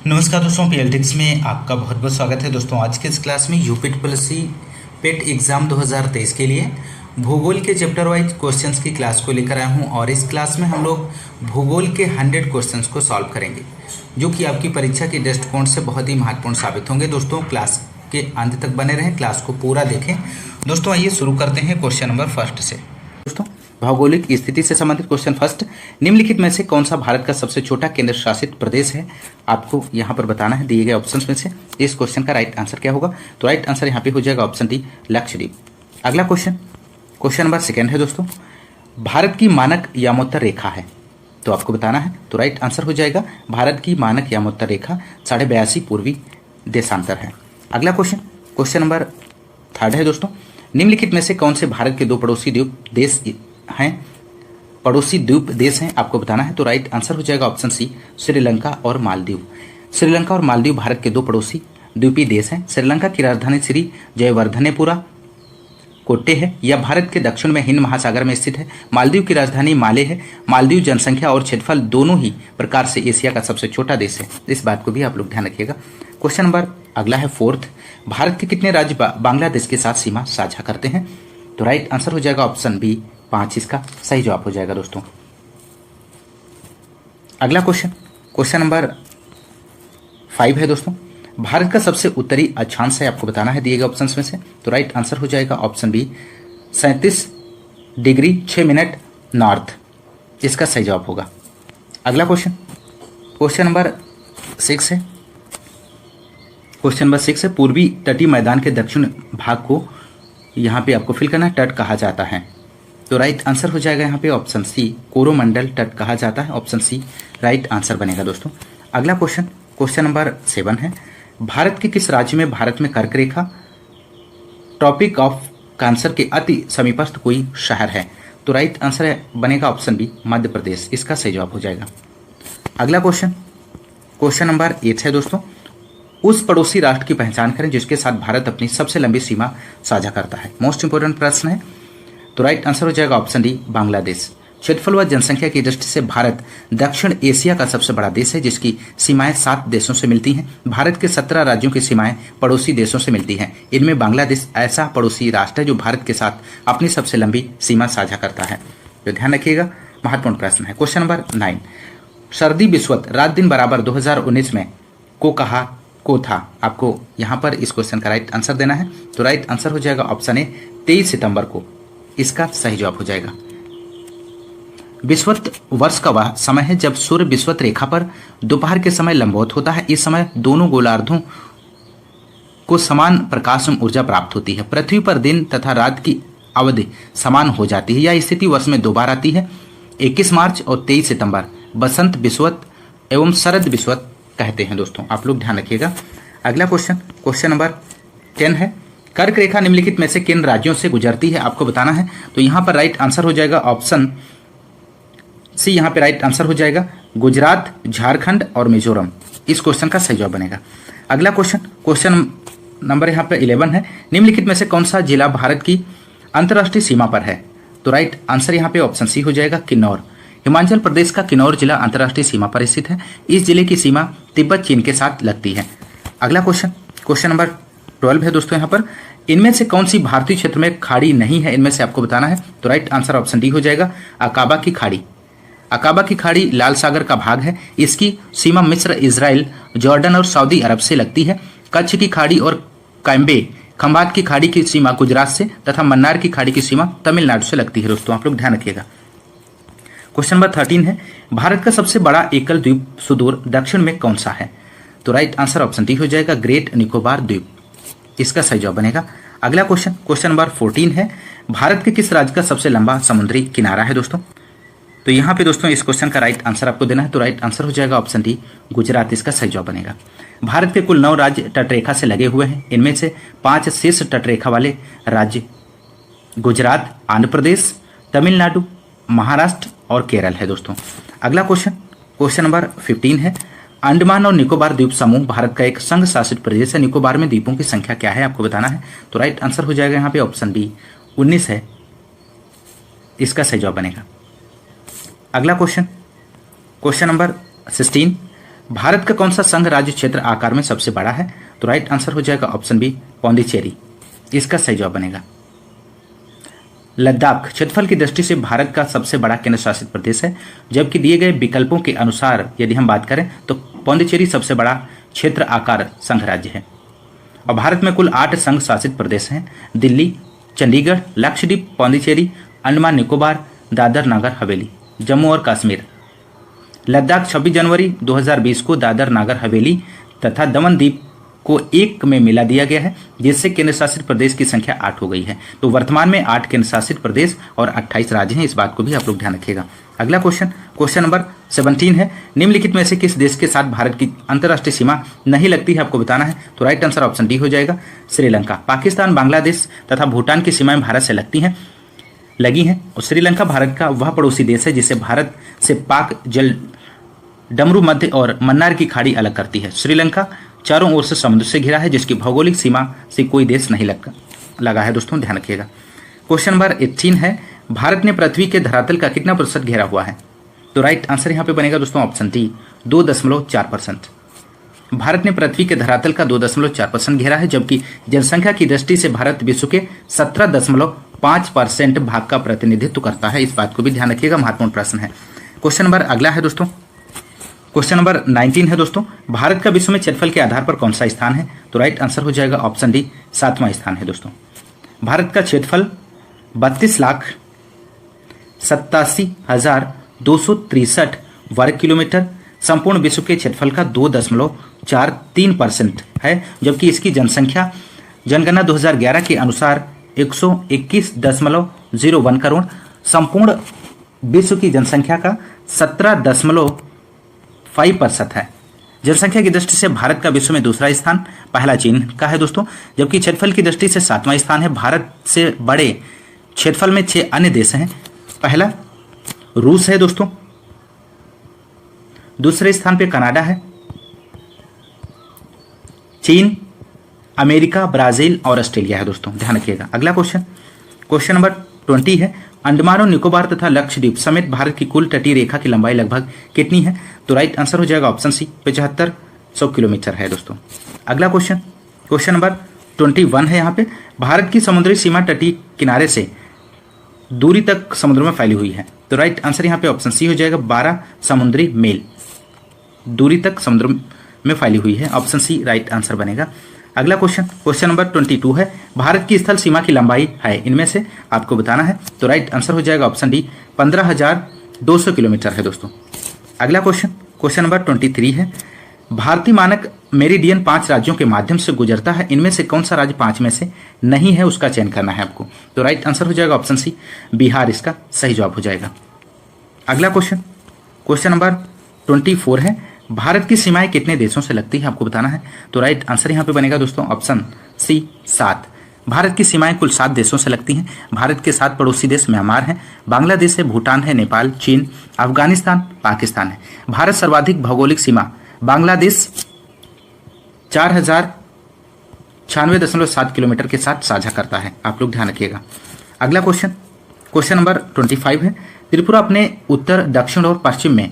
नमस्कार दोस्तों, पीएलटिक्स में आपका बहुत बहुत स्वागत है। दोस्तों आज के इस क्लास में यूपी ट्रिपल पेट एग्ज़ाम 2023 के लिए भूगोल के चैप्टर वाइज क्वेश्चंस की क्लास को लेकर आया हूं और इस क्लास में हम लोग भूगोल के 100 क्वेश्चंस को सॉल्व करेंगे जो कि आपकी परीक्षा के दृष्टिकोण से बहुत ही महत्वपूर्ण साबित होंगे। दोस्तों क्लास के अंत तक बने रहें, क्लास को पूरा देखें। दोस्तों आइए शुरू करते हैं क्वेश्चन नंबर फर्स्ट से। दोस्तों भौगोलिक स्थिति से संबंधित क्वेश्चन फर्स्ट, निम्नलिखित में से कौन सा भारत का सबसे छोटा केंद्र शासित प्रदेश है? आपको यहां पर बताना है दिए गए ऑप्शंस में से इस क्वेश्चन का राइट आंसर क्या होगा। तो राइट आंसर यहां पे हो जाएगा ऑप्शन डी, लक्षद्वीप। अगला क्वेश्चन नंबर सेकेंड है दोस्तों, भारत की मानक यामोत्तर रेखा है, तो आपको बताना है। तो राइट आंसर हो जाएगा भारत की मानक यामोत्तर रेखा 82.5 पूर्वी देशांतर है। अगला क्वेश्चन नंबर थर्ड है दोस्तों, निम्नलिखित में से कौन से भारत के दो पड़ोसी द्वीप देश हैं, आपको बताना है। तो राइट आंसर हो जाएगा ऑप्शन सी, श्रीलंका और मालदीव। श्रीलंका और मालदीव भारत के दो पड़ोसी द्वीपीय देश हैं। श्रीलंका की राजधानी श्री जयवर्धनेपुरा कोट्टे है। यह भारत के दक्षिण में हिंद महासागर में स्थित है। मालदीव की राजधानी माले है। मालदीव जनसंख्या और क्षेत्रफल दोनों ही प्रकार से एशिया का सबसे छोटा देश है। इस बात को भी आप लोग ध्यान रखिएगा। क्वेश्चन नंबर अगला है फोर्थ, भारत के कितने राज्य बांग्लादेश के साथ सीमा साझा करते हैं? तो राइट आंसर हो जाएगा ऑप्शन बी, 5 इसका सही जवाब हो जाएगा दोस्तों। अगला क्वेश्चन नंबर 5 है दोस्तों, भारत का सबसे उत्तरी अक्षांश है, आपको बताना है दिए गए ऑप्शंस में से। तो राइट आंसर हो जाएगा option B, 37 degree 6 minute north, इसका सही जवाब होगा। अगला क्वेश्चन नंबर 6 है। क्वेश्चन नंबर 6 है, पूर्वी तटीय मैदान के दक्षिण भाग को यहाँ पे आपको फिल करना है, तट कहा जाता है। तो राइट आंसर हो जाएगा यहाँ पे ऑप्शन सी, कोरोमंडल तट कहा जाता है। ऑप्शन सी राइट आंसर बनेगा दोस्तों। अगला क्वेश्चन नंबर 7 है, भारत के किस राज्य में भारत में कर्क रेखा ट्रॉपिक ऑफ कैंसर के अति समीपस्थ कोई शहर है? तो राइट आंसर बनेगा ऑप्शन बी, मध्य प्रदेश, इसका सही जवाब हो जाएगा। अगला क्वेश्चन नंबर 8 है दोस्तों, उस पड़ोसी राष्ट्र की पहचान करें जिसके साथ भारत अपनी सबसे लंबी सीमा साझा करता है। मोस्ट इंपोर्टेंट प्रश्न है। तो राइट आंसर हो जाएगा ऑप्शन डी, बांग्लादेश। क्षेत्रफल व जनसंख्या की दृष्टि से भारत दक्षिण एशिया का सबसे बड़ा देश है जिसकी सीमाएं 7 देशों से मिलती हैं। भारत के 17 राज्यों की सीमाएं पड़ोसी देशों से मिलती हैं। इनमें बांग्लादेश ऐसा पड़ोसी राष्ट्र है जो भारत के साथ अपनी सबसे लंबी सीमा साझा करता है। तो ध्यान रखिएगा, महत्वपूर्ण प्रश्न है। क्वेश्चन नंबर 9, सर्दी विश्वत रात दिन बराबर 2019 में को था, आपको यहाँ पर इस क्वेश्चन का राइट आंसर देना है। तो राइट आंसर हो जाएगा ऑप्शन ए, 23 सितंबर को, इसका सही जवाब हो जाएगा। विश्वत वर्ष का वह समय है जब सूर्य विश्वत रेखा पर दोपहर के समय लंबवत होता है। इस समय दोनों गोलार्धों को समान प्रकाश एवं ऊर्जा प्राप्त होती है। पृथ्वी पर दिन तथा रात की अवधि समान हो जाती है। यह स्थिति वर्ष में 2 बार आती है, 21 मार्च और 23 सितंबर। बसंत विश्वत एवं शरद विश्वत कहते हैं दोस्तों, आप लोग ध्यान रखिएगा। अगला क्वेश्चन नंबर 10 है, कर्क रेखा निम्नलिखित में से किन राज्यों से गुजरती है, आपको बताना है। तो यहां पर राइट आंसर हो जाएगा ऑप्शन सी, यहां पे राइट आंसर हो जाएगा गुजरात, झारखंड और मिजोरम, इस क्वेश्चन का सही जवाब बनेगा। अगला क्वेश्चन नंबर यहां पे 11 है, निम्नलिखित में से कौन सा जिला भारत की अंतर्राष्ट्रीय सीमा पर है? तो राइट आंसर यहां पे ऑप्शन सी हो जाएगा, किन्नौर। हिमाचल प्रदेश का किन्नौर जिला अंतर्राष्ट्रीय सीमा पर स्थित है। इस जिले की सीमा तिब्बत चीन के साथ लगती है। अगला क्वेश्चन नंबर 12 है दोस्तों, यहाँ पर इनमें से कौन सी भारतीय क्षेत्र में खाड़ी नहीं है, इनमें से आपको बताना है। तो राइट आंसर ऑप्शन डी हो जाएगा, अकाबा की खाड़ी। अकाबा की खाड़ी लाल सागर का भाग है। इसकी सीमा मिस्र, इजराइल, जॉर्डन और सऊदी अरब से लगती है। कच्छ की खाड़ी और खंभात की खाड़ी की सीमा गुजरात से तथा मन्नार की खाड़ी की सीमा तमिलनाडु से लगती है दोस्तों, आप लोग ध्यान रखिएगा। क्वेश्चन नंबर 13 है, भारत का सबसे बड़ा एकल द्वीप सुदूर दक्षिण में कौन सा है? तो राइट आंसर ऑप्शन डी हो जाएगा, ग्रेट निकोबार द्वीप, इसका सही जवाब बनेगा। अगला क्वेश्चन नंबर 14 है, भारत के किस राज्य का सबसे लंबा समुद्री किनारा है दोस्तों? तो यहाँ पे दोस्तों इस क्वेश्चन का राइट आंसर आपको देना है। तो राइट आंसर हो जाएगा ऑप्शन डी, गुजरात, इसका सही जवाब बनेगा। भारत के कुल 9 राज्य तटरेखा से लगे हुए हैं। इनमें से 5 शीर्ष तटरेखा वाले राज्य गुजरात, आंध्र प्रदेश, तमिलनाडु, महाराष्ट्र और केरल है दोस्तों। अगला क्वेश्चन नंबर 15 है, अंडमान और निकोबार द्वीप समूह भारत का एक संघ शासित प्रदेश है। निकोबार में द्वीपों की संख्या क्या है, आपको बताना है। तो राइट आंसर हो जाएगा यहाँ पे ऑप्शन बी, 19 है, इसका सही जवाब बनेगा। अगला क्वेश्चन नंबर 16, भारत का कौन सा संघ राज्य क्षेत्र आकार में सबसे बड़ा है? तो राइट आंसर हो जाएगा ऑप्शन बी पौंडीचेरी, इसका सही जवाब बनेगा। लद्दाख क्षेत्रफल की दृष्टि से भारत का सबसे बड़ा केंद्र शासित प्रदेश है, जबकि दिए गए विकल्पों के अनुसार यदि हम बात करें तो पौंडीचेरी सबसे बड़ा क्षेत्र आकार संघ राज्य है। और भारत में कुल 8 संघ शासित प्रदेश हैं, दिल्ली, चंडीगढ़, लक्षद्वीप, पौंडीचेरी, अंडमान निकोबार, दादर नागर हवेली, जम्मू और कश्मीर। लद्दाख 26 जनवरी 2020 को दादर नागर हवेली तथा दमन द्वीप को एक में मिला दिया गया है, जिससे केंद्र शासित प्रदेश की संख्या 8 हो गई है। तो वर्तमान में 8 केंद्र शासित प्रदेश और 28 राज्य हैं, इस बात को भी आप लोग ध्यान रखिएगा। अगला क्वेश्चन नंबर 17 है, निम्नलिखित में से किस देश के साथ भारत की अंतर्राष्ट्रीय सीमा नहीं लगती है, आपको बताना है। तो राइट आंसर ऑप्शन डी हो जाएगा श्रीलंका। पाकिस्तान, बांग्लादेश तथा भूटान की सीमाएं भारत से लगी हैं और श्रीलंका भारत का वह पड़ोसी देश है जिसे भारत से पाक जल डमरू मध्य और मन्नार की खाड़ी अलग करती है। श्रीलंका चारों ओर से समुद्र से घिरा है, जिसकी भौगोलिक सीमा से कोई देश नहीं लगा है दोस्तों, ध्यान रखिएगा। क्वेश्चन नंबर 18 है, भारत ने पृथ्वी के धरातल का कितना प्रतिशत घेरा हुआ है? तो राइट आंसर यहाँ पे बनेगा दोस्तों ऑप्शन डी 2.4%। भारत ने पृथ्वी के धरातल का 2.4% घेरा है, जबकि जनसंख्या की दृष्टि से भारत विश्व के 17.5% भाग का प्रतिनिधित्व करता है। इस बात को भी ध्यान रखिएगा, महत्वपूर्ण प्रश्न है। क्वेश्चन नंबर अगला है दोस्तों, क्वेश्चन नंबर 19 है दोस्तों, भारत का विश्व में क्षेत्रफल के आधार पर कौन सा स्थान है? तो राइट आंसर हो जाएगा ऑप्शन डी 7वां स्थान है दोस्तों। भारत का क्षेत्रफल 32,87,263 वर्ग किलोमीटर संपूर्ण विश्व के क्षेत्रफल का 2.43% है, जबकि इसकी जनगणना 2011 के अनुसार 121.01 करोड़ संपूर्ण विश्व की जनसंख्या का 17.5% है। जनसंख्या की दृष्टि से भारत का विश्व में दूसरा स्थान, पहला चीन का है दोस्तों, जबकि क्षेत्रफल की दृष्टि से 7वां स्थान है। भारत से बड़े क्षेत्रफल में 6 अन्य देश हैं। पहला रूस है दोस्तों, दूसरे स्थान पे कनाडा है, चीन, अमेरिका, ब्राजील और ऑस्ट्रेलिया है दोस्तों, ध्यान रखिएगा। अगला क्वेश्चन नंबर 20 है, अंडमान और निकोबार तथा लक्षद्वीप समेत भारत की कुल तटीय रेखा की लंबाई लगभग कितनी है? तो राइट आंसर हो जाएगा ऑप्शन सी 7500 किलोमीटर है दोस्तों। अगला क्वेश्चन नंबर 21 है, यहाँ पे भारत की समुद्री सीमा तटीय किनारे से दूरी तक समुद्र में फैली हुई है। तो राइट आंसर यहाँ पे ऑप्शन सी हो जाएगा 12 समुद्री मील दूरी तक समुद्र में फैली हुई है, ऑप्शन सी राइट आंसर बनेगा। अगला क्वेश्चन नंबर 22 है, भारत की स्थल सीमा की लंबाई है इनमें से आपको बताना है। तो राइट आंसर हो जाएगा ऑप्शन डी 15,200 किलोमीटर है दोस्तों। अगला क्वेश्चन नंबर 23 है, भारतीय मानक मेरिडियन 5 राज्यों के माध्यम से गुजरता है, इनमें से कौन सा राज्य 5 में से नहीं है, उसका चयन करना है आपको। तो राइट आंसर हो जाएगा ऑप्शन सी बिहार, इसका सही जवाब हो जाएगा। अगला क्वेश्चन नंबर 24 है, भारत की सीमाएं कितने देशों से लगती है, आपको बताना है। तो राइट आंसर यहाँ पे बनेगा दोस्तों ऑप्शन सी 7। भारत की सीमाएं कुल 7 देशों से लगती हैं। भारत के 7 पड़ोसी देश म्यांमार हैं, बांग्लादेश है, भूटान है, नेपाल, चीन, अफगानिस्तान, पाकिस्तान है। भारत सर्वाधिक भौगोलिक सीमा बांग्लादेश 4096.7 किलोमीटर के साथ साझा करता है, आप लोग ध्यान रखिएगा। अगला क्वेश्चन नंबर 25 है, त्रिपुरा अपने उत्तर, दक्षिण और पश्चिम में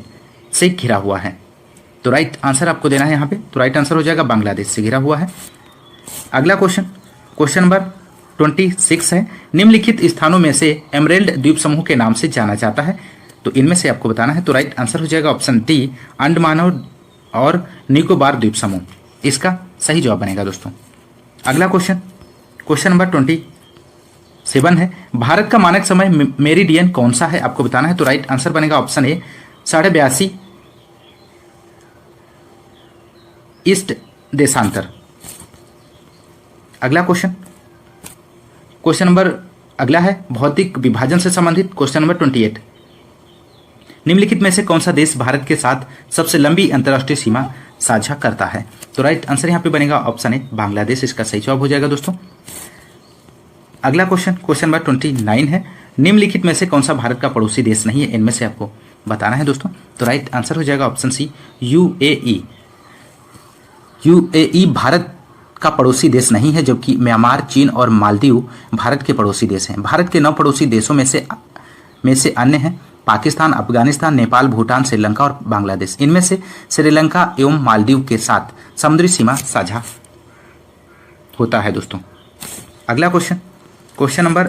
से घिरा हुआ है। तो राइट आंसर आपको देना है यहाँ पे। तो राइट आंसर हो जाएगा बांग्लादेश से घिरा हुआ है। अगला क्वेश्चन नंबर 26 है, निम्नलिखित स्थानों में से एमरेल्ड द्वीप समूह के नाम से जाना जाता है, तो इनमें से आपको बताना है। तो राइट आंसर हो जाएगा ऑप्शन डी अंडमान और निकोबार द्वीप समूह, इसका सही जवाब बनेगा दोस्तों। अगला क्वेश्चन नंबर 27 है, भारत का मानक समय मेरिडियन कौन सा है, आपको बताना है। तो राइट आंसर बनेगा ऑप्शन ए 82.5 ईस्ट देशांतर। अगला क्वेश्चन नंबर अगला है भौतिक विभाजन से संबंधित क्वेश्चन नंबर 28। निम्नलिखित में से कौन सा देश भारत के साथ सबसे लंबी अंतर्राष्ट्रीय सीमा साझा करता है? तो राइट आंसर यहां पे बनेगा ऑप्शन ए बांग्लादेश, इसका सही जवाब हो जाएगा दोस्तों। अगला क्वेश्चन नंबर 29 है, निम्नलिखित में से कौन सा भारत का पड़ोसी देश नहीं है, इनमें से आपको बताना है दोस्तों। तो राइट आंसर हो जाएगा ऑप्शन सी यूएई भारत का पड़ोसी देश नहीं है, जबकि म्यांमार, चीन और मालदीव भारत के पड़ोसी देश हैं। भारत के 9 पड़ोसी देशों में से अन्य हैं पाकिस्तान, अफगानिस्तान, नेपाल, भूटान, श्रीलंका और बांग्लादेश। इनमें से श्रीलंका एवं मालदीव के साथ समुद्री सीमा साझा होता है दोस्तों। अगला क्वेश्चन, क्वेश्चन नंबर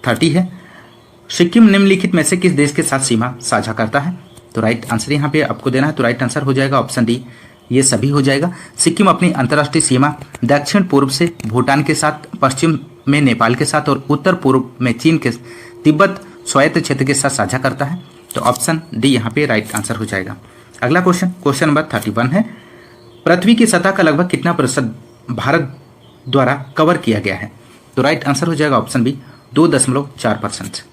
30 है, सिक्किम निम्नलिखित में से किस देश के साथ सीमा साझा करता है? तो राइट आंसर यहाँ पे आपको देना है। तो राइट आंसर हो जाएगा ऑप्शन डी, ये सभी हो जाएगा। सिक्किम अपनी अंतर्राष्ट्रीय सीमा दक्षिण पूर्व से भूटान के साथ, पश्चिम में नेपाल के साथ और उत्तर पूर्व में चीन के तिब्बत स्वायत्त क्षेत्र के साथ साझा करता है। तो ऑप्शन डी यहाँ पे राइट आंसर हो जाएगा। अगला क्वेश्चन, क्वेश्चन नंबर 31 है, पृथ्वी की सतह का लगभग कितना प्रतिशत भारत द्वारा कवर किया गया है? तो राइट आंसर हो जाएगा ऑप्शन बी, 2.4%।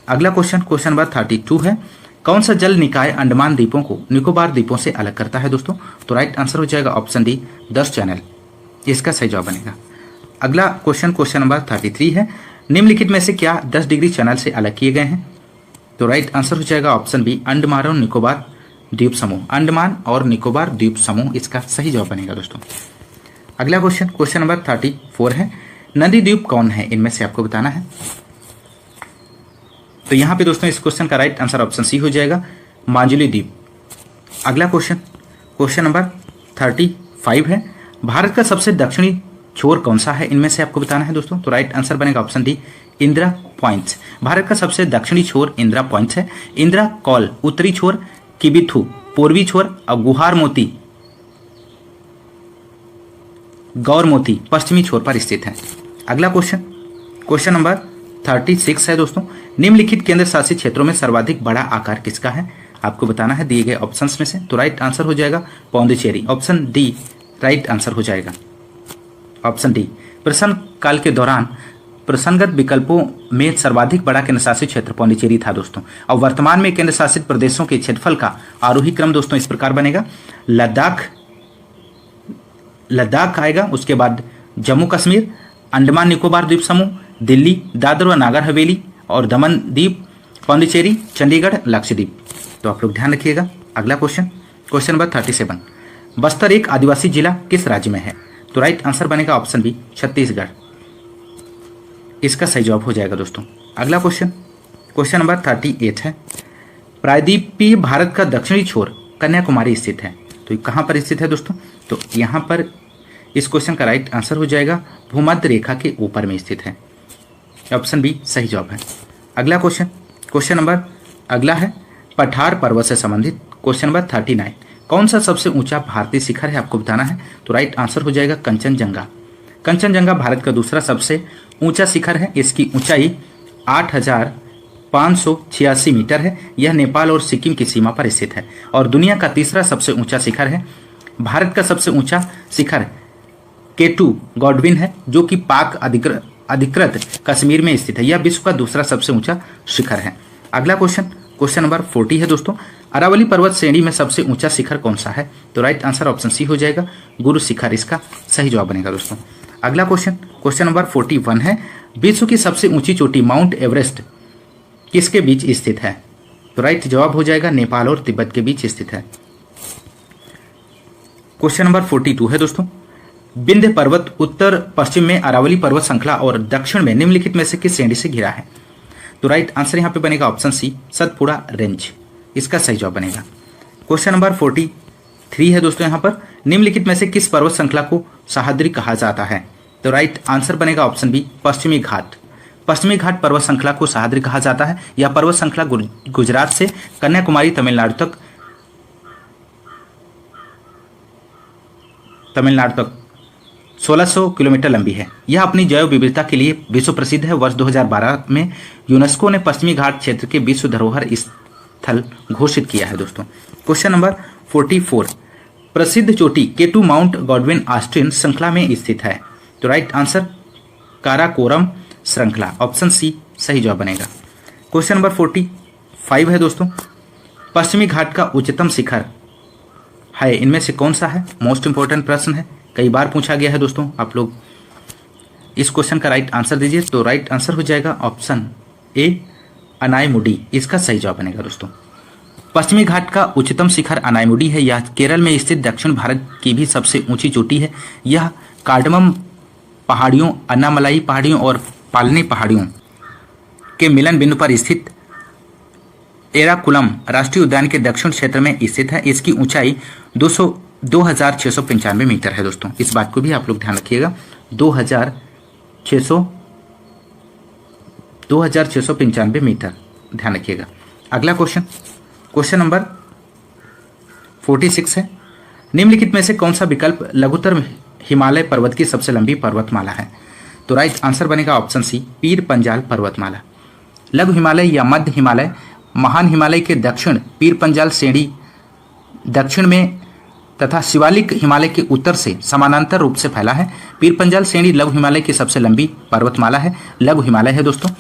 अगला क्वेश्चन, क्वेश्चन नंबर 32 है, कौन सा जल निकाय अंडमान द्वीपों को निकोबार द्वीपों से अलग करता है दोस्तों? तो राइट आंसर हो जाएगा ऑप्शन डी, 10 चैनल, इसका सही जवाब बनेगा। अगला क्वेश्चन, क्वेश्चन नंबर 33 है, निम्नलिखित में से क्या 10 डिग्री चैनल से अलग किए गए हैं? तो राइट आंसर हो जाएगा ऑप्शन बी, अंडमान और निकोबार द्वीप समूह, अंडमान और निकोबार द्वीप समूह, इसका सही जवाब बनेगा दोस्तों। अगला क्वेश्चन, क्वेश्चन नंबर 34 है, नदी द्वीप कौन है? इनमें से आपको बताना है। तो यहां पे दोस्तों इस क्वेश्चन का राइट आंसर ऑप्शन सी हो जाएगा, माजुली द्वीप। अगला क्वेश्चन, क्वेश्चन नंबर 35 है, भारत का सबसे दक्षिणी छोर कौन सा है? इनमें से आपको बताना है दोस्तों। तो राइट आंसर बनेगा option D, Indira points. Bharat का सबसे दक्षिणी छोर इंदिरा पॉइंट्स है। इंदिरा कॉल उत्तरी छोर, किबिथु पूर्वी छोर और गुहार मोती गौर मोती पश्चिमी छोर पर स्थित है। अगला क्वेश्चन, क्वेश्चन नंबर 36 है दोस्तों, निम्नलिखित केंद्र शासित क्षेत्रों में सर्वाधिक बड़ा आकार किसका है? आपको बताना है दिए गए ऑप्शंस में से। तो राइट आंसर हो जाएगा Pondicherry, option D right answer हो जाएगा, ऑप्शन डी। प्रश्न काल के दौरान प्रसंगत विकल्पों में सर्वाधिक बड़ा केंद्र शासित क्षेत्र पौंडीचेरी था दोस्तों। और वर्तमान में केंद्र शासित प्रदेशों के क्षेत्रफल का आरोही क्रम दोस्तों इस प्रकार बनेगा, लद्दाख आएगा, उसके बाद जम्मू कश्मीर, अंडमान निकोबार द्वीप समूह, दिल्ली, दादर व नागर हवेली और दमन द्वीप, पौंडीचेरी, चंडीगढ़, लक्षद्वीप। तो आप लोग ध्यान रखिएगा। अगला क्वेश्चन, क्वेश्चन नंबर 37, बस्तर एक आदिवासी जिला किस राज्य में है? तो राइट आंसर बनेगा ऑप्शन बी, छत्तीसगढ़, इसका सही जवाब हो जाएगा दोस्तों। अगला क्वेश्चन, क्वेश्चन नंबर 38 है, प्रायद्वीपीय भारत का दक्षिणी छोर कन्याकुमारी स्थित है। तो कहाँ पर स्थित है दोस्तों? तो यहाँ पर इस क्वेश्चन का राइट आंसर हो जाएगा भूमध्य रेखा के ऊपर में स्थित है, ऑप्शन बी सही जवाब है। अगला क्वेश्चन, क्वेश्चन नंबर अगला है पठार पर्वत से संबंधित, क्वेश्चन नंबर 39, कौन सा सबसे ऊंचा भारतीय शिखर है? आपको बताना है। तो राइट आंसर हो जाएगा कंचनजंगा। कंचनजंगा भारत का दूसरा सबसे ऊंचा शिखर है, इसकी ऊंचाई 8,586 मीटर है। यह नेपाल और सिक्किम की सीमा पर स्थित है और दुनिया का तीसरा सबसे ऊंचा शिखर है। भारत का सबसे ऊंचा शिखर K2 गॉडविन है, जो कि पाक अधिकृत कश्मीर में स्थित है। यह विश्व का दूसरा सबसे ऊंचा शिखर है। अगला क्वेश्चन, क्वेश्चन नंबर 40 है दोस्तों, अरावली पर्वत श्रेणी में सबसे ऊंचा शिखर कौन सा है? तो राइट आंसर ऑप्शन सी हो जाएगा, गुरु शिखर, इसका सही जवाब बनेगा दोस्तों। अगला क्वेश्चन, क्वेश्चन नंबर 41 है, विश्व की सबसे ऊंची चोटी माउंट एवरेस्ट किसके बीच स्थित है? तो राइट जवाब हो जाएगा नेपाल और तिब्बत के बीच स्थित है। क्वेश्चन नंबर 42 है दोस्तों, विंध्य पर्वत उत्तर पश्चिम में अरावली पर्वत श्रृंखला और दक्षिण में निम्नलिखित में से किस श्रेणी से घिरा है? तो राइट आंसर यहाँ पे बनेगा ऑप्शन सी, सतपुड़ा रेंज, इसका सही जवाब बनेगा। क्वेश्चन नंबर 43 है दोस्तों, यहाँ पर निम्नलिखित में से किस पर्वत श्रृंखला को सह्याद्री कहा जाता है? तो राइट आंसर बनेगा ऑप्शन बी, पश्चिमी घाट। पश्चिमी घाट पर्वत श्रृंखला को सह्याद्री कहा जाता है। यह पर्वत श्रृंखला गुजरात से कन्याकुमारी तमिलनाडु तक 1600 किलोमीटर लंबी है। यह अपनी जैव विविधता के लिए विश्व प्रसिद्ध है। वर्ष 2012 में यूनेस्को ने पश्चिमी घाट क्षेत्र के विश्व धरोहर स्थल घोषित किया है दोस्तों। क्वेश्चन नंबर 44, प्रसिद्ध चोटी K2 माउंट गॉडविन ऑस्टिन श्रृंखला में स्थित है। तो राइट आंसर काराकोरम श्रृंखला, ऑप्शन सी सही जवाब बनेगा। क्वेश्चन नंबर 45 है दोस्तों, पश्चिमी घाट का उच्चतम शिखर है, इनमें से कौन सा है? मोस्ट इंपोर्टेंट प्रश्न है, कई बार पूछा गया है दोस्तों। आप लोग इस क्वेश्चन का राइट आंसर दीजिए। तो राइट आंसर हो जाएगा ऑप्शन ए, अनायमुडी, इसका सही जवाब बनेगा दोस्तों। पश्चिमी घाट का उच्चतम शिखर अनायमुडी है। यह केरल में स्थित दक्षिण भारत की भी सबसे ऊंची चोटी है। यह कार्डमम पहाड़ियों, अन्नामलाई पहाड़ियों और पालनी पहाड़ियों के मिलन बिंदु पर स्थित एराकुलम राष्ट्रीय उद्यान के दक्षिण क्षेत्र में स्थित है। इसकी ऊंचाई 2695 मीटर है दोस्तों। इस बात को भी आप लोग ध्यान रखिएगा। 2695 मीटर, ध्यान रखिएगा। अगला क्वेश्चन नंबर 46 है। निम्नलिखित में से कौन सा विकल्प लघुत्तर हिमालय पर्वत की सबसे लंबी पर्वतमाला है? तो राइट आंसर बनेगा ऑप्शन सी, पीर पंजाल पर्वतमाला। लघु हिमालय या मध्य हिमालय महान हिमालय के दक्षिण, पीर पंजाल श्रेणी दक्षिण में तथा शिवालिक हिमालय के उत्तर से समानांतर रूप से फैला है। पीर पंजाल श्रेणी लघु हिमालय की सबसे लंबी पर्वतमाला है, लघु हिमालय है दोस्तों।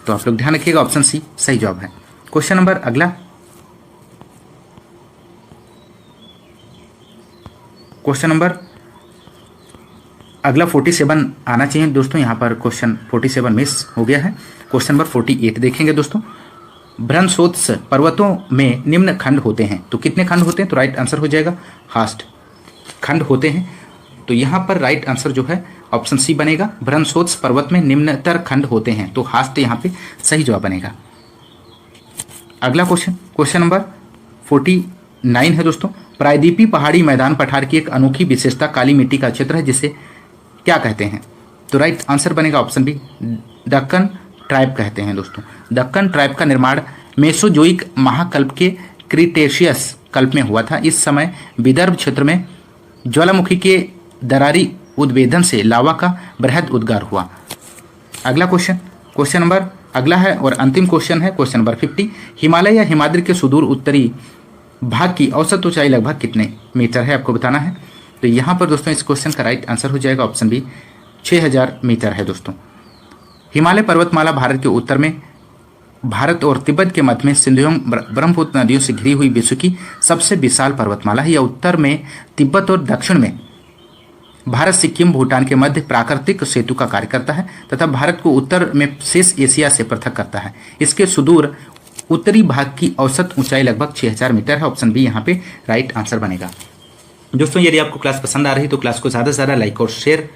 तो आप लोग ध्यान रखिएगा, ऑप्शन सी सही जवाब है। क्वेश्चन नंबर अगला, क्वेश्चन नंबर अगला 47 आना चाहिए दोस्तों। यहाँ पर क्वेश्चन 47 मिस हो गया है। क्वेश्चन नंबर 48 देखेंगे दोस्तों। ब्रह्मोत्स पर्वतों में निम्न खंड होते हैं, तो कितने खंड होते हैं? तो राइट आंसर हो जाएगा हास्ट खंड होते हैं। तो यहाँ पर राइट आंसर जो है ऑप्शन सी बनेगा, ब्रह्मोत्स पर्वत में निम्नतर खंड होते हैं। तो हास्ट यहाँ पे सही जवाब बनेगा। अगला क्वेश्चन नंबर 49 है दोस्तों। प्रायद्वीपीय पहाड़ी मैदान पठार की एक अनोखी विशेषता काली मिट्टी का क्षेत्र है, जिसे क्या कहते हैं? तो राइट आंसर बनेगा ऑप्शन बी, दक्कन ट्राइब कहते हैं दोस्तों। दक्कन ट्राइब का निर्माण मेसोजोइक महाकल्प के क्रीटेशियस कल्प में हुआ था। इस समय विदर्भ क्षेत्र में ज्वालामुखी के दरारी उद्भेदन से लावा का बृहद उद्गार हुआ। अगला क्वेश्चन नंबर अगला है और अंतिम क्वेश्चन है, क्वेश्चन नंबर 50। हिमालय या हिमाद्री के सुदूर उत्तरी भाग की औसत ऊंचाई लगभग कितने मीटर है, आपको बताना है। तो यहाँ पर दोस्तों इस क्वेश्चन का राइट आंसर हो जाएगा ऑप्शन बी, 6000 मीटर है दोस्तों। हिमालय पर्वतमाला भारत के उत्तर में, भारत और तिब्बत के मध्य में सिंधु एवं ब्रह्मपुत्र नदियों से घिरी हुई विश्व की सबसे विशाल पर्वतमाला है। यह उत्तर में तिब्बत और दक्षिण में भारत, सिक्किम, भूटान के मध्य प्राकृतिक सेतु का कार्य करता है तथा भारत को उत्तर में शेष एशिया से पृथक करता है। इसके सुदूर उत्तरी भाग की औसत ऊंचाई लगभग 6000 मीटर है। ऑप्शन बी यहाँ पे राइट आंसर बनेगा। दोस्तों यदि आपको क्लास पसंद आ रही तो क्लास को ज़्यादा से ज़्यादा लाइक और शेयर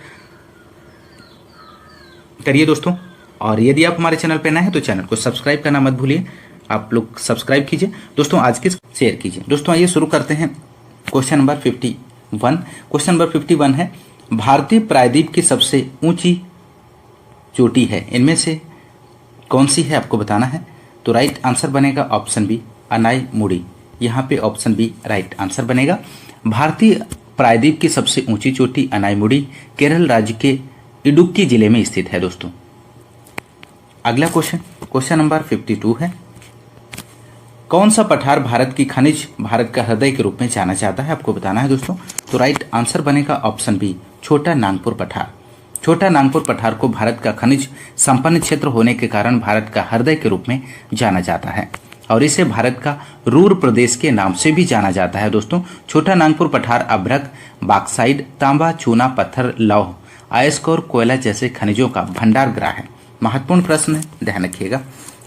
करिए दोस्तों। और यदि आप हमारे चैनल पर नए हैं तो चैनल को सब्सक्राइब करना मत भूलिए। आप लोग सब्सक्राइब कीजिए दोस्तों, आज के शेयर कीजिए। दोस्तों आइए शुरू करते हैं क्वेश्चन नंबर 51। क्वेश्चन नंबर 51 है, भारतीय प्रायद्वीप की सबसे ऊंची चोटी है, इनमें से कौन सी है, आपको बताना है। तो राइट आंसर बनेगा ऑप्शन बी, अनाईमुड़ी। यहाँ पे ऑप्शन बी राइट आंसर बनेगा। भारतीय प्रायद्वीप की सबसे ऊंची चोटी अनाईमुड़ी केरल राज्य के इडुक्की जिले में स्थित है दोस्तों। अगला क्वेश्चन नंबर 52 है, कौन सा पठार भारत की खनिज भारत का हृदय के रूप में जाना जाता है, आपको बताना है दोस्तों। तो राइट आंसर बनेगा ऑप्शन बी, छोटा नागपुर पठार। छोटा नागपुर पठार को भारत का खनिज संपन्न क्षेत्र होने के कारण भारत का हृदय के रूप में जाना जाता है और इसे भारत का रूर प्रदेश के नाम से भी जाना जाता है दोस्तों। छोटा नागपुर पठार अभ्रक, बॉक्साइट, तांबा, चूना, पत्थर, लौह, अयस्क और कोयला जैसे खनिजों का भंडार गृह है। महत्वपूर्ण प्रश्न है, ध्यान रखिएगा।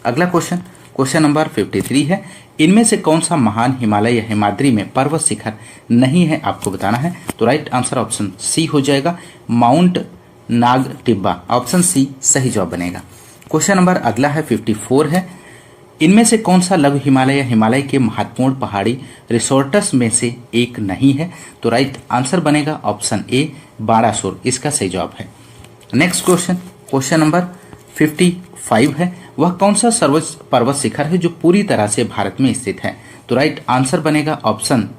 अगला क्वेश्चन नंबर 53 है, इनमें से कौन सा महान हिमालय या हिमाद्री में पर्वत शिखर नहीं है, आपको बताना है। तो राइट आंसर ऑप्शन सी हो जाएगा, mount Nag Tibba. Option C सही जवाब बनेगा। क्वेश्चन नंबर अगला है 54 है, इनमें से कौन सा लघु हिमालय या हिमालय के महत्वपूर्ण पहाड़ी रिसोर्ट्स में से एक नहीं है। तो राइट आंसर बनेगा ऑप्शन ए, बारासुर, इसका सही जवाब है। नेक्स्ट क्वेश्चन नंबर 55 है, वह कौन सा सर्वोच्च पर्वत शिखर है जो पूरी तरह से भारत में स्थित है। तो राइट आंसर बनेगा ऑप्शन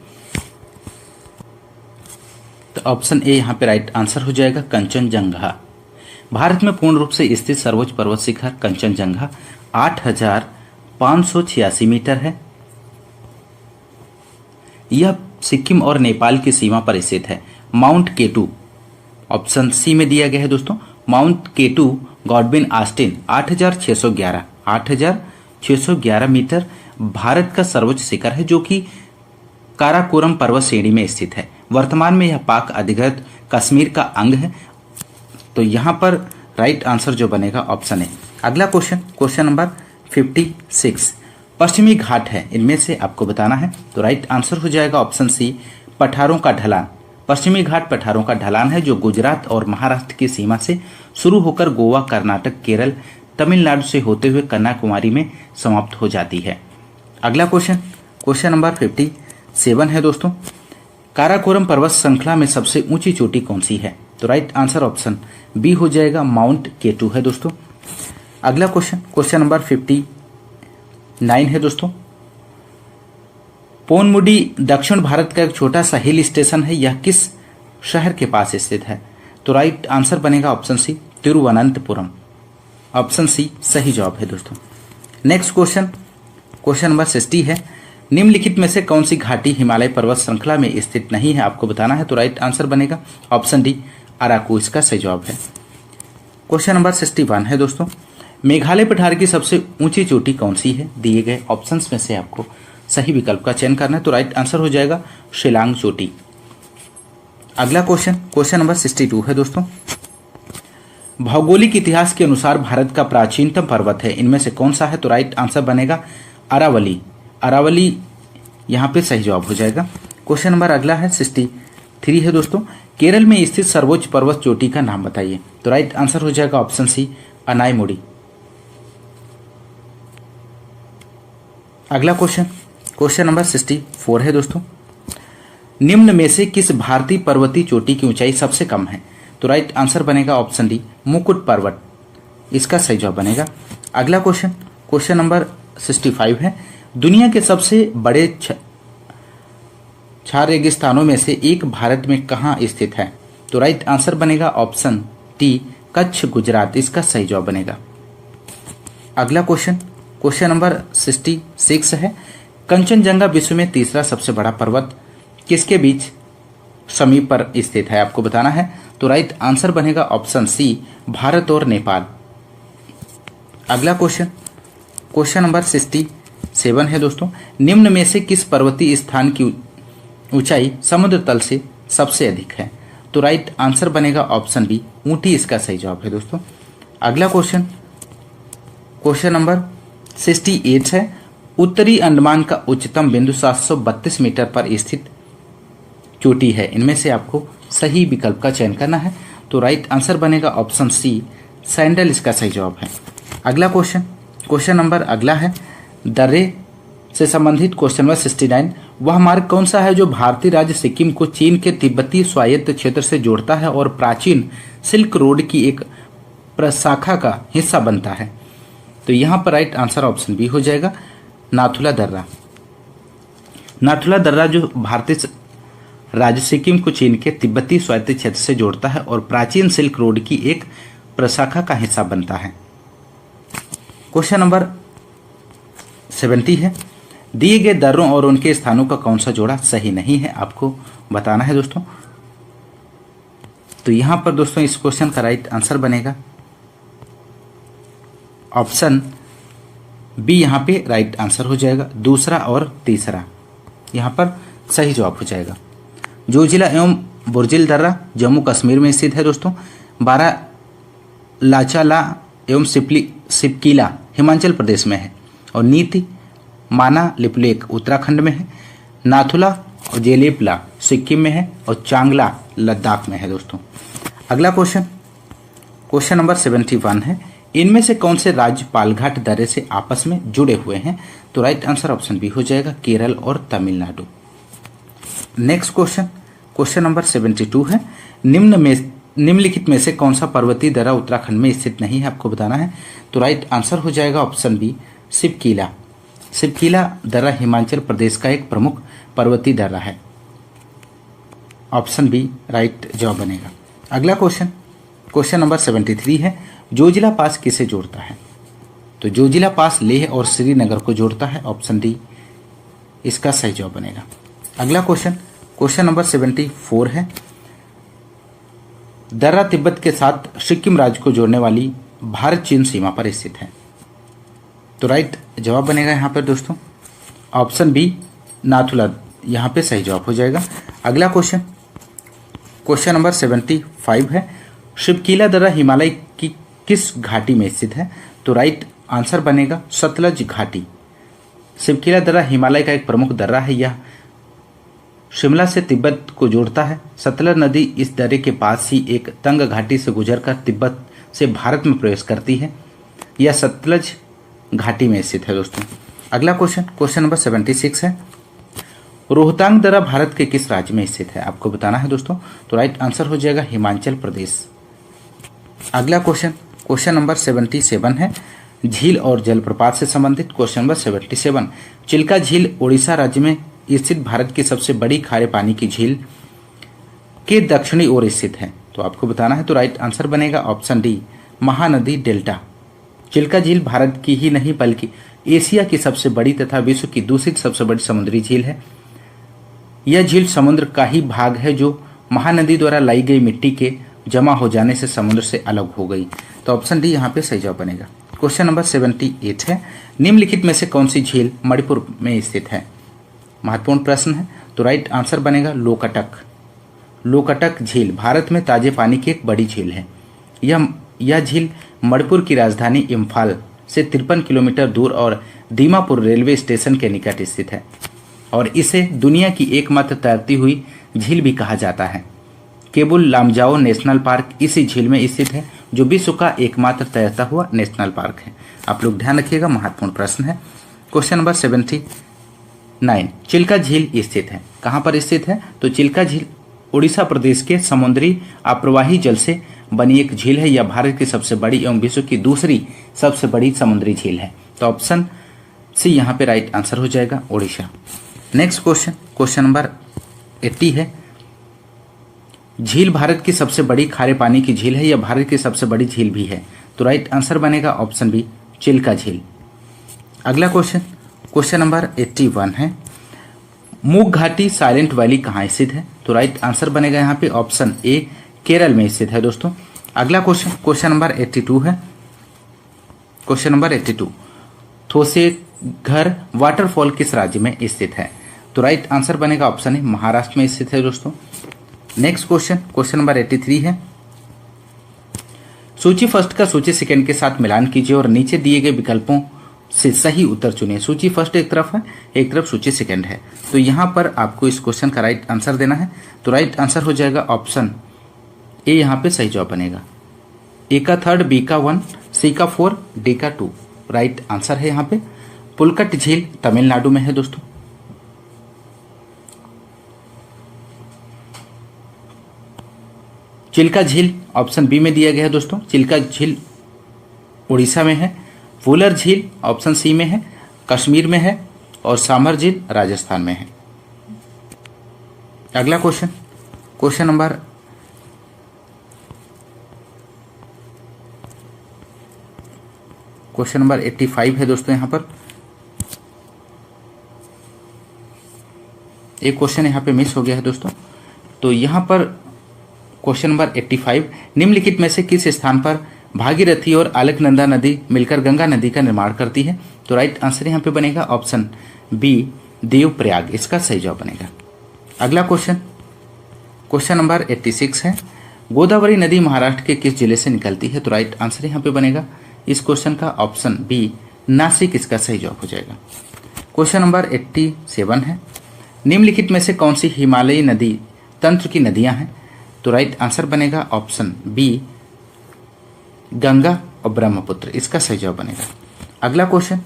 ए, यहाँ पे राइट आंसर हो जाएगा कंचनजंगा। भारत में पूर्ण रूप से स्थित सर्वोच्च पर्वत शिखर कंचनजंगा 8586 मीटर है। यह सिक्किम और नेपाल की सीमा पर स्थित है। माउंट केटू ऑप्शन सी में दिया गया है दोस्तों। माउंट केटू गॉडविन ऑस्टिन 8611 मीटर भारत का सर्वोच्च शिखर है, जो कि काराकोरम पर्वत श्रेणी में स्थित है। वर्तमान में यह पाक अधिकृत कश्मीर का अंग है। तो यहाँ पर राइट आंसर जो बनेगा ऑप्शन ए। अगला क्वेश्चन नंबर 56, पश्चिमी घाट है, इनमें से आपको बताना है। तो राइट आंसर हो जाएगा ऑप्शन सी, पठारों का ढलान। पश्चिमी घाट पठारों का ढलान है जो गुजरात और महाराष्ट्र की सीमा से शुरू होकर गोवा, कर्नाटक, केरल, तमिलनाडु से होते हुए कन्याकुमारी में समाप्त हो जाती है। अगला क्वेश्चन, क्वेश्चन नंबर 57 है दोस्तों, काराकोरम पर्वत श्रृंखला में सबसे ऊंची चोटी कौन सी है? तो राइट आंसर ऑप्शन बी हो जाएगा, माउंट K2 है दोस्तों। अगला क्वेश्चन, क्वेश्चन नंबर 59 है दोस्तों, पोनमुडी दक्षिण भारत का एक छोटा सा हिल स्टेशन है, यह किस शहर के पास स्थित है? तो राइट आंसर बनेगा option C, Thiruvananthapuram. Option C सही जवाब है दोस्तों। नेक्स्ट क्वेश्चन, क्वेश्चन नंबर 60 है, निम्नलिखित में से कौन सी घाटी हिमालय पर्वत श्रृंखला में स्थित नहीं है, आपको बताना है। तो राइट आंसर बनेगा ऑप्शन डी, अराकू इसका सही जवाब है। क्वेश्चन नंबर 61 है दोस्तों, मेघालय पठार की सबसे ऊंची चोटी कौन सी है? दिए गए ऑप्शंस में से आपको सही विकल्प का चयन करना है। तो राइट आंसर हो जाएगा शिलांग चोटी। अगला क्वेश्चन, क्वेश्चन नंबर 62 है दोस्तों, भौगोलिक इतिहास के अनुसार भारत का प्राचीनतम पर्वत है, इनमें से कौन सा है? तो राइट आंसर बनेगा अरावली। अरावली यहाँ पे सही जवाब हो जाएगा। क्वेश्चन नंबर अगला है 63 है दोस्तों, केरल में स्थित सर्वोच्च पर्वत चोटी का नाम बताइए। तो राइट आंसर हो जाएगा ऑप्शन सी, अनायमुड़ी। अगला क्वेश्चन, क्वेश्चन नंबर 64 है दोस्तों, निम्न में से किस भारतीय पर्वतीय चोटी की ऊंचाई सबसे कम है? तो राइट आंसर बनेगा ऑप्शन डी, मुकुट पर्वत इसका सही जवाब बनेगा। अगला क्वेश्चन, क्वेश्चन नंबर 65 है, दुनिया के सबसे बड़े क्षार रेगिस्तानों में से एक भारत में कहाँ स्थित है? तो राइट आंसर बनेगा ऑप्शन टी, कच्छ गुजरात इसका सही जवाब बनेगा। अगला क्वेश्चन, क्वेश्चन नंबर 66 है, कंचनजंगा विश्व में तीसरा सबसे बड़ा पर्वत किसके बीच समीप पर स्थित है, आपको बताना है। तो राइट आंसर बनेगा ऑप्शन सी, भारत और नेपाल। अगला क्वेश्चन, क्वेश्चन नंबर 67 है दोस्तों, निम्न में से किस पर्वतीय स्थान की ऊंचाई समुद्र तल से सबसे अधिक है? तो राइट आंसर बनेगा ऑप्शन बी, ऊंटी इसका सही जवाब है दोस्तों। अगला क्वेश्चन, क्वेश्चन नंबर 68 है, उत्तरी अंडमान का उच्चतम बिंदु 732 मीटर पर स्थित चोटी है, इनमें से आपको सही विकल्प का चयन करना है। तो राइट आंसर बनेगा ऑप्शन सी, सैंडल इसका सही जवाब है। अगला क्वेश्चन, क्वेश्चन नंबर अगला है, दर्रे से संबंधित क्वेश्चन नंबर 69, वह मार्ग कौन सा है जो भारतीय राज्य सिक्किम को चीन के तिब्बती स्वायत्त क्षेत्र से जोड़ता है और प्राचीन सिल्क रोड की एक प्रशाखा का हिस्सा बनता है? तो यहाँ पर राइट आंसर ऑप्शन बी हो जाएगा, नाथुला दर्रा। नाथुला दर्रा जो भारतीय राज्य सिक्किम को चीन के तिब्बती स्वायत्त क्षेत्र से जोड़ता है और प्राचीन सिल्क रोड की एक प्रशाखा का हिस्सा बनता है। क्वेश्चन नंबर 70 है, दिए गए दर्रों और उनके स्थानों का कौन सा जोड़ा सही नहीं है, आपको बताना है दोस्तों। तो यहां पर दोस्तों इस क्वेश्चन का राइट आंसर बनेगा ऑप्शन बी, यहां पे राइट आंसर हो जाएगा, दूसरा और तीसरा यहां पर सही जवाब हो जाएगा। जोजिला एवं बुर्जिल दर्रा जम्मू कश्मीर में स्थित है दोस्तों, बारालाचाला एवं सिपकीला हिमाचल प्रदेश में है और नीति माना लिपुलेख उत्तराखंड में है, नाथुला और जेलेपला सिक्किम में है और चांगला लद्दाख में है दोस्तों। अगला क्वेश्चन, क्वेश्चन नंबर 71 है, इनमें से कौन से राज्य पालघाट दर्रे से आपस में जुड़े हुए हैं? तो राइट आंसर ऑप्शन बी हो जाएगा, केरल और Tamil Nadu. Next question, question number 72 है, निम्नलिखित में से कौन सा पर्वतीय दर्रा उत्तराखंड में स्थित नहीं है, आपको बताना है। तो राइट आंसर हो जाएगा ऑप्शन बी, सिपकीला। सिपकीला दर्रा हिमाचल प्रदेश का एक प्रमुख पर्वतीय दर्रा है। ऑप्शन बी राइट जवाब बनेगा। अगला क्वेश्चन, क्वेश्चन नंबर 73 है, जोजिला पास किसे जोड़ता है? तो जोजिला पास लेह और श्रीनगर को जोड़ता है, ऑप्शन डी इसका सही जवाब बनेगा। अगला क्वेश्चन, क्वेश्चन नंबर 74 है, दर्रा तिब्बत के साथ सिक्किम राज्य को जोड़ने वाली भारत चीन सीमा पर स्थित है। तो राइट जवाब बनेगा यहाँ पर दोस्तों ऑप्शन बी, नाथुला, यहाँ पे सही जवाब हो जाएगा। अगला क्वेश्चन, क्वेश्चन नंबर 75 है, शिवकीला दर्रा हिमालय की किस घाटी में स्थित है? तो राइट आंसर बनेगा सतलज घाटी। शिवकीला दर्रा हिमालय का एक प्रमुख दर्रा है, यह शिमला से तिब्बत को जोड़ता है। सतलज नदी इस दर्रे के पास ही एक तंग घाटी से गुजरकर तिब्बत से भारत में प्रवेश करती है। यह सतलज घाटी में स्थित है दोस्तों। अगला क्वेश्चन, क्वेश्चन नंबर 76 है, रोहतांग दर्रा भारत के किस राज्य में स्थित है? आपको बताना है दोस्तों। तो राइट आंसर हो जाएगा हिमाचल प्रदेश। अगला क्वेश्चन, क्वेश्चन नंबर 77 है, झील और जलप्रपात से संबंधित। क्वेश्चन नंबर 77, चिल्का झील उड़ीसा राज्य में स्थित भारत की सबसे बड़ी खारे पानी की झील के दक्षिणी ओर स्थित है। तो आपको बताना है। तो राइट आंसर बनेगा option D, Mahanadi delta. Chilka झील भारत की ही नहीं बल्कि एशिया की सबसे बड़ी तथा विश्व की दूसरी सबसे बड़ी समुद्री झील है। यह झील समुद्र का ही भाग है जो महानदी द्वारा लाई गई मिट्टी के जमा हो जाने से समुद्र से अलग हो गई। तो ऑप्शन डी यहाँ पे सही जवाब बनेगा। क्वेश्चन नंबर 78 है, निम्नलिखित में से कौन सी झील मणिपुर में स्थित है? महत्वपूर्ण प्रश्न है। तो राइट आंसर बनेगा लोकटक। लोकटक झील भारत में ताजे पानी की एक बड़ी झील है। यह झील मणिपुर की राजधानी इम्फाल से 53 किलोमीटर दूर और दीमापुर रेलवे स्टेशन के निकट स्थित है और इसे दुनिया की एकमात्र तैरती हुई झील भी कहा जाता है। केबुल लामजाओ नेशनल पार्क इसी झील में स्थित है जो विश्व का एकमात्र तैरता हुआ नेशनल पार्क है। आप लोग ध्यान रखिएगा, महत्वपूर्ण प्रश्न है। क्वेश्चन नंबर 79, चिल्का झील स्थित है, कहाँ पर स्थित है? तो चिल्का झील उड़ीसा प्रदेश के समुद्री अप्रवाही जल से बनी एक झील है। यह भारत की सबसे बड़ी एवं विश्व की दूसरी सबसे बड़ी समुद्री झील है। तो ऑप्शन सी यहाँ पे राइट आंसर हो जाएगा, Orissa. Next question, question number 80 है, झील भारत की सबसे बड़ी खारे पानी की झील है। यह भारत की सबसे बड़ी झील भी है। तो राइट आंसर बनेगा ऑप्शन बी, चिल्का झील। अगला क्वेश्चन, क्वेश्चन नंबर 81 है, मूक घाटी साइलेंट वैली कहाँ स्थित है? तो राइट आंसर बनेगा यहाँ पे ऑप्शन ए, केरल में स्थित है दोस्तों। अगला क्वेश्चन, क्वेश्चन नंबर 82 है, क्वेश्चन नंबर 82, थोसेघर वाटरफॉल किस राज्य में स्थित है? तो राइट आंसर बनेगा ऑप्शन ए, महाराष्ट्र में स्थित है दोस्तों। नेक्स्ट क्वेश्चन, क्वेश्चन नंबर 83 है, सूची फर्स्ट का सूची सेकंड के साथ मिलान कीजिए और नीचे दिए गए विकल्पों से सही उत्तर चुनिए। सूची फर्स्ट एक तरफ है, एक तरफ सूची सेकंड है। तो यहां पर आपको इस क्वेश्चन का राइट आंसर देना है। तो राइट आंसर हो जाएगा ऑप्शन ए, यहां पे सही जवाब बनेगा। ए का 3, बी का 1, सी का 4, डी का 2 राइट आंसर है यहाँ पे। पुलकट झील तमिलनाडु में है दोस्तों। चिल्का झील ऑप्शन बी में दिया गया है दोस्तों। चिल्का झील उड़ीसा में है। वुलर झील ऑप्शन सी में है, कश्मीर में है और सामर झील राजस्थान में है। अगला क्वेश्चन, क्वेश्चन नंबर 85 है दोस्तों। यहां पर एक क्वेश्चन यहां पे मिस हो गया है दोस्तों। तो यहां पर क्वेश्चन नंबर 85, निम्नलिखित में से किस स्थान पर भागीरथी और अलकनंदा नदी मिलकर गंगा नदी का निर्माण करती है? तो राइट आंसर यहां पे बनेगा ऑप्शन बी, देवप्रयाग, इसका सही जवाब बनेगा। अगला क्वेश्चन, क्वेश्चन नंबर 86 है, गोदावरी नदी महाराष्ट्र के किस जिले से निकलती है? तो राइट आंसर यहां पे बनेगा इस क्वेश्चन का ऑप्शन बी, नासिक, इसका सही जवाब हो जाएगा। क्वेश्चन नंबर 87 है, निम्नलिखित में से कौन सी हिमालयी नदी तंत्र की नदियां हैं? तो राइट आंसर बनेगा ऑप्शन बी, गंगा और ब्रह्मपुत्र, इसका सही जवाब बनेगा। अगला क्वेश्चन,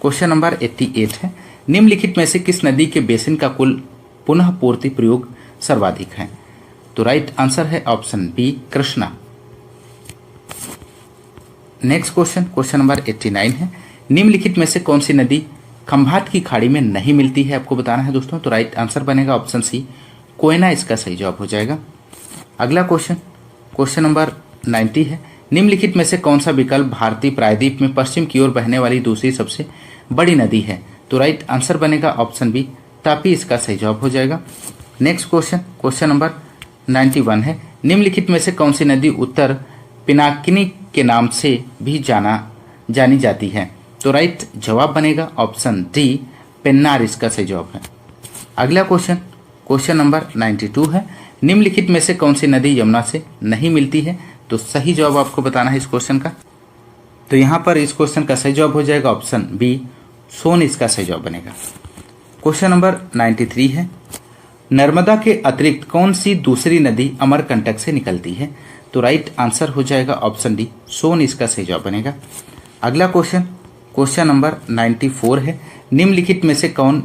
क्वेश्चन नंबर 88 है, निम्नलिखित में से किस नदी के बेसिन का कुल पुनः पूर्ति प्रयोग सर्वाधिक है? तो राइट आंसर है option B, Krishna. Next question, question number 89 है, निम्नलिखित में से कौन सी नदी खंभात की खाड़ी में नहीं मिलती है? आपको बताना है दोस्तों। तो राइट आंसर बनेगा ऑप्शन सी, कोयना, इसका सही जवाब हो जाएगा। अगला क्वेश्चन, क्वेश्चन नंबर 90 है, निम्नलिखित में से कौन सा विकल्प भारतीय प्रायद्वीप में पश्चिम की ओर बहने वाली दूसरी सबसे बड़ी नदी है? तो राइट आंसर बनेगा ऑप्शन बी, तापी, इसका सही जवाब हो जाएगा। नेक्स्ट क्वेश्चन, क्वेश्चन नंबर 91 है, निम्नलिखित में से कौन सी नदी उत्तर पिनाकिनी के नाम से भी जानी जाती है? तो राइट जवाब बनेगा ऑप्शन डी, पेन्नार, इसका सही जवाब है। अगला क्वेश्चन, क्वेश्चन नंबर 92 है, निम्नलिखित में से कौन सी नदी यमुना से नहीं मिलती है? तो सही जवाब आपको बताना है इस क्वेश्चन का। तो यहां पर इस क्वेश्चन का सही जवाब हो जाएगा ऑप्शन बी, सोन, इसका सही जवाब बनेगा। क्वेश्चन नंबर 93 है, नर्मदा के अतिरिक्त कौन सी दूसरी नदी अमरकंटक से निकलती है? तो राइट आंसर हो जाएगा ऑप्शन डी, सोन, इसका सही जवाब बनेगा। अगला क्वेश्चन, क्वेश्चन नंबर 94 है, निम्नलिखित में से कौन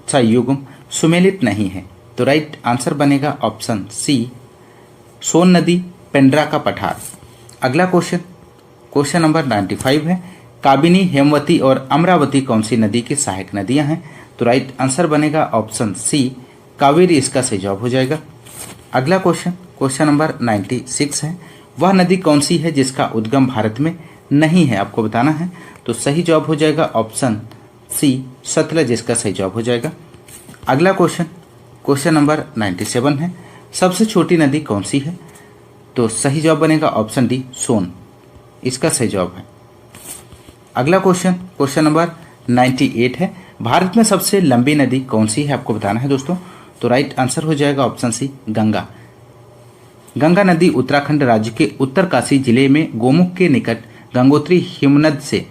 सा युग्म सुमेलित नहीं है? तो राइट आंसर बनेगा ऑप्शन सी, सोन नदी, पेंड्रा का पठार। अगला क्वेश्चन नंबर 95 है, काबिनी, हेमवती और अमरावती कौन सी नदी की सहायक नदियां हैं? तो राइट आंसर बनेगा ऑप्शन सी, कावेरी इसका सही जवाब हो जाएगा। अगला क्वेश्चन नंबर 96 है, वह नदी कौन सी है जिसका उद्गम भारत में नहीं है? आपको बताना है। तो सही जवाब हो जाएगा ऑप्शन सी, सतलज इसका सही जवाब हो जाएगा। अगला क्वेश्चन नंबर 97 है, सबसे छोटी नदी कौन सी है? तो सही जवाब बनेगा ऑप्शन डी, सोन इसका सही जवाब है। अगला क्वेश्चन नंबर 98 है, भारत में सबसे लंबी नदी कौन सी है? आपको बताना है दोस्तों। तो राइट आंसर हो जाएगा ऑप्शन सी, गंगा। गंगा नदी उत्तराखंड राज्य के उत्तरकाशी जिले में गोमुख के निकट गंगोत्री हिमनद से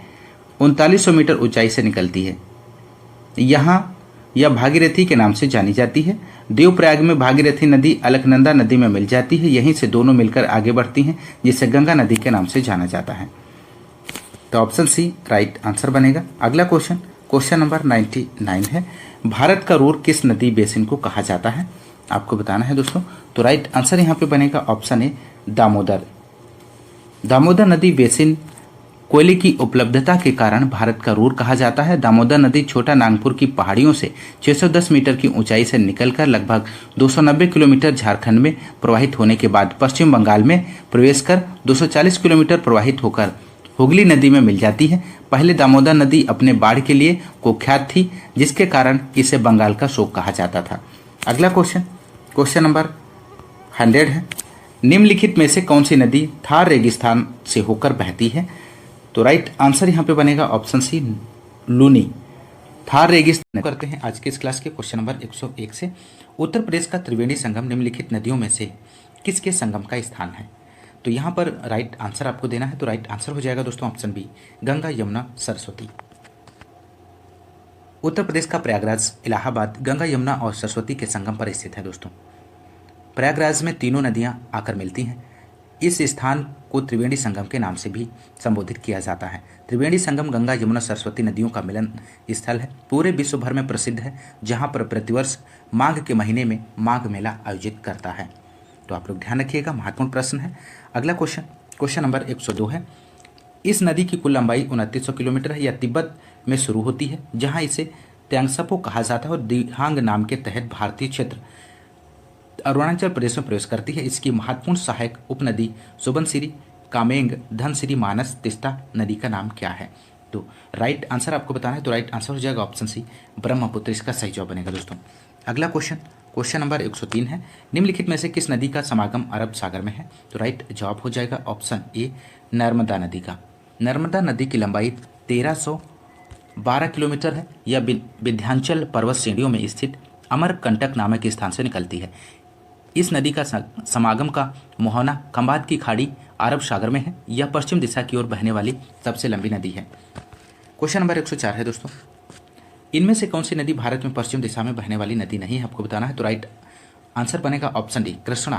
3900 मीटर ऊंचाई से निकलती है। यहाँ यह भागीरथी के नाम से जानी जाती है। देवप्रयाग में भागीरथी नदी अलकनंदा नदी में मिल जाती है, यहीं से दोनों मिलकर आगे बढ़ती हैं, जिसे गंगा नदी के नाम से जाना जाता है। तो ऑप्शन सी राइट आंसर बनेगा। अगला क्वेश्चन नंबर 99 है, भारत का रूर किस नदी बेसिन को कहा जाता है? आपको बताना है दोस्तों। तो राइट आंसर यहाँ पे बनेगा ऑप्शन ए, दामोदर। दामोदर नदी बेसिन कोयले की उपलब्धता के कारण भारत का रूर कहा जाता है। दामोदर नदी छोटा नागपुर की पहाड़ियों से 610 मीटर की ऊंचाई से निकलकर लगभग 290 किलोमीटर झारखंड में प्रवाहित होने के बाद पश्चिम बंगाल में प्रवेश कर 240 किलोमीटर प्रवाहित होकर हुगली नदी में मिल जाती है। पहले दामोदर नदी अपने बाढ़ के लिए कुख्यात थी, जिसके कारण इसे बंगाल का शोक कहा जाता था। अगला क्वेश्चन नंबर 100 है, निम्नलिखित में से कौन सी नदी थार रेगिस्तान से होकर बहती है? तो राइट आंसर यहाँ पे बनेगा ऑप्शन सी, लूनी। थार रेगिस्तान करते हैं आज के इस क्लास के क्वेश्चन नंबर 101 से। उत्तर प्रदेश का त्रिवेणी संगम निम्नलिखित नदियों में से किसके संगम का स्थान है? तो यहाँ पर राइट आंसर आपको देना है। तो राइट आंसर हो जाएगा दोस्तों ऑप्शन बी, गंगा, यमुना, सरस्वती। उत्तर प्रदेश का प्रयागराज, इलाहाबाद गंगा, यमुना और सरस्वती के संगम पर स्थित है दोस्तों। प्रयागराज में तीनों नदियां आकर मिलती हैं। इस स्थान को त्रिवेणी संगम के नाम से भी संबोधित किया जाता है। त्रिवेणी संगम गंगा, यमुना, सरस्वती नदियों का मिलन स्थल है। पूरे विश्व भर में प्रसिद्ध है, जहां पर प्रतिवर्ष माघ के महीने में माघ मेला आयोजित करता है। तो आप लोग ध्यान रखिएगा, महत्वपूर्ण प्रश्न है। अगला क्वेश्चन नंबर 102 है, इस नदी की कुल लंबाई 2900 किलोमीटर है। यह तिब्बत में शुरू होती है, जहां इसे त्यांगसपो कहा जाता है और दिहांग नाम के तहत भारतीय क्षेत्र अरुणाचल प्रदेश में प्रवेश करती है। इसकी महत्वपूर्ण सहायक उपनदी सुबनसिरी, कामेंग, धनसिरी, मानस, तिस्ता नदी का नाम क्या है? तो राइट आंसर आपको बताना है। तो राइट आंसर हो जाएगा ऑप्शन सी, ब्रह्मपुत्र इसका सही जवाब बनेगा दोस्तों। अगला क्वेश्चन नंबर 103 है, निम्नलिखित में से किस नदी का समागम अरब सागर में है? तो राइट जवाब हो जाएगा ऑप्शन ए, नर्मदा नदी का। नर्मदा नदी की लंबाई 1312 किलोमीटर है। यह विंध्याचल पर्वत श्रेणियों में स्थित अमरकंटक नामक स्थान से निकलती है। इस नदी का समागम का मोहना खंबात की खाड़ी अरब सागर में है। यह पश्चिम दिशा की ओर बहने वाली सबसे लंबी नदी है। क्वेश्चन नंबर 104 है दोस्तों, इनमें से कौन सी नदी भारत में पश्चिम दिशा में बहने वाली नदी नहीं है? आपको बताना है। तो राइट आंसर बनेगा ऑप्शन डी, कृष्णा।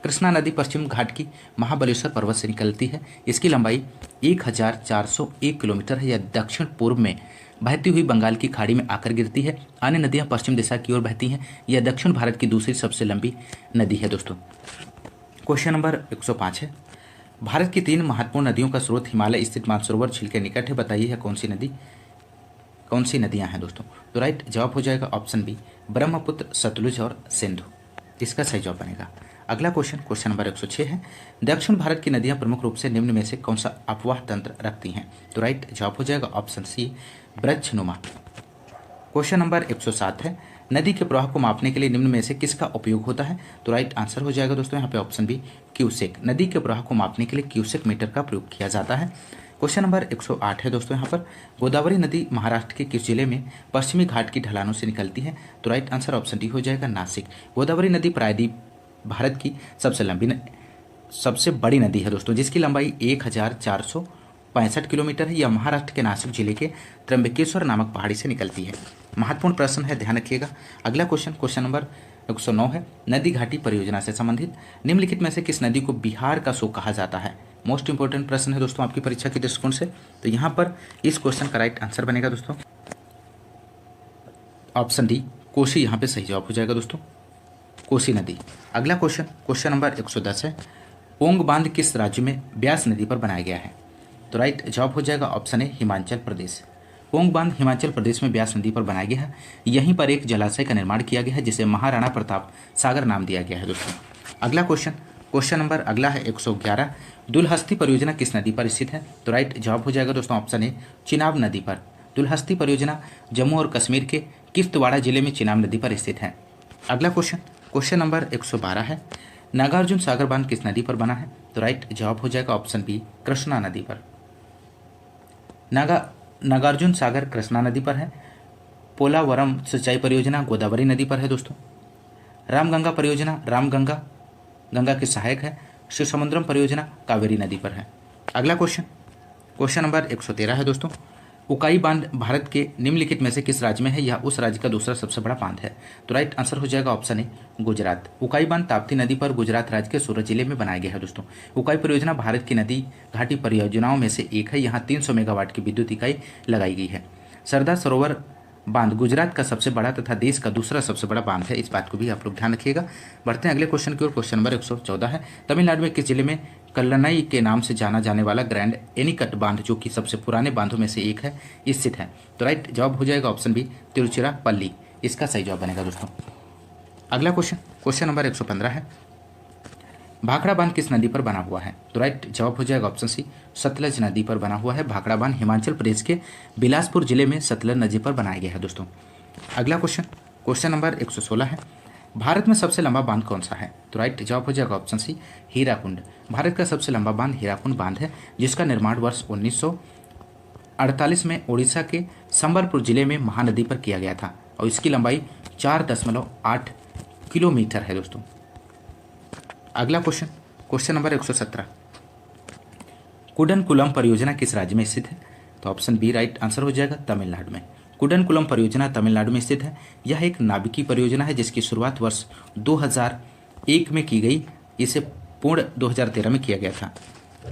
कृष्णा नदी पश्चिम घाट की महाबलेश्वर पर्वत से निकलती है। इसकी लंबाई 1401 किलोमीटर है। यह दक्षिण पूर्व में बहती हुई बंगाल की खाड़ी में आकर गिरती है। अन्य नदियां पश्चिम दिशा की ओर बहती हैं। यह दक्षिण भारत की दूसरी सबसे लंबी नदी है दोस्तों। क्वेश्चन नंबर 105 है, भारत की 3 महत्वपूर्ण नदियों का स्रोत हिमालय स्थित मानसरोवर झील के निकट है। बताइए यह कौन सी नदियां हैं दोस्तों? तो राइट जवाब हो जाएगा ऑप्शन बी, ब्रह्मपुत्र, सतलुज और सिंधु इसका सही जवाब बनेगा। अगला क्वेश्चन नंबर 106 है, दक्षिण भारत की नदियां प्रमुख रूप से निम्न में से कौन सा अपवाह तंत्र रखती हैं? तो राइट जवाब हो जाएगा ऑप्शन सी, वृक्षनुमा। क्वेश्चन नंबर 107 है, नदी के प्रवाह को मापने के लिए निम्न में से किसका उपयोग होता है? तो राइट आंसर हो जाएगा दोस्तों यहाँ पे ऑप्शन बी, क्यूसेक। नदी के प्रवाह को मापने के लिए क्यूसेक मीटर का प्रयोग किया जाता है। क्वेश्चन नंबर 108 है दोस्तों, यहाँ पर गोदावरी नदी महाराष्ट्र के किस जिले में पश्चिमी घाट की ढलानों से निकलती है? तो राइट आंसर ऑप्शन डी हो जाएगा, नासिक। गोदावरी नदी प्रायद्वीप भारत की सबसे बड़ी नदी है दोस्तों, जिसकी लंबाई 1465 किलोमीटर है। यह महाराष्ट्र के नासिक जिले के त्र्यंबकेश्वर नामक पहाड़ी से निकलती है। महत्वपूर्ण प्रश्न है, ध्यान रखिएगा। अगला क्वेश्चन नंबर 109 है, नदी घाटी परियोजना से संबंधित निम्नलिखित में से किस नदी को बिहार का शोक कहा जाता है? मोस्ट इंपॉर्टेंट प्रश्न है दोस्तों आपकी परीक्षा के दृष्टिकोण से। तो यहाँ पर इस क्वेश्चन का राइट आंसर बनेगा दोस्तों ऑप्शन डी, कोसी यहाँ पे सही जवाब हो जाएगा दोस्तों, कोसी नदी। अगला क्वेश्चन, क्वेश्चन नंबर 110 है, पोंग बांध किस राज्य में ब्यास नदी पर बनाया गया है? तो राइट जवाब हो जाएगा ऑप्शन ए, हिमाचल प्रदेश। पोंग बांध हिमाचल प्रदेश में ब्यास नदी पर बनाया गया है। यहीं पर एक जलाशय का निर्माण किया गया है जिसे महाराणा प्रताप सागर नाम दिया गया है दोस्तों। अगला क्वेश्चन, क्वेश्चन नंबर अगला है 111, दुलहस्ती परियोजना किस नदी पर स्थित है? तो राइट जवाब हो जाएगा दोस्तों ऑप्शन ए, चिनाब नदी पर। दुलहस्ती परियोजना जम्मू और कश्मीर के किश्तवाड़ा जिले में चिनाब नदी पर स्थित है। अगला क्वेश्चन, क्वेश्चन नंबर 112 है, नागार्जुन सागर बांध किस नदी पर बना है? तो राइट जवाब हो जाएगा ऑप्शन बी, कृष्णा नदी पर। नागार्जुन सागर कृष्णा नदी पर है। पोलावरम सिंचाई परियोजना गोदावरी नदी पर है दोस्तों। रामगंगा परियोजना रामगंगा गंगा की सहायक है। शिवसमुद्रम परियोजना कावेरी नदी पर है। अगला क्वेश्चन, क्वेश्चन नंबर 113 है दोस्तों, उकाई बांध भारत के निम्नलिखित में से किस राज्य में है? यह उस राज्य का दूसरा सबसे बड़ा बांध है। तो राइट आंसर हो जाएगा ऑप्शन ए, गुजरात। उकाई बांध ताप्ती नदी पर गुजरात राज्य के सूरत जिले में बनाया गया है दोस्तों। उकाई परियोजना भारत की नदी घाटी परियोजनाओं में से एक है। यहाँ 300 मेगावाट की विद्युत इकाई लगाई गई है। सरदार सरोवर बांध गुजरात का सबसे बड़ा तथा देश का दूसरा सबसे बड़ा बांध है। इस बात को भी आप लोग ध्यान रखिएगा। बढ़ते हैं अगले क्वेश्चन की ओर। क्वेश्चन नंबर 114 है, तमिलनाडु में किस जिले में कल्लनई के नाम से जाना जाने वाला ग्रैंड एनीकट बांध, जो कि सबसे पुराने बांधों में से एक है, स्थित है? तो राइट जवाब हो जाएगा ऑप्शन बी, तिरुचिरापल्ली। इसका सही जवाब बनेगा दोस्तों। अगला क्वेश्चन, क्वेश्चन नंबर 115 है, भाखड़ा बांध किस नदी पर बना हुआ है? तो राइट जवाब हो जाएगा ऑप्शन सी, सतलज नदी पर बना हुआ है। भाखड़ा बांध हिमाचल प्रदेश के बिलासपुर जिले में सतलज नदी पर बनाया गया है दोस्तों। अगला क्वेश्चन, क्वेश्चन नंबर 116 है, भारत में सबसे लंबा बांध कौन सा है? तो राइट जवाब हो जाएगा ऑप्शन सी, हीराकुंड। भारत का सबसे लंबा बांध हीराकुंड बांध है, जिसका निर्माण वर्ष 1948 में ओडिशा के संबलपुर जिले में महानदी पर किया गया था और इसकी लंबाई 4.8 किलोमीटर है दोस्तों। अगला क्वेश्चन, क्वेश्चन नंबर 117, कुडनकुलम परियोजना किस राज्य में स्थित है? तो ऑप्शन बी राइट आंसर हो जाएगा, तमिलनाडु में। कुडनकुलम परियोजना तमिलनाडु में स्थित है। यह एक नाभिकीय परियोजना है जिसकी शुरुआत वर्ष 2001 में की गई। इसे पूर्ण 2013 में किया गया था।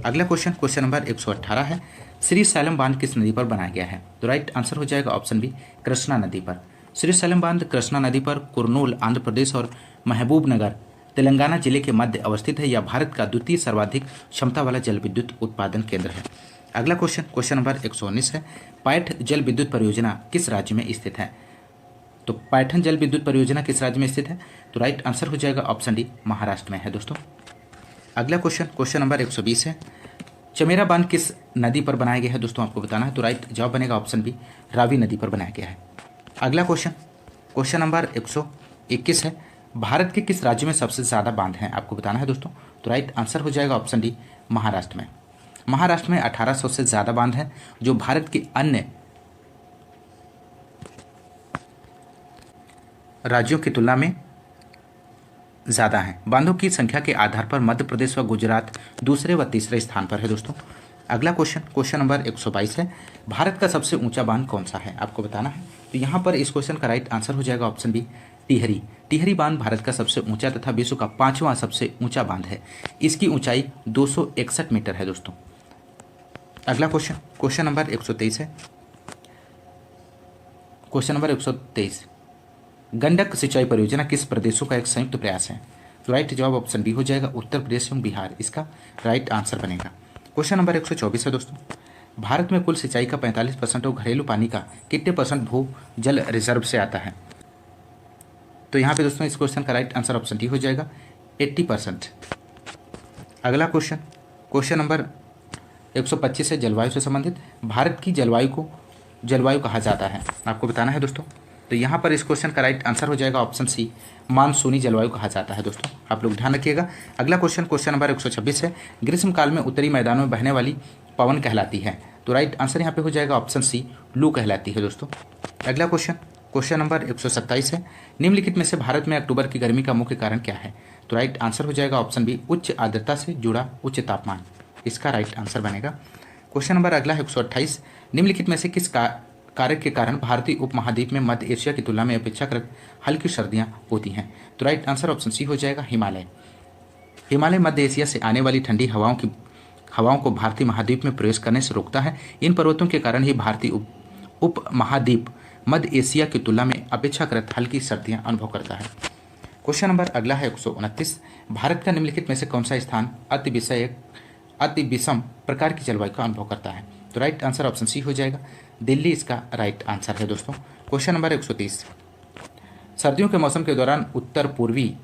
अगला क्वेश्चन, क्वेश्चन नंबर 118 है, श्री सैलम बांध किस नदी पर बनाया गया है? तो राइट आंसर हो जाएगा ऑप्शन बी, कृष्णा नदी पर। श्री सैलम बांध कृष्णा नदी पर कुर्नूल आंध्र प्रदेश और महबूब नगर तेलंगाना जिले के मध्य अवस्थित है। यह भारत का द्वितीय सर्वाधिक क्षमता वाला जल विद्युत उत्पादन केंद्र है। अगला क्वेश्चन, क्वेश्चन नंबर 119 है, पैठ जल विद्युत परियोजना किस राज्य में स्थित है? तो पैठन जल विद्युत परियोजना किस राज्य में स्थित है? तो राइट आंसर हो जाएगा ऑप्शन डी, महाराष्ट्र में है दोस्तों। अगला क्वेश्चन, क्वेश्चन नंबर 120 है, चमेरा बांध किस नदी पर बनाया गया है दोस्तों? आपको बताना है। तो राइट जवाब बनेगा ऑप्शन बी, रावी नदी पर बनाया गया है। अगला क्वेश्चन, क्वेश्चन नंबर 121 है, भारत के किस राज्य में सबसे ज़्यादा बांध हैं? आपको बताना है दोस्तों। तो राइट आंसर हो जाएगा ऑप्शन डी, महाराष्ट्र में। महाराष्ट्र में 1800 से ज़्यादा बांध हैं, जो भारत के अन्य राज्यों की तुलना में ज़्यादा हैं। बांधों की संख्या के आधार पर मध्य प्रदेश व गुजरात दूसरे व तीसरे स्थान पर है दोस्तों। अगला क्वेश्चन, क्वेश्चन नंबर 122 है, भारत का सबसे ऊंचा बांध कौन सा है? आपको बताना है। तो यहाँ पर इस क्वेश्चन का राइट आंसर हो जाएगा ऑप्शन बी, टिहरी। टिहरी बांध भारत का सबसे ऊंचा तथा विश्व का 5वां सबसे ऊंचा बांध है। इसकी ऊंचाई 261 मीटर है दोस्तों। अगला क्वेश्चन, क्वेश्चन नंबर 123 है, क्वेश्चन नंबर 123, गंडक सिंचाई परियोजना किस प्रदेशों का एक संयुक्त प्रयास है? तो राइट जवाब ऑप्शन बी हो जाएगा, उत्तर प्रदेश एवं बिहार। इसका राइट आंसर बनेगा। क्वेश्चन नंबर 124 है दोस्तों, भारत में कुल सिंचाई का 45% और घरेलू पानी का कितने % भू जल रिजर्व से आता है? तो यहाँ पे दोस्तों इस क्वेश्चन का राइट आंसर ऑप्शन डी हो जाएगा, 80%। अगला क्वेश्चन, क्वेश्चन नंबर 125 है, जलवायु से संबंधित। भारत की जलवायु को जलवायु कहा जाता है, आपको बताना है दोस्तों। तो यहाँ पर इस क्वेश्चन का राइट आंसर हो जाएगा ऑप्शन सी, मानसूनी जलवायु कहा जाता है दोस्तों। आप लोग ध्यान रखिएगा। अगला क्वेश्चन, क्वेश्चन नंबर 126 है, ग्रीष्म काल में उत्तरी मैदानों में बहने वाली पवन कहलाती है? तो राइट आंसर यहाँ पे हो जाएगा ऑप्शन सी, लू कहलाती है दोस्तों। अगला क्वेश्चन, क्वेश्चन नंबर 127 है, निम्नलिखित में से भारत में अक्टूबर की गर्मी का मुख्य कारण क्या है? तो राइट आंसर हो जाएगा ऑप्शन बी, उच्च आर्द्रता से जुड़ा उच्च तापमान। इसका राइट आंसर बनेगा। क्वेश्चन नंबर अगला है 128, निम्नलिखित में से किस कारक के कारण भारतीय उपमहाद्वीप में मध्य एशिया की तुलना में अपेक्षाकृत हल्की सर्दियां होती हैं? तो राइट आंसर ऑप्शन सी हो जाएगा, हिमालय। हिमालय मध्य एशिया से आने वाली ठंडी हवाओं को भारतीय महाद्वीप में प्रवेश करने से रोकता है। इन पर्वतों के कारण ही भारतीय उप महाद्वीप मध्य एशिया की तुलना में अपेक्षाकृत हल्की सर्दियां अनुभव करता है। क्वेश्चन नंबर अगला है 129। भारत का निम्नलिखित में से कौन सा स्थान अति विषम प्रकार की जलवायु का अनुभव करता है? तो राइट आंसर ऑप्शन सी हो जाएगा, दिल्ली इसका राइट आंसर है दोस्तों। Question number 130। सर्दियों के मौसम के दौरान उत्तर पूर्वी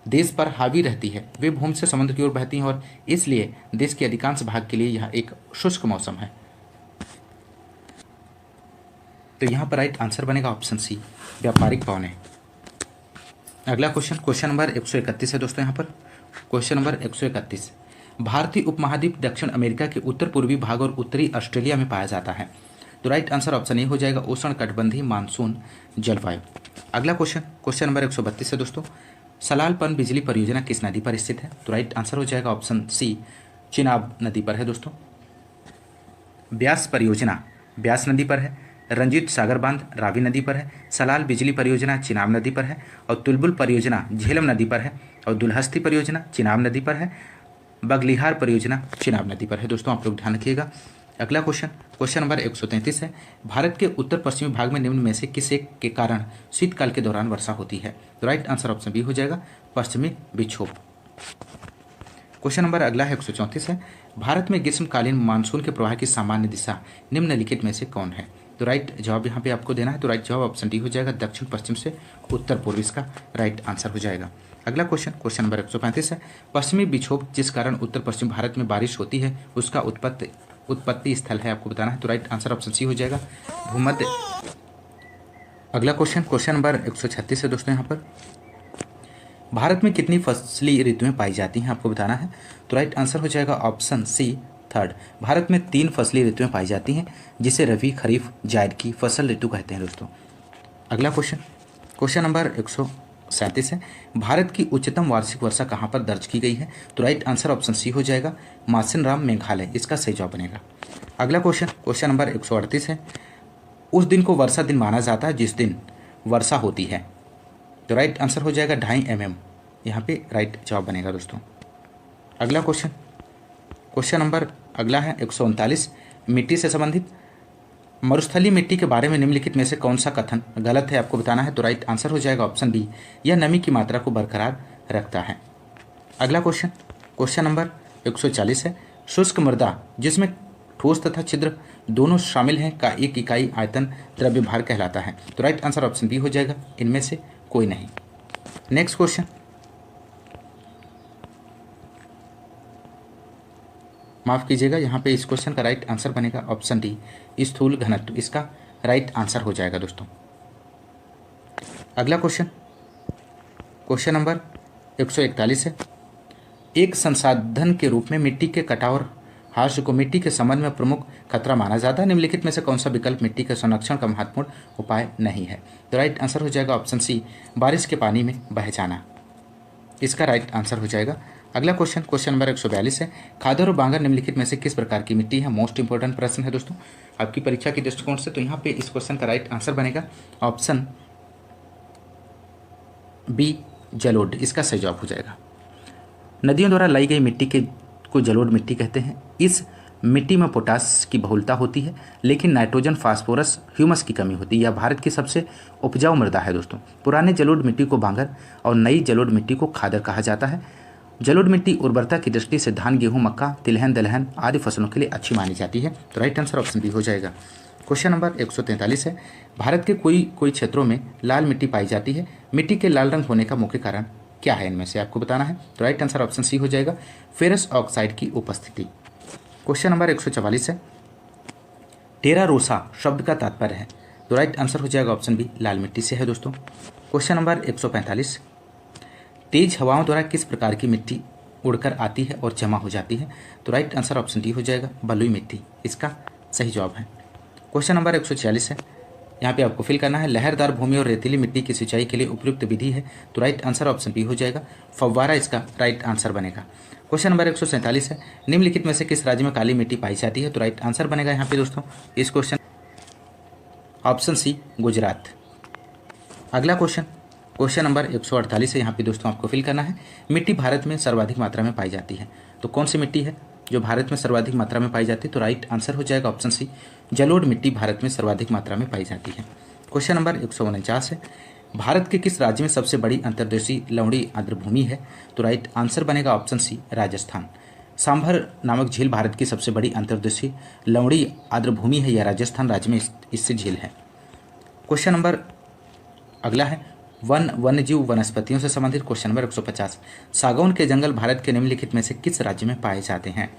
देश पर हावी रहती है, वे भूमि से समुद्र की ओर बहती हैं और इसलिए देश के अधिकांश भाग के लिए यह एक शुष्क मौसम है। तो यहाँ पर राइट आंसर बनेगा ऑप्शन सी, व्यापारिक पवनें। अगला क्वेश्चन नंबर 131 है दोस्तों। यहाँ पर क्वेश्चन नंबर 131। भारतीय उपमहाद्वीप दक्षिण अमेरिका के उत्तर पूर्वी भाग और उत्तरी ऑस्ट्रेलिया में पाया जाता है। तो राइट आंसर ऑप्शन ए हो जाएगा, उष्णकटिबंधीय मानसून जलवायु। अगला क्वेश्चन नंबर 132 है दोस्तों। सलाल पन बिजली परियोजना किस नदी पर स्थित है? तो राइट आंसर हो जाएगा ऑप्शन सी, चिनाब नदी पर है दोस्तों। ब्यास परियोजना ब्यास नदी पर है। रंजीत सागर बांध रावी नदी पर है। सलाल बिजली परियोजना चिनाब नदी पर है और तुलबुल परियोजना झेलम नदी पर है और दुलहस्ती परियोजना चिनाब नदी पर है। बगलिहार परियोजना चिनाब नदी पर है दोस्तों, आप लोग ध्यान रखिएगा। अगला क्वेश्चन नंबर 133 है। भारत के उत्तर पश्चिमी भाग में निम्न में से किस एक के कारण शीतकाल के दौरान वर्षा होती है? तो राइट आंसर ऑप्शन बी हो जाएगा, पश्चिमी विक्षोभ। क्वेश्चन नंबर अगला है 134 है। भारत में ग्रीष्मकालीन मानसून के प्रवाह की सामान्य दिशा निम्नलिखित में से कौन है? तो राइट जवाब यहाँ पे आपको देना है। तो राइट जवाब ऑप्शन डी हो जाएगा, दक्षिण पश्चिम से उत्तर पूर्व इसका राइट आंसर हो जाएगा। अगला क्वेश्चन नंबर 135 है। पश्चिमी विक्षोभ जिस कारण उत्तर पश्चिम भारत में बारिश होती है उसका उत्पत्ति स्थल है, आपको बताना है। तो राइट आंसर ऑप्शन सी हो जाएगा, भूमध्य। अगला क्वेश्चन नंबर 136 है दोस्तों। यहाँ पर भारत में कितनी फसली ऋतुएं पाई जाती हैं, आपको बताना है। तो राइट आंसर हो जाएगा ऑप्शन सी, थर्ड। भारत में 3 फसली ऋतुएं पाई जाती हैं जिसे रबी, खरीफ, जायद की फसल ऋतु कहते हैं दोस्तों। अगला क्वेश्चन नंबर 137 है। भारत की उच्चतम वार्षिक वर्षा कहाँ पर दर्ज की गई है? तो राइट आंसर ऑप्शन सी हो जाएगा, मासिनराम मेघालय इसका सही जवाब बनेगा। अगला क्वेश्चन नंबर 138 है। उस दिन को वर्षा दिन माना जाता है जिस दिन वर्षा होती है। तो राइट आंसर हो जाएगा 2.5 mm, यहाँ पे राइट जवाब बनेगा दोस्तों। अगला क्वेश्चन नंबर अगला है 139। मिट्टी से संबंधित मरुस्थलीय मिट्टी के बारे में निम्नलिखित में से कौन सा कथन गलत है, आपको बताना है। तो राइट आंसर हो जाएगा ऑप्शन बी, यह नमी की मात्रा को बरकरार रखता है। अगला क्वेश्चन नंबर 140 है। शुष्क मृदा जिसमें ठोस तथा छिद्र दोनों शामिल हैं का एक इकाई आयतन द्रव्यभार कहलाता है। तो राइट आंसर ऑप्शन बी हो जाएगा, इनमें से कोई नहीं। नेक्स्ट क्वेश्चन, माफ कीजिएगा, यहाँ पे इस क्वेश्चन का राइट आंसर बनेगा ऑप्शन डी, स्थूल घनत्व इसका राइट आंसर हो जाएगा दोस्तों। अगला क्वेश्चन नंबर 141 है। एक संसाधन के रूप में मिट्टी के कटाव और ह्रास को मिट्टी के संबंध में प्रमुख खतरा माना जाता है। निम्नलिखित में से कौन सा विकल्प मिट्टी के संरक्षण का महत्वपूर्ण उपाय नहीं है? तो राइट आंसर हो जाएगा ऑप्शन सी, बारिश के पानी में बह जाना इसका राइट आंसर हो जाएगा। अगला क्वेश्चन नंबर 142 है। खादर और बांगर निम्नलिखित में से किस प्रकार की मिट्टी है? मोस्ट इंपॉर्टेंट प्रश्न है दोस्तों आपकी परीक्षा के दृष्टिकोण से। तो यहाँ पे इस क्वेश्चन का राइट आंसर बनेगा ऑप्शन बी, जलोढ़ इसका सही जवाब हो जाएगा। नदियों द्वारा लाई गई मिट्टी को जलोढ़ मिट्टी कहते हैं। इस मिट्टी में पोटास की बहुलता होती है लेकिन नाइट्रोजन, फास्फोरस, ह्यूमस की कमी होती है। यह भारत की सबसे उपजाऊ मृदा है दोस्तों। पुराने जलोढ़ मिट्टी को बांगर और नई जलोढ़ मिट्टी को खादर कहा जाता है। जलोढ़ मिट्टी उर्वरता की दृष्टि से धान, गेहूं, मक्का, तिलहन, दलहन आदि फसलों के लिए अच्छी मानी जाती है। तो राइट आंसर ऑप्शन बी हो जाएगा। क्वेश्चन नंबर 143 है। भारत के कोई क्षेत्रों में लाल मिट्टी पाई जाती है। मिट्टी के लाल रंग होने का मुख्य कारण क्या है, इनमें से आपको बताना है। तो राइट आंसर ऑप्शन सी हो जाएगा, फेरस ऑक्साइड की उपस्थिति। क्वेश्चन नंबर 144 है। टेरा रोसा शब्द का तात्पर्य है। तो राइट आंसर हो जाएगा ऑप्शन बी, लाल मिट्टी से है दोस्तों। Question number 145। तेज हवाओं द्वारा किस प्रकार की मिट्टी उड़कर आती है और जमा हो जाती है? तो राइट आंसर ऑप्शन डी हो जाएगा, बलुई मिट्टी इसका सही जवाब है। क्वेश्चन नंबर 146 है। यहाँ पे आपको फिल करना है। लहरदार भूमि और रेतीली मिट्टी की सिंचाई के लिए उपयुक्त विधि है। तो राइट आंसर ऑप्शन बी हो जाएगा, फव्वारा इसका राइट आंसर बनेगा। क्वेश्चन नंबर 147 है। निम्नलिखित में से किस राज्य में काली मिट्टी पाई जाती है? तो राइट आंसर बनेगा यहाँ पे दोस्तों इस क्वेश्चन ऑप्शन सी, गुजरात। अगला क्वेश्चन नंबर 148 है। यहाँ पे दोस्तों आपको फिल करना है। मिट्टी भारत में सर्वाधिक मात्रा में पाई जाती है। तो कौन सी मिट्टी है? जो भारत में सर्वाधिक मात्रा में पाई जाती है? तो राइट आंसर हो जाएगा ऑप्शन सी, जलोढ़ मिट्टी भारत में सर्वाधिक मात्रा में पाई जाती है। क्वेश्चन नंबर 149 है, भारत के किस राज्य में सबसे बड़ी अंतर्देशीय लवणीय आर्द्रभूमि है? तो राइट आंसर बनेगा ऑप्शन सी, राजस्थान। सांभर नामक झील भारत की सबसे बड़ी अंतर्देशीय लवणीय आर्द्रभूमि है, यह राजस्थान राज्य में इससे झील है। क्वेश्चन नंबर अगला है, वन्यजीव वनस्पतियों से संबंधित। क्वेश्चन नंबर 150, सागौन के जंगल भारत के निम्नलिखित में से किस राज्य में पाए जाते हैं?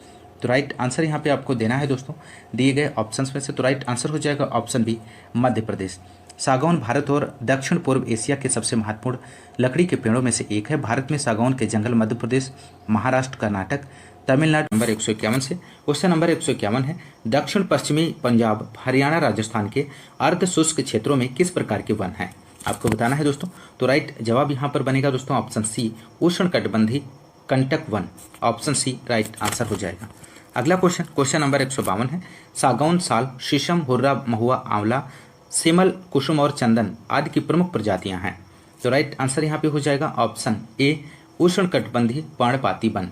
तो राइट आंसर यहाँ पे आपको देना है दोस्तों दिए गए ऑप्शंस में से। तो राइट आंसर हो जाएगा ऑप्शन बी, मध्य प्रदेश। सागौन भारत और दक्षिण पूर्व एशिया के सबसे महत्वपूर्ण लकड़ी के पेड़ों में से एक है। भारत में सागौन के जंगल मध्य प्रदेश, महाराष्ट्र, कर्नाटक, तमिलनाडु। नंबर 151 से क्वेश्चन नंबर 151 है, दक्षिण पश्चिमी पंजाब, हरियाणा, राजस्थान के अर्ध शुष्क क्षेत्रों में किस प्रकार के वन हैं? आपको बताना है दोस्तों। तो राइट जवाब यहाँ पर बनेगा दोस्तों ऑप्शन सी, उष्णकटिबंधीय कंटक वन। ऑप्शन सी राइट आंसर हो जाएगा। अगला क्वेश्चन नंबर 152 है, सागौन, साल, शीशम, हुर्रा, महुआ, आंवला, सेमल, कुसुम और चंदन आदि की प्रमुख प्रजातियां हैं। तो राइट आंसर यहाँ पे हो जाएगा ऑप्शन ए, उष्णकटिबंधीय पर्णपाती वन।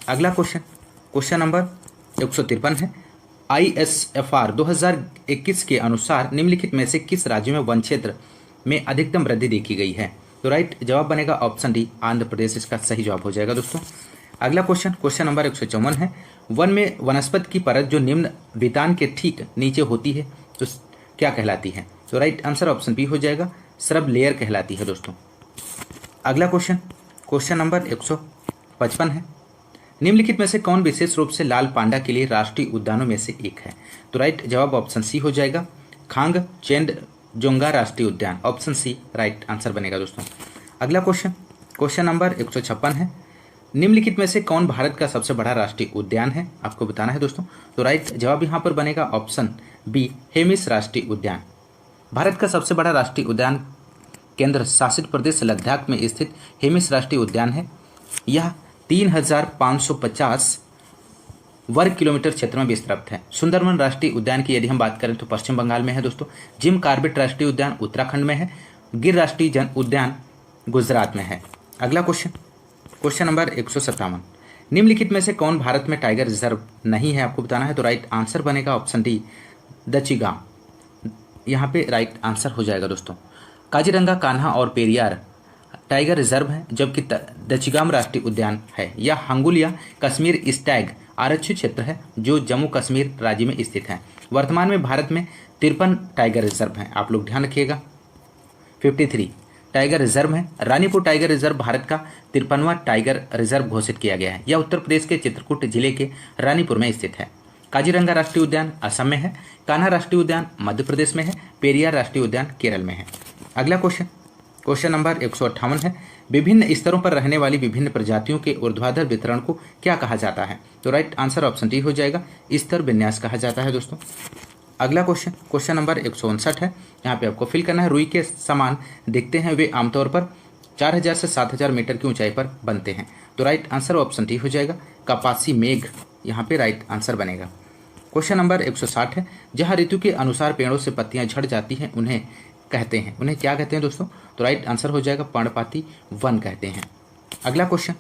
अगला क्वेश्चन नंबर 153 है, ISFR 2021 के अनुसार निम्नलिखित में से किस राज्य में वन क्षेत्र में अधिकतम वृद्धि देखी गई है? तो राइट जवाब बनेगा ऑप्शन डी, आंध्र प्रदेश इसका सही जवाब हो जाएगा दोस्तों। अगला क्वेश्चन नंबर 154 है, वन में वनस्पति की परत जो निम्न वितान के ठीक नीचे होती है तो क्या कहलाती है? तो राइट आंसर ऑप्शन बी हो जाएगा, श्रब लेयर कहलाती है दोस्तों। अगला क्वेश्चन नंबर 155 है, निम्नलिखित में से कौन विशेष रूप से लाल पांडा के लिए राष्ट्रीय उद्यानों में से एक है? तो राइट जवाब ऑप्शन सी हो जाएगा, खांग चेंड जोंगा राष्ट्रीय उद्यान। ऑप्शन सी राइट आंसर बनेगा दोस्तों। अगला क्वेश्चन नंबर 156 है, निम्नलिखित में से कौन भारत का सबसे बड़ा राष्ट्रीय उद्यान है? आपको बताना है दोस्तों। तो राइट जवाब यहाँ पर बनेगा ऑप्शन बी, हेमिस राष्ट्रीय उद्यान। भारत का सबसे बड़ा राष्ट्रीय उद्यान केंद्र शासित प्रदेश लद्दाख में स्थित हेमिस राष्ट्रीय उद्यान है। यह 3550 वर्ग किलोमीटर क्षेत्र में विस्तृत है। सुंदरवन राष्ट्रीय उद्यान की यदि हम बात करें तो पश्चिम बंगाल में है दोस्तों। जिम कार्बेट राष्ट्रीय उद्यान उत्तराखंड में है। गिर राष्ट्रीय उद्यान गुजरात में है। अगला क्वेश्चन नंबर 157, निम्नलिखित में से कौन भारत में टाइगर रिजर्व नहीं है? आपको बताना है। तो राइट आंसर बनेगा ऑप्शन डी, दचिगाम। यहाँ पे राइट आंसर हो जाएगा दोस्तों। काजीरंगा, कान्हा और पेरियार टाइगर रिजर्व है, जबकि दचिगाम राष्ट्रीय उद्यान है। यह हंगुलिया कश्मीर स्टैग आरक्षित क्षेत्र है जो जम्मू कश्मीर राज्य में स्थित है। वर्तमान में भारत में 53 टाइगर रिजर्व हैं। आप लोग ध्यान रखिएगा, 53 टाइगर रिजर्व है। रानीपुर टाइगर रिजर्व भारत का 53वां टाइगर रिजर्व घोषित किया गया है। यह उत्तर प्रदेश के चित्रकूट जिले के रानीपुर में स्थित है। काजीरंगा राष्ट्रीय उद्यान असम में है। कान्हा राष्ट्रीय उद्यान मध्य प्रदेश में है। पेरियार राष्ट्रीय उद्यान केरल में है। अगला क्वेश्चन नंबर 158 है, विभिन्न स्तरों पर रहने वाली विभिन्न प्रजातियों के ऊर्ध्वाधर वितरण को क्या कहा जाता है? तो राइट आंसर ऑप्शन डी हो जाएगा, स्तर विन्यास कहा जाता है दोस्तों। अगला क्वेश्चन नंबर 159 है। यहाँ पे आपको फिल करना है, रुई के समान दिखते हैं वे आमतौर पर 4000 से 7000 मीटर की ऊंचाई पर बनते हैं। तो राइट आंसर ऑप्शन डी हो जाएगा, कपासी मेघ यहाँ पे राइट आंसर बनेगा। क्वेश्चन नंबर 160 है, जहाँ ऋतु के अनुसार पेड़ों से पत्तियां झड़ जाती हैं उन्हें क्या कहते हैं दोस्तों? तो राइट आंसर हो जाएगा, पर्णपाती वन कहते हैं। अगला क्वेश्चन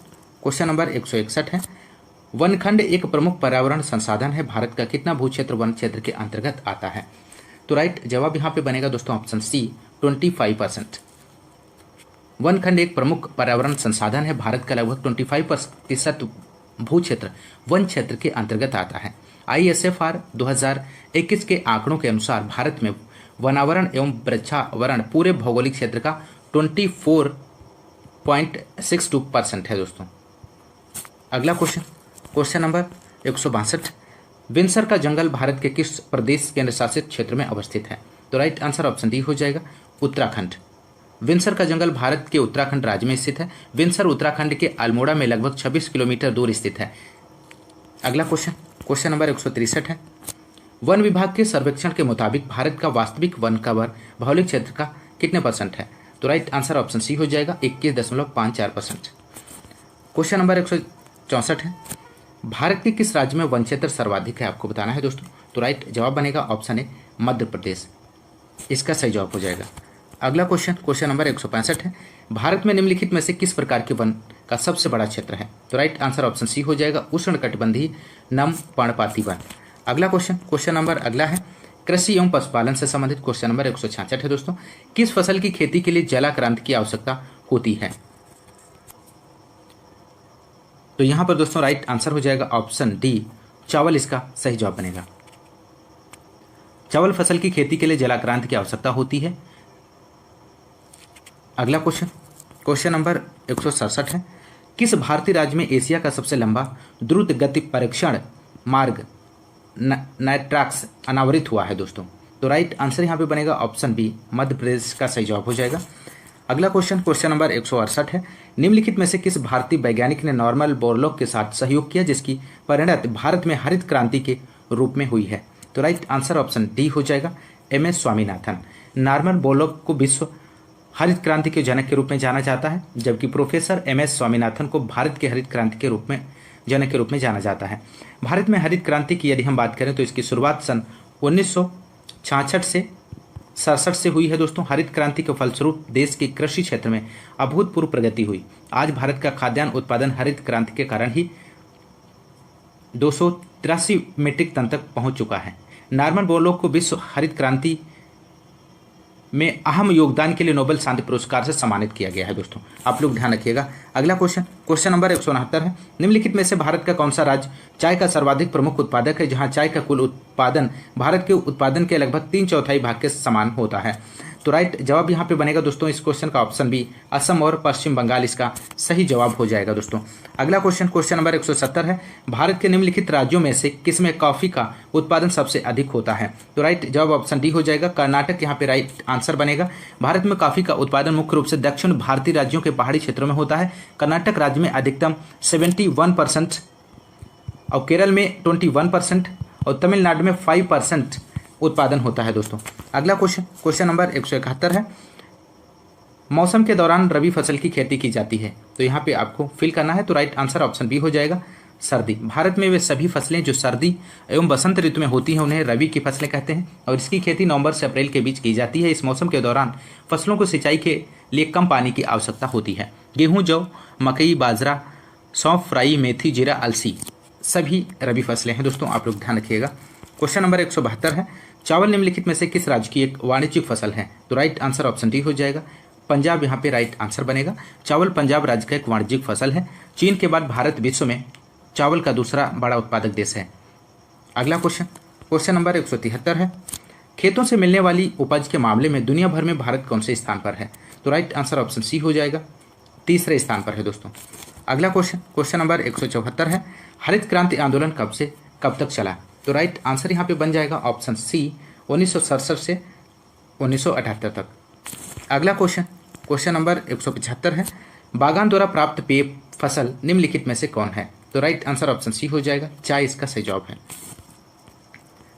नंबर 161 है, वनखंड एक प्रमुख पर्यावरण संसाधन है। भारत का कितना भू क्षेत्र वन क्षेत्र के अंतर्गत आता है? तो राइट जवाब यहाँ पे बनेगा दोस्तों ऑप्शन सी, 25%। वनखंड एक प्रमुख पर्यावरण संसाधन है। भारत का लगभग 25% भू क्षेत्र वन क्षेत्र के अंतर्गत आता है। ISFR 2021 के आंकड़ों के अनुसार भारत में वनावरण एवं वृक्षावरण पूरे भौगोलिक क्षेत्र का 24.62% है दोस्तों। अगला क्वेश्चन नंबर 162, विंसर का जंगल भारत के किस प्रदेश केंद्र शासित क्षेत्र में अवस्थित है? तो राइट आंसर ऑप्शन डी हो जाएगा, उत्तराखंड। विंसर का जंगल भारत के उत्तराखंड राज्य में स्थित है। विंसर उत्तराखंड के अल्मोड़ा में लगभग 26 किलोमीटर दूर स्थित है। अगला क्वेश्चन नंबर 163 है, वन विभाग के सर्वेक्षण के मुताबिक भारत का वास्तविक वन कवर भौगोलिक क्षेत्र का कितने % है? तो राइट आंसर ऑप्शन सी हो जाएगा, 21.54%। क्वेश्चन नंबर 164 है, भारत के किस राज्य में वन क्षेत्र सर्वाधिक है? आपको बताना है दोस्तों। तो राइट जवाब बनेगा ऑप्शन ए, मध्य प्रदेश, इसका सही जवाब हो जाएगा। अगला क्वेश्चन नंबर 165 है, भारत में निम्नलिखित में से किस प्रकार के वन का सबसे बड़ा क्षेत्र है? तो राइट आंसर ऑप्शन सी हो जाएगा उष्णकटिबंधीय नम पर्णपाती वन। अगला क्वेश्चन नंबर अगला है कृषि एवं पशुपालन से संबंधित क्वेश्चन नंबर 166 है दोस्तों। किस फसल की खेती के लिए जलाक्रांति की आवश्यकता होती है? तो यहां पर दोस्तों राइट आंसर हो जाएगा ऑप्शन डी, चावल इसका सही जवाब बनेगा। चावल फसल की खेती के लिए जलाक्रांति की आवश्यकता होती है। अगला क्वेश्चन नंबर 167 है किस भारतीय राज्य में एशिया का सबसे लंबा द्रुत गति परीक्षण मार्ग नाइट्रॉक्स अनावरित हुआ है दोस्तों? तो राइट आंसर यहां पे बनेगा ऑप्शन बी, मध्य प्रदेश का सही जवाब हो जाएगा। अगला क्वेश्चन नंबर 168 है निम्नलिखित में से किस भारतीय वैज्ञानिक ने नॉर्मन बोरलॉग के साथ सहयोग किया जिसकी परिणत भारत में हरित क्रांति के रूप में हुई है? तो राइट आंसर ऑप्शन डी हो जाएगा, एम.एस. स्वामीनाथन। नॉर्मन बोरलॉग को विश्व हरित क्रांति के जनक के रूप में जाना जाता है, जबकि प्रोफेसर एम.एस. स्वामीनाथन को भारत के हरित क्रांति के रूप में जनक के रूप में जाना जाता है। भारत में हरित क्रांति की यदि हम बात करें तो इसकी शुरुआत सन 1966 से 67 से हुई है दोस्तों। हरित क्रांति के फलस्वरूप देश के कृषि क्षेत्र में अभूतपूर्व प्रगति हुई। आज भारत का खाद्यान्न उत्पादन हरित क्रांति के कारण ही 283 मीट्रिक टन तक पहुंच चुका है। नॉर्मन बोरलॉग को विश्व हरित क्रांति में अहम योगदान के लिए नोबेल शांति पुरस्कार से सम्मानित किया गया है दोस्तों, आप लोग ध्यान रखिएगा। अगला क्वेश्चन नंबर 169 है निम्नलिखित में से भारत का कौन सा राज्य चाय का सर्वाधिक प्रमुख उत्पादक है जहां चाय का कुल उत्पादन भारत के उत्पादन के लगभग 3/4 भाग के समान होता है? तो राइट जवाब यहाँ पे बनेगा दोस्तों इस क्वेश्चन का ऑप्शन बी, असम और पश्चिम बंगाल इसका सही जवाब हो जाएगा दोस्तों। अगला क्वेश्चन नंबर 170 है भारत के निम्नलिखित राज्यों में से किसमें कॉफी का उत्पादन सबसे अधिक होता है? तो राइट जवाब ऑप्शन डी हो जाएगा, कर्नाटक यहाँ पे राइट आंसर बनेगा। भारत में कॉफी का उत्पादन मुख्य रूप से दक्षिण भारतीय राज्यों के पहाड़ी क्षेत्रों में होता है। कर्नाटक राज्य में अधिकतम 71% और केरल में 21% और तमिलनाडु में 5% उत्पादन होता है दोस्तों। अगला क्वेश्चन नंबर 171 है मौसम के दौरान रबी फसल की खेती की जाती है, तो यहाँ पे आपको फिल करना है। तो राइट आंसर ऑप्शन बी हो जाएगा, सर्दी। भारत में वे सभी फसलें जो सर्दी एवं बसंत ऋतु में होती हैं उन्हें रबी की फसलें कहते हैं और इसकी खेती नवंबर से अप्रैल के बीच की जाती है। इस मौसम के दौरान फसलों को सिंचाई के लिए कम पानी की आवश्यकता होती है। गेहूँ, जौ, मकई, बाजरा, सौंफ, राई, मेथी, जीरा, अलसी सभी रबी फसलें हैं दोस्तों, आप लोग ध्यान रखिएगा। क्वेश्चन नंबर 172 है चावल निम्नलिखित में से किस राज्य की एक वाणिज्यिक फसल है? तो राइट आंसर ऑप्शन डी हो जाएगा, पंजाब यहाँ पे राइट आंसर बनेगा। चावल पंजाब राज्य का एक वाणिज्यिक फसल है। चीन के बाद भारत विश्व में चावल का दूसरा बड़ा उत्पादक देश है। अगला क्वेश्चन नंबर 173 है खेतों से मिलने वाली उपज के मामले में दुनिया भर में भारत कौन से स्थान पर है? तो राइट आंसर ऑप्शन सी हो जाएगा, तीसरे स्थान पर है दोस्तों। अगला क्वेश्चन नंबर 174 है हरित क्रांति आंदोलन कब से कब तक चला? तो राइट आंसर यहाँ पे बन जाएगा ऑप्शन सी, 1967 से 1978 तक। अगला क्वेश्चन नंबर 175 है बागान द्वारा प्राप्त पेय फसल निम्नलिखित में से कौन है? तो राइट आंसर ऑप्शन सी हो जाएगा, चाय इसका सही जवाब है।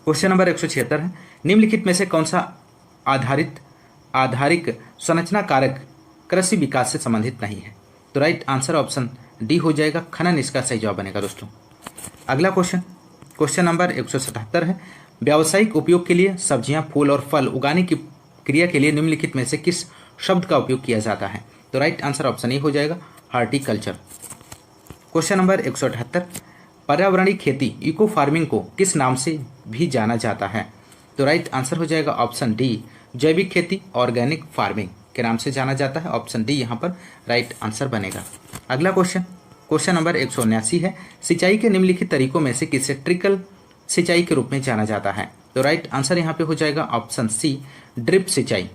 क्वेश्चन नंबर 176 है निम्नलिखित में से कौन सा आधारिक संरचना कारक कृषि विकास से संबंधित नहीं है? तो राइट आंसर ऑप्शन डी हो जाएगा, खनन इसका सही जवाब बनेगा दोस्तों। अगला क्वेश्चन नंबर 177 है व्यावसायिक उपयोग के लिए सब्जियां, फूल और फल उगाने की क्रिया के लिए निम्नलिखित में से किस शब्द का उपयोग किया जाता है? तो राइट आंसर ऑप्शन ए हो जाएगा, हार्टिकल्चर। क्वेश्चन नंबर 178 पर्यावरणीय खेती इको फार्मिंग को किस नाम से भी जाना जाता है? तो राइट आंसर हो जाएगा ऑप्शन डी, जैविक खेती ऑर्गेनिक फार्मिंग के नाम से जाना जाता है। ऑप्शन डी यहाँ पर राइट आंसर बनेगा। अगला क्वेश्चन नंबर 179 है सिंचाई के निम्नलिखित तरीकों में से किसे ट्रिकल सिंचाई के रूप में जाना जाता है? तो राइट आंसर यहाँ पे हो जाएगा ऑप्शन सी, ड्रिप सिंचाई।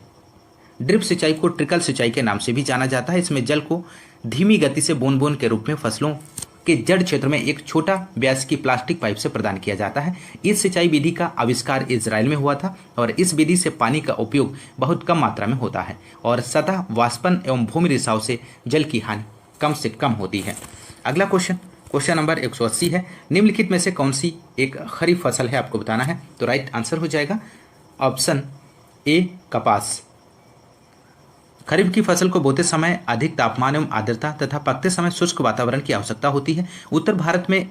ड्रिप सिंचाई को ट्रिकल सिंचाई के नाम से भी जाना जाता है। इसमें जल को धीमी गति से बूंद बूंद के रूप में फसलों के जड़ क्षेत्र में एक छोटा व्यास की प्लास्टिक पाइप से प्रदान किया जाता है। इस सिंचाई विधि का आविष्कार इजराइल में हुआ था और इस विधि से पानी का उपयोग बहुत कम मात्रा में होता है और सतह वाष्पन एवं भूमि रिसाव से जल की हानि कम से कम होती है। अगला क्वेश्चन नंबर 180 है निम्नलिखित में से कौन सी एक खरीफ फसल है, आपको बताना है। तो राइट आंसर हो जाएगा ऑप्शन ए, कपास। खरीफ की फसल को बोते समय अधिक तापमान एवं आर्द्रता तथा पकते समय शुष्क वातावरण की आवश्यकता होती है। उत्तर भारत में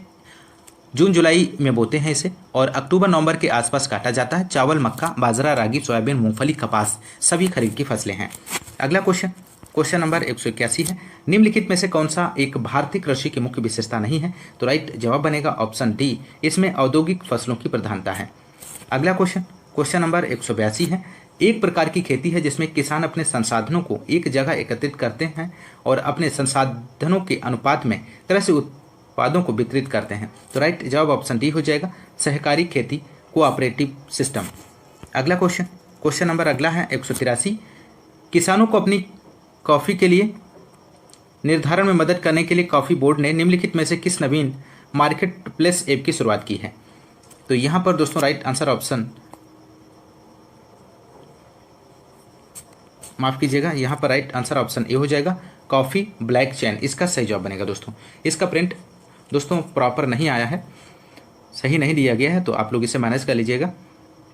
जून जुलाई में बोते हैं इसे और अक्टूबर नवंबर के आसपास काटा जाता है। चावल, मक्का, बाजरा, रागी, सोयाबीन, मूंगफली, कपास सभी खरीफ की फसलें हैं। अगला क्वेश्चन नंबर 181 है, निम्नलिखित में से कौन सा एक भारतीय कृषि की मुख्य विशेषता नहीं है? तो राइट जवाब बनेगा ऑप्शन डी, इसमें औद्योगिक फसलों की प्रधानता है। अगला क्वेश्चन, क्वेश्चन नंबर 182 है, एक प्रकार की खेती है जिसमें किसान अपने संसाधनों को एक जगह एकत्रित करते हैं और अपने संसाधनों के अनुपात में कृषि उत्पादों को वितरित करते हैं। तो राइट जवाब ऑप्शन डी हो जाएगा, सहकारी खेती, कोऑपरेटिव सिस्टम। अगला क्वेश्चन, क्वेश्चन नंबर अगला है 183, किसानों को अपनी कॉफ़ी के लिए निर्धारण में मदद करने के लिए कॉफ़ी बोर्ड ने निम्नलिखित में से किस नवीन मार्केट प्लेस ऐप की शुरुआत की है? तो यहाँ पर दोस्तों राइट आंसर ऑप्शन, माफ कीजिएगा, यहाँ पर राइट आंसर ऑप्शन ए हो जाएगा, कॉफ़ी ब्लैक चेन, इसका सही जवाब बनेगा दोस्तों। इसका प्रिंट दोस्तों प्रॉपर नहीं आया है, सही नहीं दिया गया है, तो आप लोग इसे मैनेज कर लीजिएगा।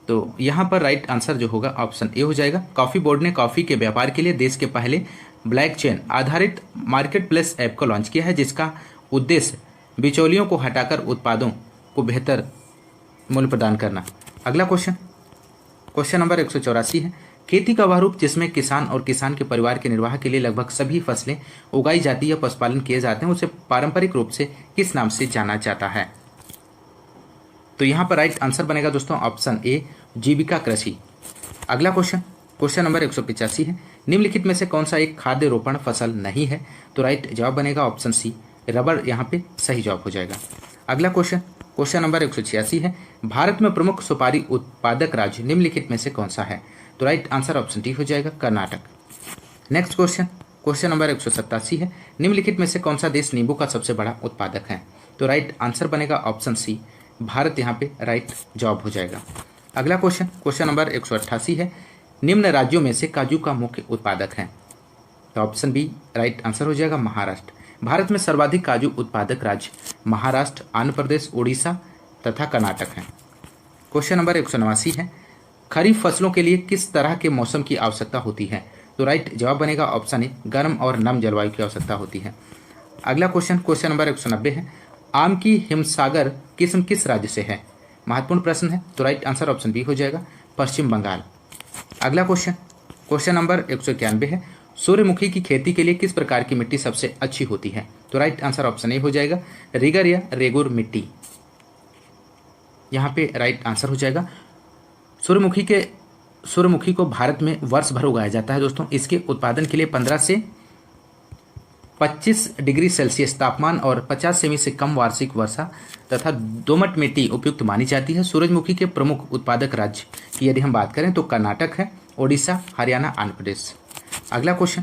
तो यहाँ पर राइट आंसर जो होगा ऑप्शन ए हो जाएगा। कॉफ़ी बोर्ड ने कॉफ़ी के व्यापार के लिए देश के पहले ब्लैक चेन आधारित मार्केट प्लेस ऐप को लॉन्च किया है, जिसका उद्देश्य बिचौलियों को हटाकर उत्पादों को बेहतर मूल्य प्रदान करना। अगला क्वेश्चन, क्वेश्चन नंबर 184 है, खेती का वह रूप जिसमें किसान और किसान के परिवार के निर्वाह के लिए लगभग सभी फसलें उगाई जाती है, पशुपालन किए जाते हैं, उसे पारंपरिक रूप से किस नाम से जाना जाता है? तो यहाँ पर राइट आंसर बनेगा दोस्तों ऑप्शन ए, जीविका कृषि। अगला क्वेश्चन, क्वेश्चन नंबर 185 है, निम्नलिखित में से कौन सा एक खाद्य रोपण फसल नहीं है? तो राइट जवाब बनेगा ऑप्शन सी, रबर यहाँ पे सही जवाब हो जाएगा। अगला क्वेश्चन, क्वेश्चन नंबर 186 है, भारत में प्रमुख सुपारी उत्पादक राज्य निम्नलिखित में से कौन सा है? तो राइट आंसर ऑप्शन डी हो जाएगा, Karnataka. Next question, question number 187 है, निम्नलिखित में से कौन सा देश नींबू का सबसे बड़ा उत्पादक है? तो राइट आंसर बनेगा ऑप्शन सी, भारत यहाँ पे राइट जवाब हो जाएगा। अगला क्वेश्चन, क्वेश्चन नंबर 188 है, निम्न राज्यों में से काजू का मुख्य उत्पादक है? तो ऑप्शन बी राइट आंसर हो जाएगा, महाराष्ट्र। भारत में सर्वाधिक काजू उत्पादक राज्य महाराष्ट्र, आंध्र प्रदेश, उड़ीसा तथा कर्नाटक है। क्वेश्चन नंबर 189 है, खरीफ फसलों के लिए किस तरह के मौसम की आवश्यकता होती है? तो राइट जवाब बनेगा ऑप्शन ए, गर्म और नम जलवायु की आवश्यकता होती है। अगला क्वेश्चन, क्वेश्चन नंबर 190 है, आम की हिमसागर किस्म किस राज्य से है? महत्वपूर्ण प्रश्न है, तो राइट आंसर ऑप्शन बी हो जाएगा, पश्चिम बंगाल। अगला क्वेश्चन, क्वेश्चन नंबर 191 है, सूर्यमुखी की खेती के लिए किस प्रकार की मिट्टी सबसे अच्छी होती है? तो राइट आंसर ऑप्शन ए हो जाएगा, रीगर या रेगुर मिट्टी, यहाँ पे राइट आंसर हो जाएगा। सूर्यमुखी को भारत में वर्ष भर उगाया जाता है दोस्तों। इसके उत्पादन के लिए 15 से 25 डिग्री सेल्सियस तापमान और 50 सेमी से कम वार्षिक वर्षा तथा दोमट मिट्टी उपयुक्त मानी जाती है। सूरजमुखी के प्रमुख उत्पादक राज्य की यदि हम बात करें तो कर्नाटक है, ओडिशा, हरियाणा, आंध्र प्रदेश। अगला question,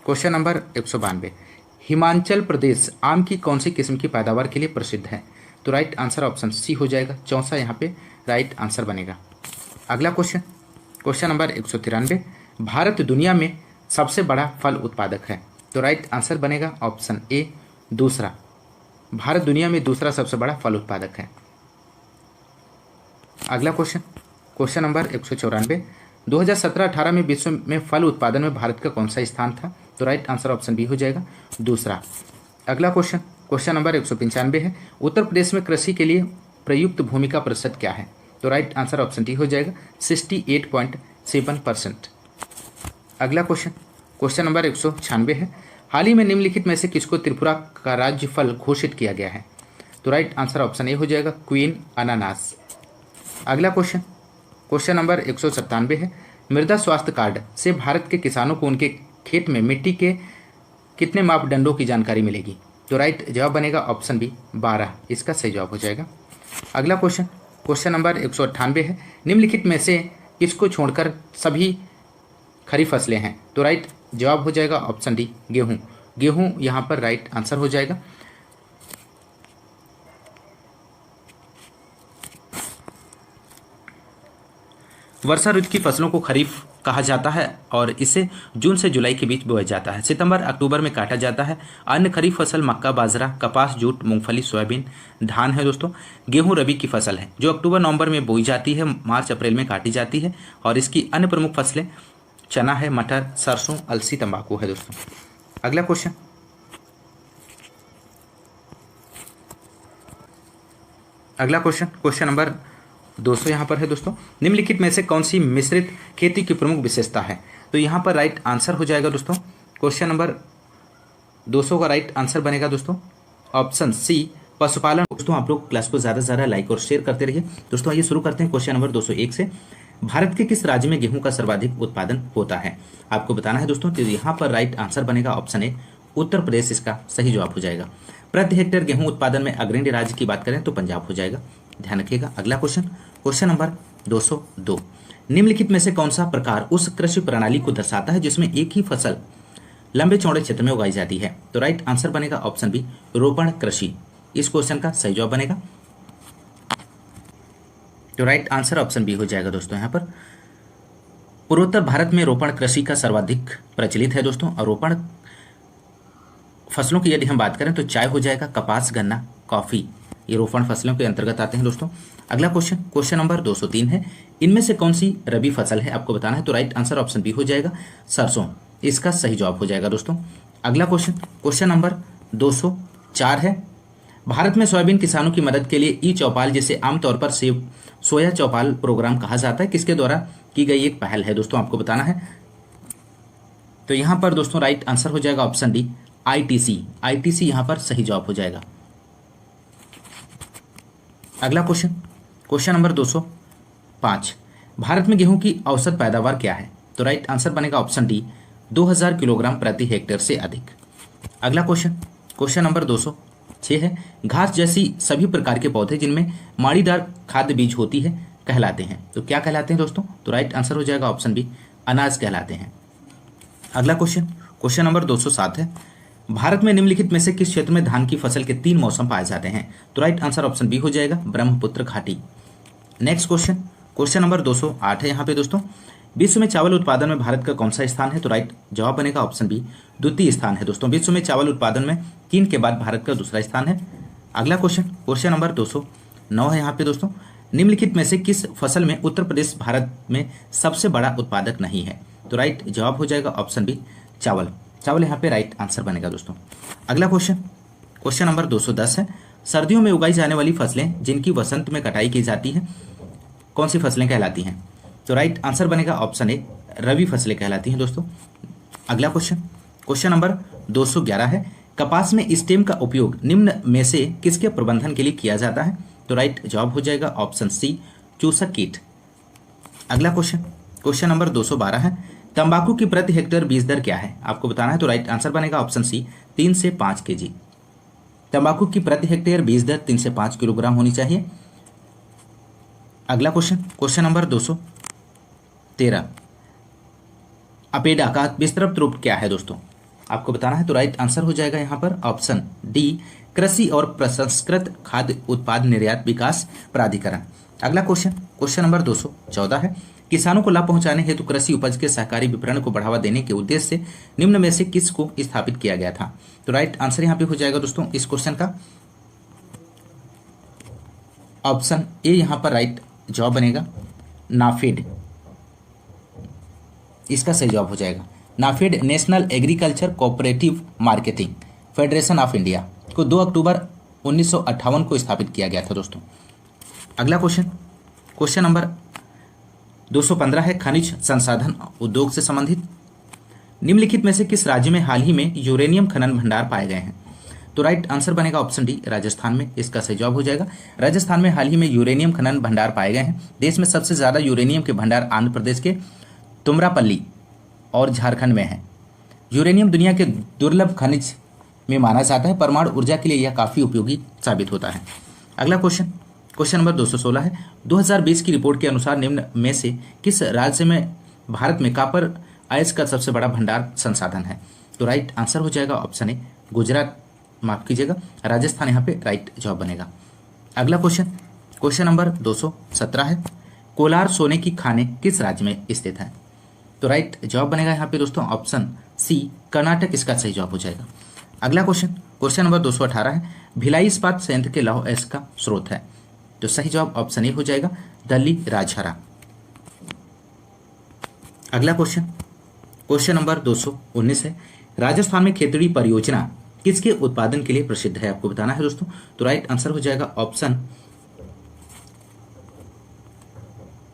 question number 192, Himachal Pradesh आम की कौन सी किस्म की पैदावार के लिए प्रसिद्ध है? तो राइट आंसर ऑप्शन सी हो जाएगा, चौसा यहाँ पे राइट आंसर बनेगा। अगला क्वेश्चन, क्वेश्चन नंबर 193, भारत दुनिया में सबसे बड़ा फल उत्पादक है? तो राइट आंसर बनेगा ऑप्शन ए, दूसरा, भारत दुनिया में दूसरा सबसे बड़ा फल उत्पादक है। अगला क्वेश्चन, क्वेश्चन नंबर 194, 2017-18 में विश्व में फल उत्पादन में भारत का कौन सा स्थान था? तो राइट आंसर ऑप्शन बी हो जाएगा, दूसरा। अगला क्वेश्चन, क्वेश्चन नंबर 195 है, उत्तर प्रदेश में कृषि के लिए प्रयुक्त भूमि का प्रतिशत क्या है? तो राइट आंसर ऑप्शन डी हो जाएगा, 68.7%। अगला क्वेश्चन, क्वेश्चन नंबर 196 है, हाल ही में निम्नलिखित में से किसको त्रिपुरा का राज्य फल घोषित किया गया है? तो राइट आंसर ऑप्शन ए हो जाएगा, क्वीन अनानास। अगला क्वेश्चन, क्वेश्चन नंबर 197 है, मृदा स्वास्थ्य कार्ड से भारत के किसानों को उनके खेत में मिट्टी के कितने मापदंडों की जानकारी मिलेगी? तो राइट जवाब बनेगा ऑप्शन बी, 12, इसका सही जवाब हो जाएगा। अगला क्वेश्चन, क्वेश्चन नंबर 198 है, निम्नलिखित में से किसको छोड़कर सभी खरीफ फसलें हैं? तो राइट जवाब हो जाएगा ऑप्शन डी, गेहूं। गेहूं यहां पर राइट आंसर हो जाएगा। वर्षा ऋतु की फसलों को खरीफ कहा जाता है और इसे जून से जुलाई के बीच बोया जाता है। सितंबर अक्टूबर में काटा जाता है। अन्य खरीफ फसल मक्का, बाजरा, कपास, जूट, मूंगफली, सोयाबीन, धान है दोस्तों। गेहूं रबी की फसल है जो अक्टूबर नवंबर में बोई जाती है, मार्च अप्रैल में काटी जाती है। और इसकी अन्य प्रमुख फसलें चना है, मटर, सरसों, अलसी, तंबाकू है दोस्तों। अगला क्वेश्चन, क्वेश्चन नंबर 200 यहाँ पर है दोस्तों, निम्नलिखित में से कौन सी मिश्रित खेती की प्रमुख विशेषता है? तो यहाँ पर राइट आंसर हो जाएगा दोस्तों, क्वेश्चन नंबर 200 का राइट आंसर बनेगा दोस्तों ऑप्शन सी पशुपालन। दोस्तों आप लोग क्लास को ज़्यादा से ज़्यादा लाइक और शेयर करते रहिए। दोस्तों आइए शुरू करते हैं क्वेश्चन नंबर 201 से। भारत के किस राज्य में गेहूं का सर्वाधिक उत्पादन होता है? आपको बताना है दोस्तों। तो यहाँ पर राइट आंसर बनेगा ऑप्शन ए उत्तर प्रदेश, इसका सही जवाब हो जाएगा। प्रति हेक्टेयर गेहूं उत्पादन में अग्रणी राज्य की बात करें तो पंजाब हो जाएगा, ध्यान रखिएगा। अगला क्वेश्चन, क्वेश्चन नंबर 202। निम्नलिखित में से कौन सा प्रकार उस कृषि प्रणाली को दर्शाता है जिसमें एक ही फसल लंबे चौड़े क्षेत्र में उगाई जाती है? तो राइट आंसर बनेगा ऑप्शन बी रोपण कृषि, इस क्वेश्चन का सही जवाब बनेगा। तो राइट आंसर ऑप्शन बी हो जाएगा दोस्तों। यहाँ पर पूर्वोत्तर भारत में रोपण कृषि का सर्वाधिक प्रचलित है दोस्तों। और रोपण फसलों की यदि हम बात करें तो चाय हो जाएगा, कपास, गन्ना, कॉफी, ये रोपण फसलों के अंतर्गत आते हैं दोस्तों। अगला क्वेश्चन, क्वेश्चन नंबर 203 है। इनमें से कौन सी रबी फसल है? आपको बताना है। तो राइट आंसर ऑप्शन बी हो जाएगा सरसों, इसका सही जवाब हो जाएगा दोस्तों। अगला क्वेश्चन, क्वेश्चन नंबर 204 है। भारत में सोयाबीन किसानों की मदद के लिए ई चौपाल, जिसे आमतौर पर सोया चौपाल प्रोग्राम कहा जाता है, किसके द्वारा की गई एक पहल है दोस्तों? आपको बताना है। तो यहां पर दोस्तों राइट आंसर हो जाएगा ऑप्शन डी आईटीसी, आईटीसी यहां पर सही जवाब हो जाएगा। अगला क्वेश्चन, क्वेश्चन नंबर 205। भारत में गेहूं की औसत पैदावार क्या है? तो राइट आंसर बनेगा ऑप्शन डी 2000 किलोग्राम प्रति हेक्टेयर से अधिक। अगला क्वेश्चन, क्वेश्चन नंबर 206 है। घास जैसी सभी प्रकार के पौधे जिनमें माड़ीदार खाद्य बीज होती है कहलाते हैं, तो क्या कहलाते हैं दोस्तों? तो राइट आंसर हो जाएगा ऑप्शन बी अनाज कहलाते हैं। अगला क्वेश्चन, क्वेश्चन नंबर 207 है। भारत में निम्नलिखित में से किस क्षेत्र में धान की फसल के 3 मौसम पाए जाते हैं? तो राइट आंसर ऑप्शन बी हो जाएगा ब्रह्मपुत्र घाटी। नेक्स्ट क्वेश्चन, क्वेश्चन नंबर 208 है यहाँ पे दोस्तों। विश्व में चावल उत्पादन में भारत का कौन सा स्थान है? तो राइट जवाब बनेगा ऑप्शन बी द्वितीय स्थान है दोस्तों। विश्व में चावल उत्पादन में चीन के बाद भारत का दूसरा स्थान है। अगला क्वेश्चन, क्वेश्चन नंबर 209 है यहाँ पे दोस्तों। निम्नलिखित में से किस फसल में उत्तर प्रदेश भारत में सबसे बड़ा उत्पादक नहीं है? तो राइट जवाब हो जाएगा ऑप्शन बी चावल, चावल यहाँ पे राइट आंसर बनेगा दोस्तों। अगला क्वेश्चन, क्वेश्चन नंबर 210 है। सर्दियों में उगाई जाने वाली फसलें जिनकी वसंत में कटाई की जाती है कौन सी फसलें कहलाती हैं? तो राइट आंसर बनेगा ऑप्शन ए रबी फसलें कहलाती हैं दोस्तों। अगला क्वेश्चन, क्वेश्चन नंबर 211 है। कपास में स्टेम का उपयोग निम्न में से किसके प्रबंधन के लिए किया जाता है? तो राइट जवाब हो जाएगा ऑप्शन सी चूसक कीट। अगला क्वेश्चन, क्वेश्चन नंबर 212 है। तंबाकू की प्रति हेक्टेयर बीज दर क्या है? आपको बताना है। तो राइट आंसर बनेगा ऑप्शन सी 3 से 5 केजी। तंबाकू की प्रति हेक्टेयर बीज दर 3 से 5 किलोग्राम होनी चाहिए। अगला क्वेश्चन, क्वेश्चन नंबर 213। अपेडा का विस्तृत रूप क्या है दोस्तों? आपको बताना है। तो राइट आंसर हो जाएगा यहाँ पर ऑप्शन डी कृषि और प्रसंस्कृत खाद्य उत्पाद निर्यात विकास प्राधिकरण। अगला क्वेश्चन, क्वेश्चन नंबर 214 है। किसानों को लाभ पहुंचाने हेतु कृषि उपज के सहकारी विपणन को बढ़ावा देने के उद्देश्य से निम्न में से किस को स्थापित किया गया था? तो राइट आंसर यहाँ पे हो जाएगा दोस्तों इस क्वेश्चन का ऑप्शन ए यहाँ पर राइट जवाब बनेगा नाफेड, इसका सही जवाब हो जाएगा। NAFED national agriculture cooperative marketing federation of India को 2 अक्टूबर 1958 को स्थापित किया गया था दोस्तों। अगला क्वेश्चन, क्वेश्चन नंबर 215 है। खनिज संसाधन उद्योग से संबंधित निम्नलिखित में से किस राज्य में हाल ही में यूरेनियम खनन भंडार पाए गए हैं? तो राइट आंसर बनेगा ऑप्शन डी राजस्थान में, इसका सही जवाब हो जाएगा। राजस्थान में हाल ही में यूरेनियम खनन भंडार पाए गए हैं। देश में सबसे ज्यादा यूरेनियम के भंडार आंध्र प्रदेश के तुमरापल्ली और झारखंड में है। यूरेनियम दुनिया के दुर्लभ खनिज में माना जाता है। परमाणु ऊर्जा के लिए यह काफी उपयोगी साबित होता है। अगला क्वेश्चन, क्वेश्चन नंबर 216 है। 2020 की रिपोर्ट के अनुसार निम्न में से किस राज्य में भारत में कॉपर आयस्क का सबसे बड़ा भंडार संसाधन है? तो राइट आंसर हो जाएगा ऑप्शन ए गुजरात, माफ कीजिएगा राजस्थान यहाँ पे राइट जवाब बनेगा। अगला क्वेश्चन, क्वेश्चन नंबर 217 है। कोलार सोने की खानें किस राज्य में स्थित है? तो राइट जवाब बनेगा यहाँ पे दोस्तों ऑप्शन सी कर्नाटक, इसका सही जवाब हो जाएगा। अगला क्वेश्चन, क्वेश्चन नंबर 218 है। भिलाई इस्पात संयंत्र के लौह अयस्क का स्रोत है? तो सही जवाब ऑप्शन ए हो जाएगा दिल्ली राजहरा। अगला क्वेश्चन, क्वेश्चन नंबर 219 है। राजस्थान में खेतड़ी परियोजना किसके उत्पादन के लिए प्रसिद्ध है? आपको बताना है दोस्तों। तो राइट आंसर हो जाएगा ऑप्शन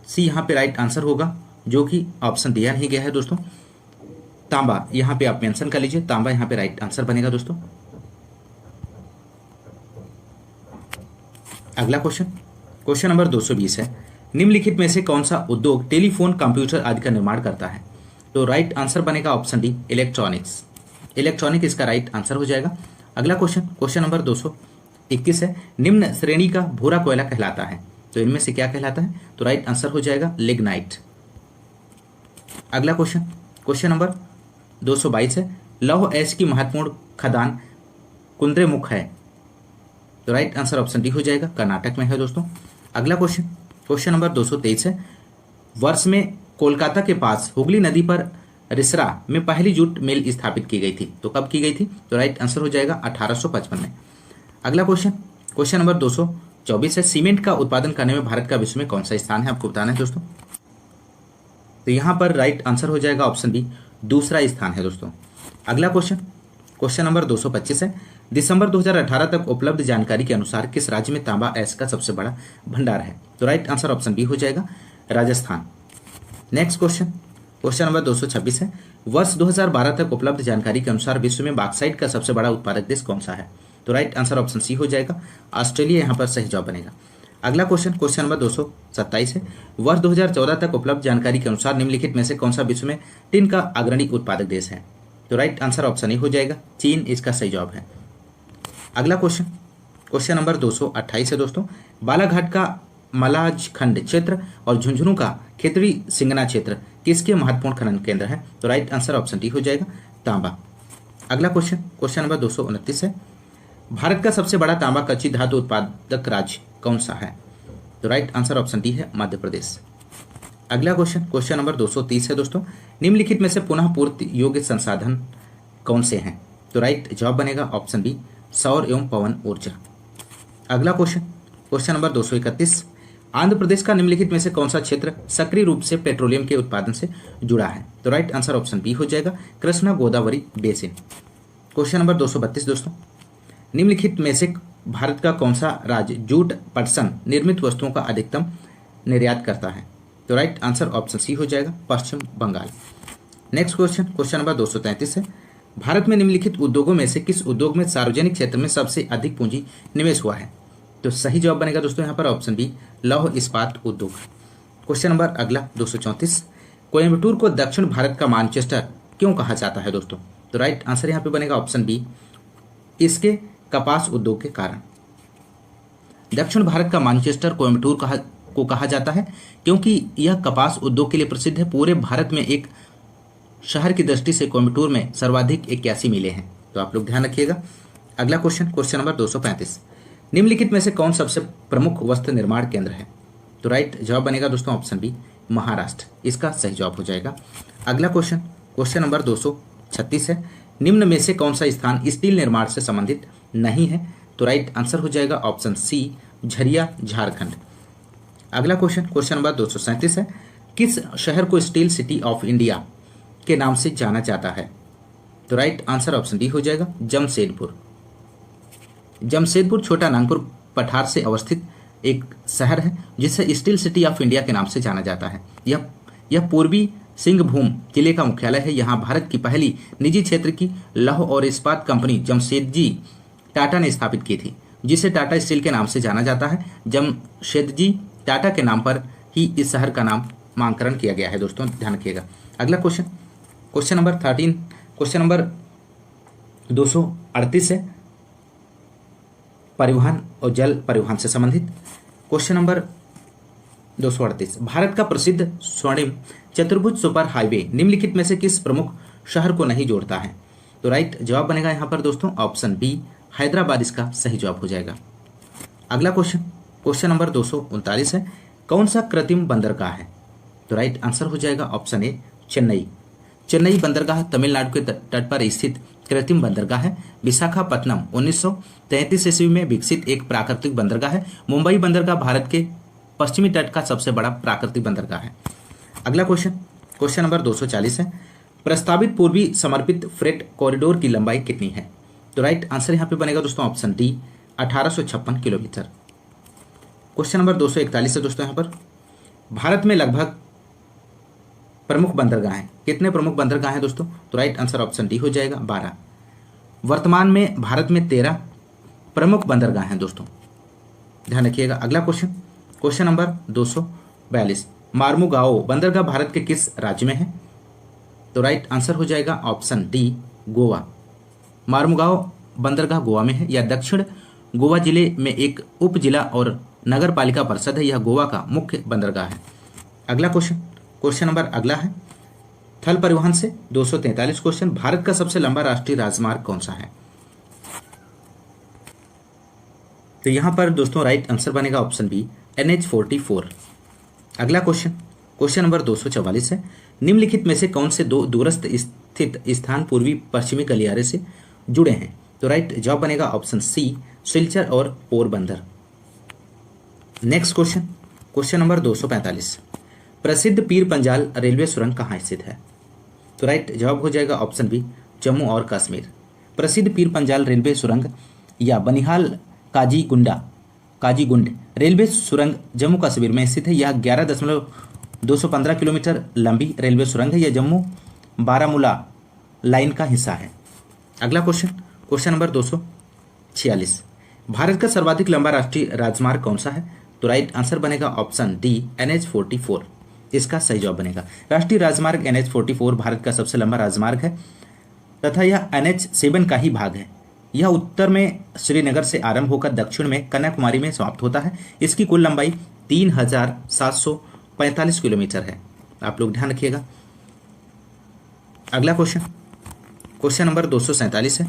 सी, यहां पे राइट आंसर होगा, जो कि ऑप्शन दिया नहीं गया है दोस्तों। तांबा यहाँ पे आप मेंशन कर लीजिए, तांबा यहाँ पे राइट आंसर बनेगा दोस्तों। अगला क्वेश्चन, क्वेश्चन नंबर 220 है, निम्नलिखित में से कौन सा उद्योग टेलीफोन, कंप्यूटर आदि का निर्माण करता है? तो राइट आंसर बनेगा ऑप्शन डी, इलेक्ट्रॉनिक्स। इलेक्ट्रॉनिक इसका राइट आंसर हो जाएगा। अगला क्वेश्चन, क्वेश्चन नंबर 221 है, निम्न श्रेणी का भूरा कोयला कहलाता है? तो इनमें से क्या कहलाता है? तो राइट आंसर हो जाएगा लिग्नाइट। अगला क्वेश्चन, क्वेश्चन नंबर 222 है, लौह अयस्क की महत्वपूर्ण खदान कुद्रेमुख है? तो राइट आंसर ऑप्शन डी हो जाएगा, कर्नाटक में है दोस्तों। अगला क्वेश्चन, क्वेश्चन नंबर 223 है, वर्ष में कोलकाता के पास हुगली नदी पर रिसरा में पहली जूट मिल स्थापित की गई थी? तो कब की गई थी? तो राइट आंसर हो जाएगा 1855 में। अगला क्वेश्चन, क्वेश्चन नंबर 224 है, सीमेंट का उत्पादन करने में भारत का विश्व में कौन सा स्थान है? आपको बताना है दोस्तों। तो यहां पर राइट आंसर हो जाएगा ऑप्शन बी, दूसरा स्थान है दोस्तों। अगला क्वेश्चन, क्वेश्चन नंबर 225 है, दिसंबर 2018 तक उपलब्ध जानकारी के अनुसार किस राज्य में तांबा अयस्क का सबसे बड़ा भंडार है? तो राइट आंसर ऑप्शन बी हो जाएगा, Rajasthan. Next question, question number 226 है, वर्ष 2012 तक उपलब्ध जानकारी के अनुसार विश्व में बॉक्साइट का सबसे बड़ा उत्पादक देश कौन सा है? तो राइट आंसर ऑप्शन सी हो जाएगा, ऑस्ट्रेलिया यहाँ पर सही जवाब बनेगा। अगला क्वेश्चन, क्वेश्चन नंबर 227 है, वर्ष 2014 तक उपलब्ध जानकारी के अनुसार निम्नलिखित में से कौन सा विश्व में टिन का अग्रणी उत्पादक देश है? तो राइट आंसर ऑप्शन ए हो जाएगा, चीन इसका सही जवाब है। अगला क्वेश्चन, क्वेश्चन नंबर 228 है दोस्तों, बालाघाट का मलाजखंड क्षेत्र और झुंझुनू का खेतड़ी सिंगना क्षेत्र किसके महत्वपूर्ण खनन केंद्र है? तो राइट आंसर ऑप्शन डी हो जाएगा, तांबा। अगला क्वेश्चन, क्वेश्चन नंबर 229 है, भारत का सबसे बड़ा तांबा कच्ची धातु उत्पादक राज्य कौन सा है? तो राइट आंसर ऑप्शन डी है, मध्य प्रदेश। अगला क्वेश्चन, क्वेश्चन नंबर 230 है दोस्तों, निम्नलिखित में से पुनः पूर्ति योग्य संसाधन कौन से हैं? तो राइट जवाब बनेगा ऑप्शन बी, सौर एवं पवन ऊर्जा। अगला question, question number 231, Andhra Pradesh का निम्नलिखित में से कौन सा क्षेत्र सक्रिय रूप से पेट्रोलियम के उत्पादन से जुड़ा है? तो राइट आंसर ऑप्शन बी हो जाएगा, Krishna Godavari basin. Question number 232 दोस्तों, निम्नलिखित में से भारत का कौन सा राज्य जूट पटसन निर्मित वस्तुओं का अधिकतम निर्यात करता है? तो राइट आंसर ऑप्शन सी हो जाएगा, Paschim Bangal. Next question, question number 233 है, भारत में निम्नलिखित उद्योगों में से किस उद्योग में सार्वजनिक क्षेत्र में सबसे अधिक पूंजी निवेश हुआ है? तो सही जवाब बनेगा दोस्तों यहाँ पर ऑप्शन बी, लौह इस्पात उद्योग। क्वेश्चन नंबर अगला 234, कोयम्बटूर को दक्षिण भारत का मैनचेस्टर क्यों कहा जाता है दोस्तों? तो राइट आंसर यहाँ पे बनेगा ऑप्शन बी, इसके कपास उद्योग के कारण। दक्षिण भारत का मैनचेस्टर कोयम्बटूर को कहा जाता है क्योंकि यह कपास उद्योग के लिए प्रसिद्ध है। पूरे भारत में एक शहर की दृष्टि से कोयम्बटूर में सर्वाधिक 81 मिले हैं, तो आप लोग ध्यान रखिएगा। अगला क्वेश्चन, क्वेश्चन नंबर 235, निम्नलिखित में से कौन सबसे प्रमुख वस्त्र निर्माण केंद्र है? तो राइट जवाब बनेगा दोस्तों ऑप्शन बी, महाराष्ट्र इसका सही जवाब हो जाएगा। अगला क्वेश्चन, क्वेश्चन नंबर 236 है, निम्न में से कौन सा स्थान स्टील निर्माण से संबंधित नहीं है? तो राइट आंसर हो जाएगा ऑप्शन सी, झरिया झारखंड। अगला क्वेश्चन, क्वेश्चन नंबर 237 है, किस शहर को स्टील सिटी ऑफ इंडिया के नाम से जाना जाता है? तो राइट आंसर ऑप्शन डी हो जाएगा, जमशेदपुर। जमशेदपुर छोटा नागपुर पठार से अवस्थित एक शहर है जिसे स्टील सिटी ऑफ इंडिया के नाम से जाना जाता है। यह पूर्वी सिंहभूम जिले का मुख्यालय है। यहाँ भारत की पहली निजी क्षेत्र की लौह और इस्पात कंपनी जमशेदजी टाटा ने स्थापित की थी, जिसे टाटा स्टील के नाम से जाना जाता है। जमशेदजी टाटा के नाम पर ही इस शहर का नामकरण किया गया है दोस्तों, ध्यान रखिएगा। अगला question, question number 13, question number 238 है, परिवहन और जल परिवहन से संबंधित। क्वेश्चन नंबर 238, भारत का प्रसिद्ध स्वर्णिम चतुर्भुज सुपर हाईवे निम्नलिखित में से किस प्रमुख शहर को नहीं जोड़ता है? तो राइट जवाब बनेगा यहाँ पर दोस्तों ऑप्शन बी, हैदराबाद इसका सही जवाब हो जाएगा। अगला क्वेश्चन, क्वेश्चन नंबर 239 है, कौन सा कृत्रिम बंदरगाह है? तो राइट आंसर हो जाएगा ऑप्शन ए, चेन्नई। चेन्नई बंदरगाह तमिलनाडु के तट पर स्थित कृत्रिम बंदरगाह है। विशाखापत्तनम 1933 ईस्वी में विकसित एक प्राकृतिक बंदरगाह है। मुंबई बंदरगाह भारत के पश्चिमी तट का सबसे बड़ा प्राकृतिक बंदरगाह है। अगला क्वेश्चन, क्वेश्चन नंबर 240 है, प्रस्तावित पूर्वी समर्पित फ्रेट कॉरिडोर की लंबाई कितनी है? तो राइट आंसर यहाँ पे बनेगा दोस्तों option D, 1856 kilometre. Question number 241 है दोस्तों, यहाँ पर भारत में लगभग प्रमुख बंदरगाहें, कितने प्रमुख बंदरगाह हैं दोस्तों? तो राइट आंसर ऑप्शन डी हो जाएगा 12। वर्तमान में भारत में 13 प्रमुख बंदरगाह हैं दोस्तों, ध्यान रखिएगा। अगला क्वेश्चन, क्वेश्चन नंबर 242, मार्मुगाओ बंदरगाह भारत के किस राज्य में है? तो राइट आंसर हो जाएगा ऑप्शन डी गोवा। मार्मुगाओ बंदरगाह गोवा में है। यह दक्षिण गोवा जिले में एक उप जिला और नगर पालिका परिषद है। यह गोवा का मुख्य बंदरगाह है। अगला क्वेश्चन, क्वेश्चन नंबर अगला है थल परिवहन से 243 क्वेश्चन, भारत का सबसे लंबा राष्ट्रीय राजमार्ग कौन सा है? तो यहां पर दोस्तों राइट आंसर बनेगा ऑप्शन बी NH-44। अगला क्वेश्चन, क्वेश्चन नंबर 244 है, निम्नलिखित में से कौन से दो दूरस्थ स्थित स्थान पूर्वी पश्चिमी गलियारे से जुड़े हैं? तो राइट जवाब बनेगा ऑप्शन सी सिलचर और Porbandar. Next question, question number 245, प्रसिद्ध पीर पंजाल रेलवे सुरंग कहाँ स्थित है? तो राइट जवाब हो जाएगा ऑप्शन बी जम्मू और कश्मीर। प्रसिद्ध पीर पंजाल रेलवे सुरंग या बनिहाल काजीगुंड रेलवे सुरंग जम्मू कश्मीर में स्थित है। यह 11.215 किलोमीटर लंबी रेलवे सुरंग है। यह जम्मू बारामूला लाइन का हिस्सा है। अगला क्वेश्चन, क्वेश्चन नंबर 246, भारत का सर्वाधिक लंबा राष्ट्रीय राजमार्ग कौन सा है? तो राइट आंसर बनेगा ऑप्शन डी NH-44, इसका सही जवाब बनेगा। राष्ट्रीय राजमार्ग NH-44 भारत का सबसे लंबा राजमार्ग है तथा यह NH-7 का ही भाग है। यह उत्तर में श्रीनगर से आरंभ होकर दक्षिण में कन्याकुमारी में समाप्त होता है। इसकी कुल लंबाई 3745 किलोमीटर है। आप लोग ध्यान रखिएगा। अगला क्वेश्चन, क्वेश्चन नंबर 247 है,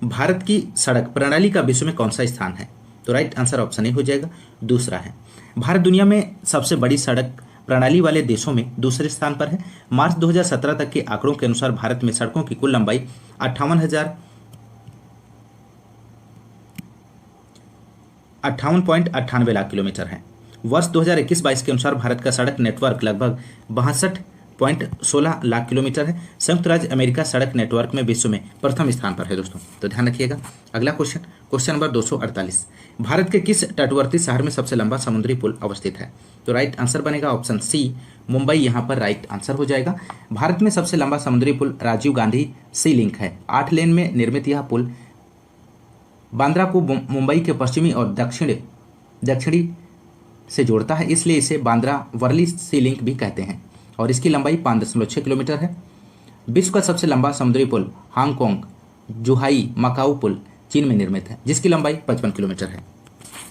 भारत की सड़क प्रणाली का विश्व में कौन सा स्थान है? तो राइट आंसर ऑप्शन ए हो जाएगा दूसरा है। भारत दुनिया में सबसे बड़ी सड़क प्रणाली वाले देशों में दूसरे स्थान पर है। मार्च 2017 तक के आंकड़ों के अनुसार भारत में सड़कों की कुल लंबाई 58.98 लाख किलोमीटर है। वर्ष 2021-22 के अनुसार भारत का सड़क नेटवर्क लगभग 62.16 लाख किलोमीटर है। संयुक्त राज्य अमेरिका सड़क नेटवर्क में विश्व में प्रथम स्थान पर है दोस्तों, तो ध्यान रखिएगा। अगला क्वेश्चन, क्वेश्चन नंबर 248, भारत के किस तटवर्ती शहर में सबसे लंबा समुद्री पुल अवस्थित है? तो राइट आंसर बनेगा ऑप्शन सी मुंबई, यहां पर राइट आंसर हो जाएगा। भारत में सबसे लंबा समुद्री पुल राजीव गांधी सी लिंक है। 8 लेन में निर्मित यह पुल बांद्रा को मुंबई के पश्चिमी और दक्षिणी से जोड़ता है, इसलिए इसे बांद्रा वर्ली सी लिंक भी कहते हैं और इसकी लंबाई 5.6 किलोमीटर है। विश्व का सबसे लंबा समुद्री पुल हांगकांग जुहाई मकाऊ पुल चीन में निर्मित है, जिसकी लंबाई 55 किलोमीटर है।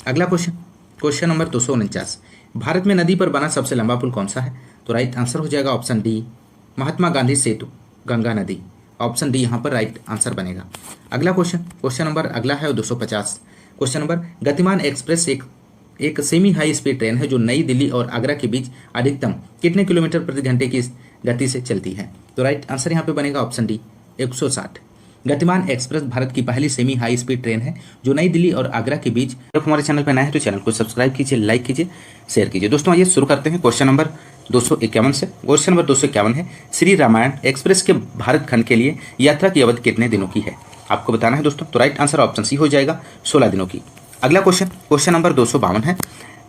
अगला क्वेश्चन, क्वेश्चन नंबर 249, भारत में नदी पर बना सबसे लंबा पुल कौन सा है? तो राइट आंसर हो जाएगा ऑप्शन डी महात्मा गांधी सेतु गंगा नदी। ऑप्शन डी यहां पर राइट आंसर बनेगा। अगला क्वेश्चन, क्वेश्चन नंबर अगला है 250, क्वेश्चन नंबर, गतिमान एक्सप्रेस एक सेमी हाई स्पीड ट्रेन है जो नई दिल्ली और आगरा के बीच अधिकतम कितने किलोमीटर प्रति घंटे की गति से चलती है? तो राइट आंसर यहां पे बनेगा ऑप्शन डी 160। गतिमान एक्सप्रेस भारत की पहली सेमी हाई स्पीड ट्रेन है जो नई दिल्ली और आगरा के बीच। जब हमारे चैनल पर नए हैं तो चैनल को सब्सक्राइब कीजिए, लाइक कीजिए, शेयर कीजिए। दोस्तों आइए शुरू करते हैं क्वेश्चन नंबर 251 से। क्वेश्चन नंबर 251 है, श्री रामायण एक्सप्रेस के भारत खंड के लिए यात्रा की अवधि कितने दिनों की है? आपको बताना है दोस्तों। तो राइट आंसर ऑप्शन सी हो जाएगा 16 दिनों की। अगला क्वेश्चन, क्वेश्चन नंबर 252 है,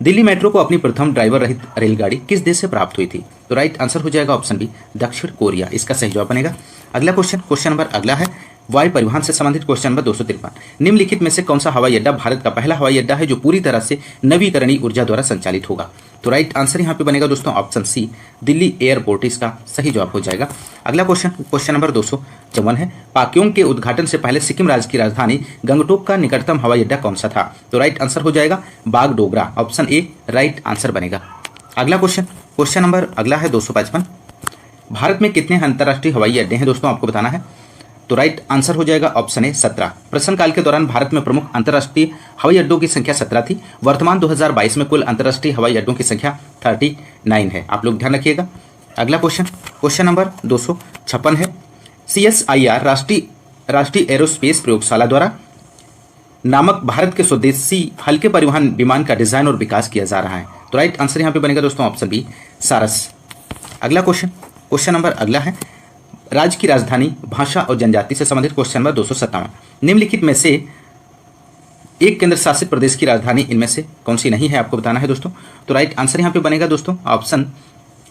दिल्ली मेट्रो को अपनी प्रथम ड्राइवर रहित रेलगाड़ी किस देश से प्राप्त हुई थी? तो राइट आंसर हो जाएगा ऑप्शन बी दक्षिण कोरिया, इसका सही जवाब बनेगा। अगला क्वेश्चन, क्वेश्चन नंबर अगला है वायु परिवहन से संबंधित क्वेश्चन नंबर 253, निम्नलिखित में से कौन सा हवाई अड्डा भारत का पहला हवाई अड्डा है जो पूरी तरह से नवीकरणीय ऊर्जा द्वारा संचालित होगा? तो राइट आंसर यहाँ पे बनेगा दोस्तों ऑप्शन सी दिल्ली एयरपोर्ट, इसका सही जवाब हो जाएगा। अगला क्वेश्चन, क्वेश्चन नंबर 254 है, पाक्योंग के उद्घाटन से पहले सिक्किम राज्य की राजधानी गंगटोक का निकटतम हवाई अड्डा कौन सा था? तो राइट आंसर हो जाएगा Bagdogra, option A right answer बनेगा। अगला क्वेश्चन, क्वेश्चन नंबर अगला है 255, भारत में कितने अंतर्राष्ट्रीय हवाई अड्डे हैं दोस्तों आपको बताना है? तो राइट आंसर हो जाएगा ऑप्शन ए 17। प्रश्नकाल के दौरान भारत में प्रमुख अंतर्राष्ट्रीय हवाई अड्डों की संख्या 17 थी। वर्तमान 2022 में कुल अंतर्राष्ट्रीय हवाई अड्डों की संख्या 39 है। आप लोग ध्यान रखिएगा। अगला क्वेश्चन, क्वेश्चन नंबर 256 है, CSIR राष्ट्रीय एरोस्पेस प्रयोगशाला द्वारा नामक भारत के स्वदेशी हल्के परिवहन विमान का डिजाइन और विकास किया जा रहा है। तो राइट आंसर यहाँ पे बनेगा दोस्तों ऑप्शन बी सारस। अगला क्वेश्चन, क्वेश्चन नंबर अगला है, राज्य की राजधानी भाषा और जनजाति से संबंधित क्वेश्चन नंबर 257, निम्नलिखित में से एक केंद्र शासित प्रदेश की राजधानी इनमें से कौन सी नहीं है? आपको बताना है दोस्तों। तो राइट आंसर यहां पे बनेगा दोस्तों ऑप्शन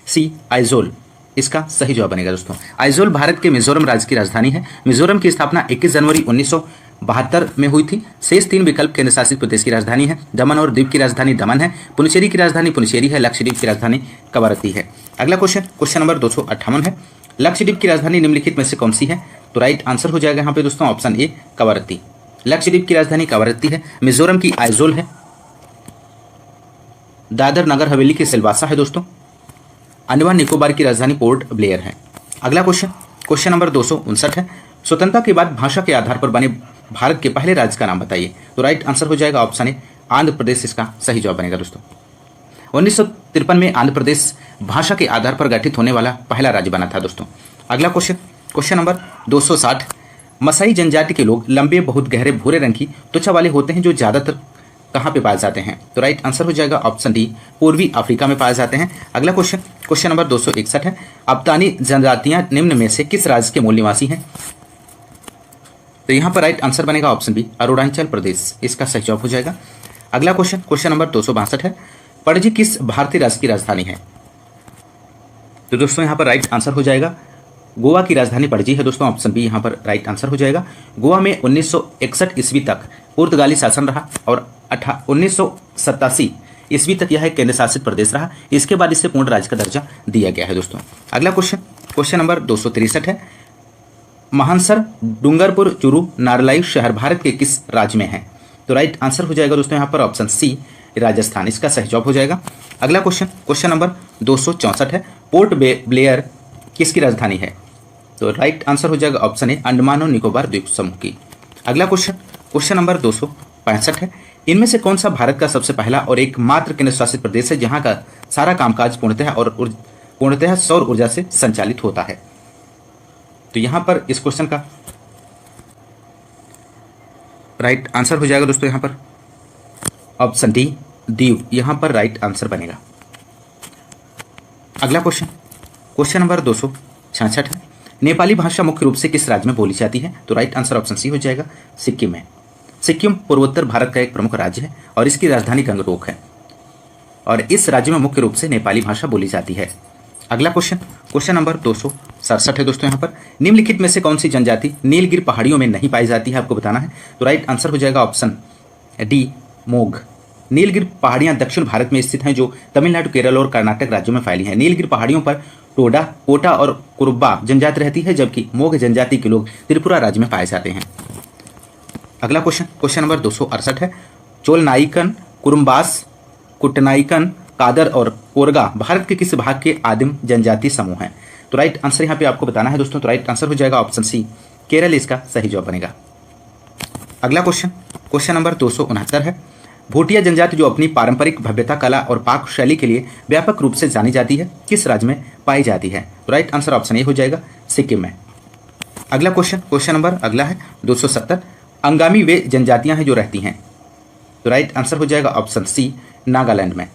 सी आइजोल। इसका सही जवाब बनेगा दोस्तों। आइजोल भारत के मिजोरम राज्य की राजधानी है। मिजोरम की स्थापना 21 जनवरी 1972 में हुई थी। शेष 3 विकल्प केंद्र शासित प्रदेश की राजधानी है। दमन और दीव की राजधानी दमन है। पुडुचेरी की राजधानी पुडुचेरी है। लक्षद्वीप की राजधानी कवरत्ती है। अगला क्वेश्चन नंबर 258 है। लक्षद्वीप की राजधानी निम्नलिखित में से कौन सी है? तो राइट आंसर हो जाएगा यहाँ पे दोस्तों ऑप्शन ए कवरत्ती। लक्षद्वीप की राजधानी कवरत्ती है। मिजोरम की आइजोल है। दादर नगर हवेली की सिलवासा है दोस्तों। अंडमान निकोबार की राजधानी पोर्ट ब्लेयर है। अगला क्वेश्चन नंबर 259 है। स्वतंत्रता के बाद भाषा के आधार पर बने भारत के पहले राज्य का नाम बताइए। तो राइट आंसर हो जाएगा ऑप्शन ए आंध्र प्रदेश, इसका सही जवाब बनेगा दोस्तों। 1953 में आंध्र प्रदेश भाषा के आधार पर गठित होने वाला पहला राज्य बना था दोस्तों। अगला क्वेश्चन नंबर 260। मसाई जनजाति के लोग लंबे बहुत गहरे भूरे रंग की त्वचा वाले होते हैं जो ज्यादातर कहाँ पे पाए जाते हैं? तो राइट आंसर हो जाएगा ऑप्शन डी पूर्वी अफ्रीका में पाए जाते हैं। अगला क्वेश्चन नंबर 261 है। अब्तानी जनजातियां निम्न में से किस राज्य के मूल निवासी हैं? तो यहाँ पर राइट आंसर बनेगा ऑप्शन बी अरुणाचल प्रदेश, इसका सही जवाब हो जाएगा। अगला क्वेश्चन नंबर 262 है। पणजी किस भारतीय राज्य की राजधानी है? तो दोस्तों यहाँ पर राइट आंसर हो जाएगा गोवा की राजधानी पणजी है दोस्तों, ऑप्शन बी यहाँ पर राइट आंसर हो जाएगा। गोवा में 1961 ईस्वी तक पुर्तगाली शासन रहा और 1987 ईस्वी तक यह एक केंद्र शासित प्रदेश रहा। इसके बाद इसे पूर्ण राज्य का दर्जा दिया गया है दोस्तों। अगला क्वेश्चन नंबर 263 है। महानसर डूंगरपुर चूरू नारलाई शहर भारत के किस राज्य में है? तो राइट आंसर हो जाएगा दोस्तों यहाँ पर ऑप्शन सी राजस्थान, इसका सही जवाब हो जाएगा। अगला क्वेश्चन नंबर 264 है। पोर्ट ब्लेयर किसकी राजधानी है? तो राइट आंसर हो जाएगा ऑप्शन ए अंडमान और निकोबार द्वीप समूह की। अगला क्वेश्चन नंबर 265 है। इनमें से कौन सा भारत का सबसे पहला और एकमात्र केंद्र शासित प्रदेश है जहां का सारा कामकाज पूर्णतः सौर ऊर्जा से संचालित होता है? तो यहां पर इस क्वेश्चन का राइट आंसर हो जाएगा दोस्तों यहाँ पर ऑप्शन डी दीव, यहां पर राइट आंसर बनेगा। अगला क्वेश्चन नंबर 266 है। नेपाली भाषा मुख्य रूप से किस राज्य में बोली जाती है? तो राइट आंसर ऑप्शन सी हो जाएगा सिक्किम में। सिक्किम पूर्वोत्तर भारत का एक प्रमुख राज्य है और इसकी राजधानी गंगटोक है और इस राज्य में मुख्य रूप से नेपाली भाषा बोली जाती है। अगला क्वेश्चन नंबर 267 है दोस्तों। यहाँ पर निम्नलिखित में से कौन सी जनजाति नीलगिरी पहाड़ियों में नहीं पाई जाती है, आपको बताना है। तो राइट आंसर हो जाएगा ऑप्शन डी मोग। नीलगिरी पहाड़ियां दक्षिण भारत में स्थित हैं जो तमिलनाडु, केरल और कर्नाटक राज्यों में फैली हैं। नीलगिरी पहाड़ियों पर टोडा, कोटा और कुरुब्बा जनजाति रहती है जबकि मोग जनजाति के लोग त्रिपुरा राज्य में पाए जाते हैं। अगला क्वेश्चन नंबर 268 है। चोलनाइकन, कुरुम्बास, कुटनाइकन, कादर और कोरगा भारत के किस भाग के आदिम जनजाति समूह हैं? तो राइट आंसर यहाँ पे आपको बताना है दोस्तों। तो राइट आंसर हो जाएगा ऑप्शन सी केरल, इसका सही जवाब बनेगा। अगला क्वेश्चन नंबर 269 है। भूटिया जनजाति जो अपनी पारंपरिक भव्यता, कला और पाक शैली के लिए व्यापक रूप से जानी जाती है किस राज्य में पाई जाती है? तो राइट आंसर ऑप्शन ए हो जाएगा सिक्किम में। अगला क्वेश्चन नंबर अगला है 270। अंगामी वे जनजातियां हैं जो रहती हैं। तो राइट आंसर हो जाएगा ऑप्शन सी नागालैंड में।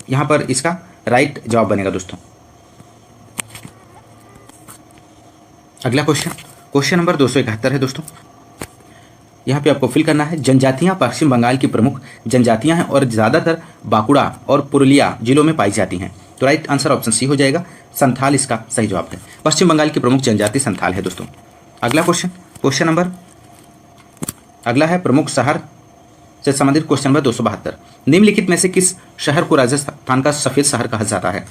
यहां पर इसका राइट जवाब बनेगा दोस्तों। अगला क्वेश्चन नंबर 271 है दोस्तों। यहाँ पे आपको फिल करना है। जनजातियां पश्चिम बंगाल की प्रमुख जनजातियां हैं और ज्यादातर बांकुड़ा और पुरुलिया जिलों में पाई जाती हैं। तो राइट आंसर ऑप्शन सी हो जाएगा संथाल, इसका सही जवाब है। पश्चिम बंगाल की प्रमुख जनजाति संथाल है दोस्तों। अगला क्वेश्चन नंबर अगला है प्रमुख शहर से संबंधित क्वेश्चन नंबर 272। निम्नलिखित में से किस शहर को राजस्थान का सफेद शहर कहा जाता है?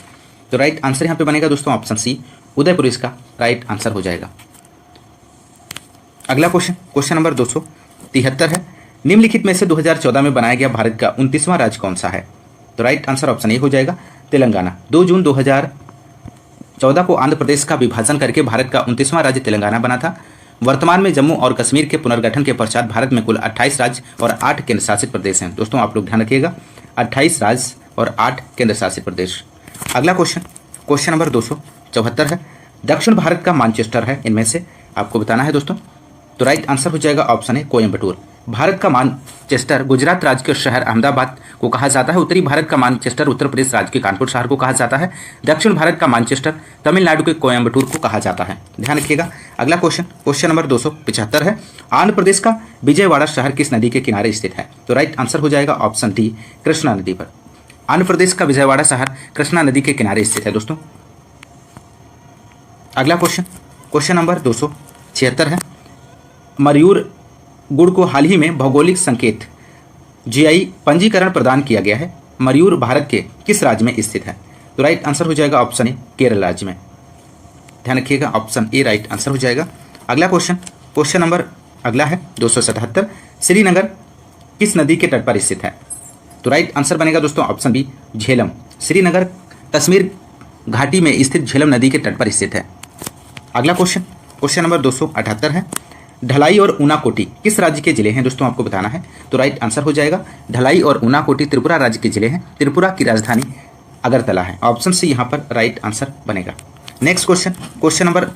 तो राइट आंसर यहाँ पे बनेगा दोस्तों ऑप्शन सी उदयपुर, इसका राइट आंसर हो जाएगा। अगला क्वेश्चन नंबर 273 है। निम्नलिखित में से 2014 में बनाया गया भारत का 29वां राज्य कौन सा है? तो राइट आंसर ऑप्शन ए हो जाएगा तेलंगाना। 2 जून 2014 को आंध्र प्रदेश का विभाजन करके भारत का 29वां राज्य तेलंगाना बना था। वर्तमान में जम्मू और कश्मीर के पुनर्गठन के पश्चात भारत में कुल 28 राज्य और 8 केंद्र शासित प्रदेश हैं। दोस्तों आप लोग ध्यान रखिएगा, 28 राज्य और 8 केंद्र शासित प्रदेश। अगला क्वेश्चन नंबर 274 है। दक्षिण भारत का मानचेस्टर है इनमें से, आपको बताना है दोस्तों। तो राइट आंसर हो जाएगा ऑप्शन है कोयम्बटूर। भारत का मानचेस्टर गुजरात राज्य के शहर अहमदाबाद को कहा जाता है। उत्तरी भारत का मानचेस्टर उत्तर प्रदेश राज्य के कानपुर शहर को कहा जाता है। दक्षिण भारत का मानचेस्टर तमिलनाडु के कोयम्बटूर को कहा जाता है। ध्यान रखिएगा। अगला क्वेश्चन नंबर 275 है। आंध्र प्रदेश का विजयवाड़ा शहर किस नदी के किनारे स्थित है? तो राइट आंसर हो जाएगा ऑप्शन डी कृष्णा नदी पर। आंध्र प्रदेश का विजयवाड़ा शहर कृष्णा नदी के किनारे स्थित है दोस्तों। अगला क्वेश्चन, क्वेश्चन नंबर 276 है। मयूर गुड़ को हाल ही में भौगोलिक संकेत जीआई पंजीकरण प्रदान किया गया है। मयूर भारत के किस राज्य में स्थित है? तो राइट आंसर हो जाएगा ऑप्शन ए, केरल राज्य में। ध्यान रखिएगा, ऑप्शन ए राइट आंसर हो जाएगा। अगला क्वेश्चन, क्वेश्चन नंबर अगला है 277। श्रीनगर किस नदी के तट पर स्थित है? तो राइट आंसर बनेगा दोस्तों ऑप्शन बी, झेलम। श्रीनगर कश्मीर घाटी में स्थित झेलम नदी के तट पर स्थित है। अगला क्वेश्चन, क्वेश्चन नंबर 278 है। ढलाई और ऊनाकोटी किस राज्य के जिले हैं दोस्तों, आपको बताना है। तो राइट आंसर हो जाएगा ढलाई और ऊनाकोटी त्रिपुरा राज्य के जिले हैं। त्रिपुरा की राजधानी अगरतला है। ऑप्शन सी यहाँ पर राइट आंसर बनेगा। नेक्स्ट क्वेश्चन, क्वेश्चन नंबर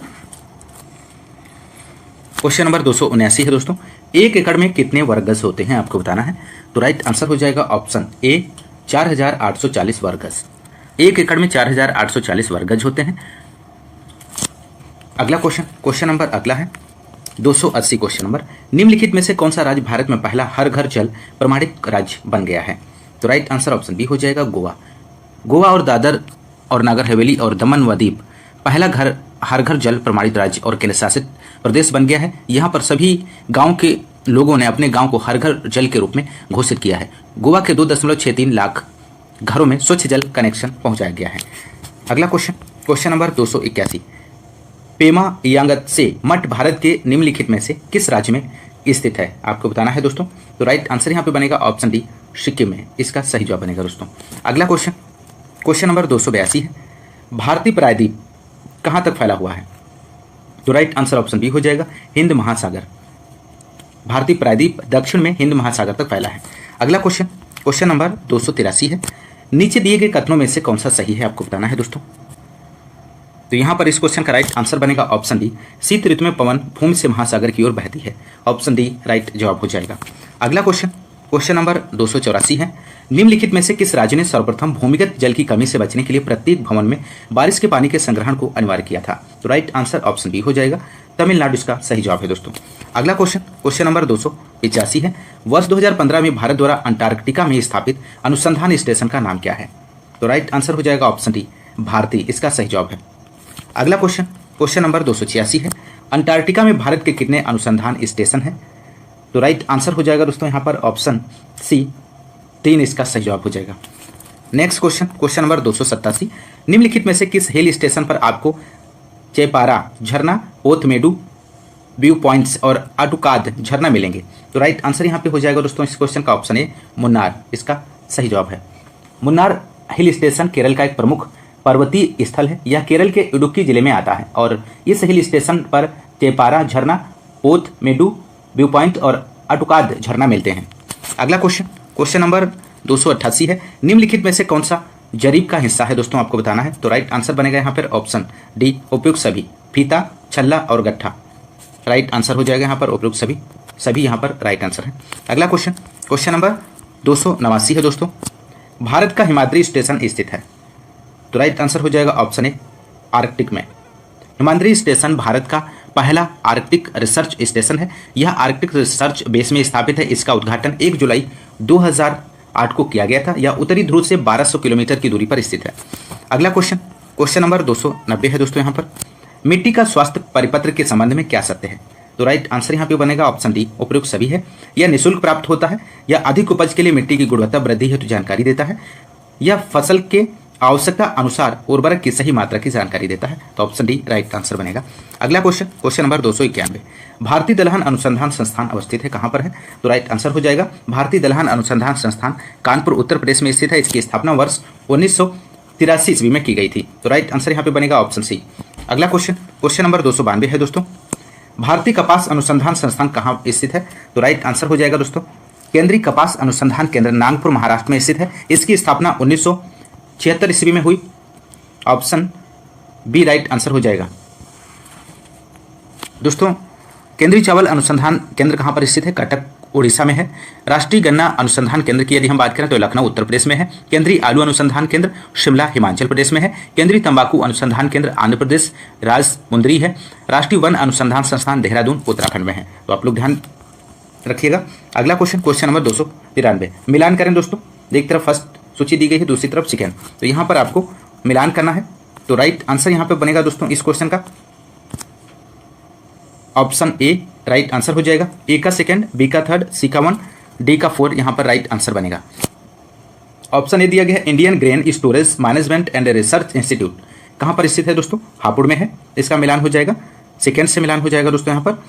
279 है दोस्तों। 1 एकड़ में कितने वर्ग गज होते हैं, आपको बताना है। तो राइट आंसर हो जाएगा ऑप्शन ए, 4840 वर्ग गज। 1 एकड़ में 4840 वर्ग गज होते हैं। अगला क्वेश्चन, क्वेश्चन नंबर अगला है 280 क्वेश्चन नंबर। निम्नलिखित में से कौन सा राज्य भारत में पहला हर घर जल प्रमाणित राज्य बन गया है? तो राइट आंसर ऑप्शन बी हो जाएगा, गोवा। गोवा और दादर और नागर हवेली और दमन व दीव पहला हर घर जल प्रमाणित राज्य और केंद्र शासित प्रदेश बन गया है। यहाँ पर सभी गांव के लोगों ने अपने गांव को हर घर जल के रूप में घोषित किया है। गोवा के 2.63 लाख घरों में स्वच्छ जल कनेक्शन पहुंचाया गया है। अगला question, question number 281। Pema Yangtse मठ भारत के निम्नलिखित में से किस राज्य में स्थित है, आपको बताना है दोस्तों। तो राइट आंसर यहाँ पे बनेगा ऑप्शन डी, सिक्किम में। इसका सही जवाब बनेगा दोस्तों। अगला क्वेश्चन, क्वेश्चन नंबर 282 है। भारतीय प्रायद्वीप कहाँ तक फैला हुआ है? तो राइट आंसर ऑप्शन बी हो जाएगा, हिंद महासागर। भारतीय प्रायद्वीप दक्षिण में हिंद महासागर तक फैला है। अगला क्वेश्चन, क्वेश्चन नंबर 283 है। नीचे दिए गए कथनों में से कौन सा सही है, आपको बताना है दोस्तों। तो यहाँ पर इस क्वेश्चन का राइट आंसर बनेगा ऑप्शन डी, शीत ऋतु में पवन भूमि से महासागर की ओर बहती है। ऑप्शन डी राइट जवाब हो जाएगा। अगला क्वेश्चन, क्वेश्चन नंबर 284 है। निम्नलिखित में से किस राज्य ने सर्वप्रथम भूमिगत जल की कमी से बचने के लिए प्रत्येक भवन में बारिश के पानी के संग्रहण को अनिवार्य किया था? तो राइट आंसर ऑप्शन बी हो जाएगा, तमिलनाडु इसका सही जवाब है दोस्तों। अगला क्वेश्चन, क्वेश्चन नंबर 285 है। वर्ष 2015 में भारत द्वारा अंटार्कटिका में स्थापित अनुसंधान स्टेशन का नाम क्या है? तो राइट आंसर हो जाएगा ऑप्शन डी, भारती इसका सही जवाब है। अगला क्वेश्चन, क्वेश्चन नंबर 286 है। अंटार्कटिका में भारत के कितने अनुसंधान स्टेशन हैं? तो राइट आंसर हो जाएगा दोस्तों यहाँ पर ऑप्शन सी, 3 इसका सही जवाब हो जाएगा। Next question, question number 287। निम्नलिखित में से किस हिल स्टेशन पर आपको चेपारा झरना, ओथमेडू व्यू पॉइंट्स और अटुकाद झरना मिलेंगे? तो राइट आंसर यहाँ पे हो जाएगा दोस्तों इस क्वेश्चन का ऑप्शन ए, मुन्नार इसका सही जवाब है। मुन्नार हिल स्टेशन केरल का एक प्रमुख पर्वतीय स्थल है। यह केरल के इडुक्की जिले में आता है और इस हिल स्टेशन पर चेपारा झरना, ओथमेडू व्यू पॉइंट और अटुकाद झरना मिलते हैं। अगला क्वेश्चन, क्वेश्चन नंबर 288 है। निम्नलिखित में से कौन सा जरीब का हिस्सा है दोस्तों, आपको बताना है। तो राइट आंसर बनेगा यहाँ पर ऑप्शन डी, उपयुक्त सभी। फीता, छल्ला और गट्ठा राइट आंसर हो जाएगा यहाँ पर उपयुक्त सभी यहाँ पर राइट आंसर है। अगला क्वेश्चन, क्वेश्चन नंबर 289 है दोस्तों। भारत का हिमाद्री स्टेशन स्थित है? तो राइट आंसर हो जाएगा ऑप्शन ए, आर्कटिक में। हिमाद्री स्टेशन भारत का पहला आर्कटिक रिसर्च स्टेशन है। यह आर्कटिक रिसर्च बेस में स्थापित है। इसका उद्घाटन 1 जुलाई 2008 को किया गया था। यह उत्तरी ध्रुव से 1200 किलोमीटर की दूरी पर स्थित है। अगला क्वेश्चन, क्वेश्चन नंबर 290 है दोस्तों। यहाँ पर मिट्टी का स्वास्थ्य परिपत्र के संबंध में क्या सत्य है? तो राइट आंसर यहाँ पे बनेगा ऑप्शन डी, उपयुक्त सभी है। यह निःशुल्क प्राप्त होता है। यह अधिक उपज के लिए मिट्टी की गुणवत्ता वृद्धि हेतु जानकारी देता है। यह फसल के आवश्यकता अनुसार उर्वरक की सही मात्रा की जानकारी देता है। तो ऑप्शन डी राइट आंसर बनेगा। अगला क्वेश्चन, क्वेश्चन नंबर 291। भारतीय दलहन अनुसंधान संस्थान अवस्थित है कहाँ पर है? तो राइट आंसर हो जाएगा भारतीय दलहन अनुसंधान संस्थान कानपुर उत्तर प्रदेश में स्थित है। इसकी स्थापना वर्ष 1983 ईस्वी में की गई थी। तो राइट आंसर यहाँ पे बनेगा ऑप्शन सी। अगला क्वेश्चन, क्वेश्चन नंबर 292 है दोस्तों। भारतीय कपास अनुसंधान संस्थान कहाँ स्थित है? तो राइट आंसर हो जाएगा दोस्तों केंद्रीय कपास अनुसंधान केंद्र नागपुर महाराष्ट्र में स्थित है। इसकी स्थापना 1976 ईस्वी में हुई। ऑप्शन बी राइट आंसर हो जाएगा दोस्तों। केंद्रीय चावल अनुसंधान केंद्र कहाँ पर स्थित है? कटक उड़ीसा में है। राष्ट्रीय गन्ना अनुसंधान केंद्र की यदि हम बात करें तो लखनऊ उत्तर प्रदेश में है। केंद्रीय आलू अनुसंधान केंद्र शिमला हिमाचल प्रदेश में है। केंद्रीय तंबाकू अनुसंधान केंद्र आंध्र प्रदेश राजमुंदरी है। राष्ट्रीय वन अनुसंधान संस्थान देहरादून उत्तराखंड में है। तो आप लोग ध्यान रखिएगा। अगला क्वेश्चन, क्वेश्चन नंबर 293। मिलान करें दोस्तों। एक तरफ फर्स्ट सूची दी गई है, दूसरी तरफ सेकेंड। तो यहाँ पर आपको मिलान करना है। तो राइट आंसर यहाँ पे बनेगा दोस्तों इस क्वेश्चन का ऑप्शन ए राइट आंसर हो जाएगा। ए का सेकेंड, बी का थर्ड, सी का 1, डी का 4 यहाँ पर राइट आंसर बनेगा। ऑप्शन ए दिया गया है Indian grain storage management and research institute, कहाँ पर स्थित है दोस्तों? हापुड़ में है। इसका मिलान हो जाएगा, सेकेंड से मिलान हो जाएगा दोस्तों यहाँ पर।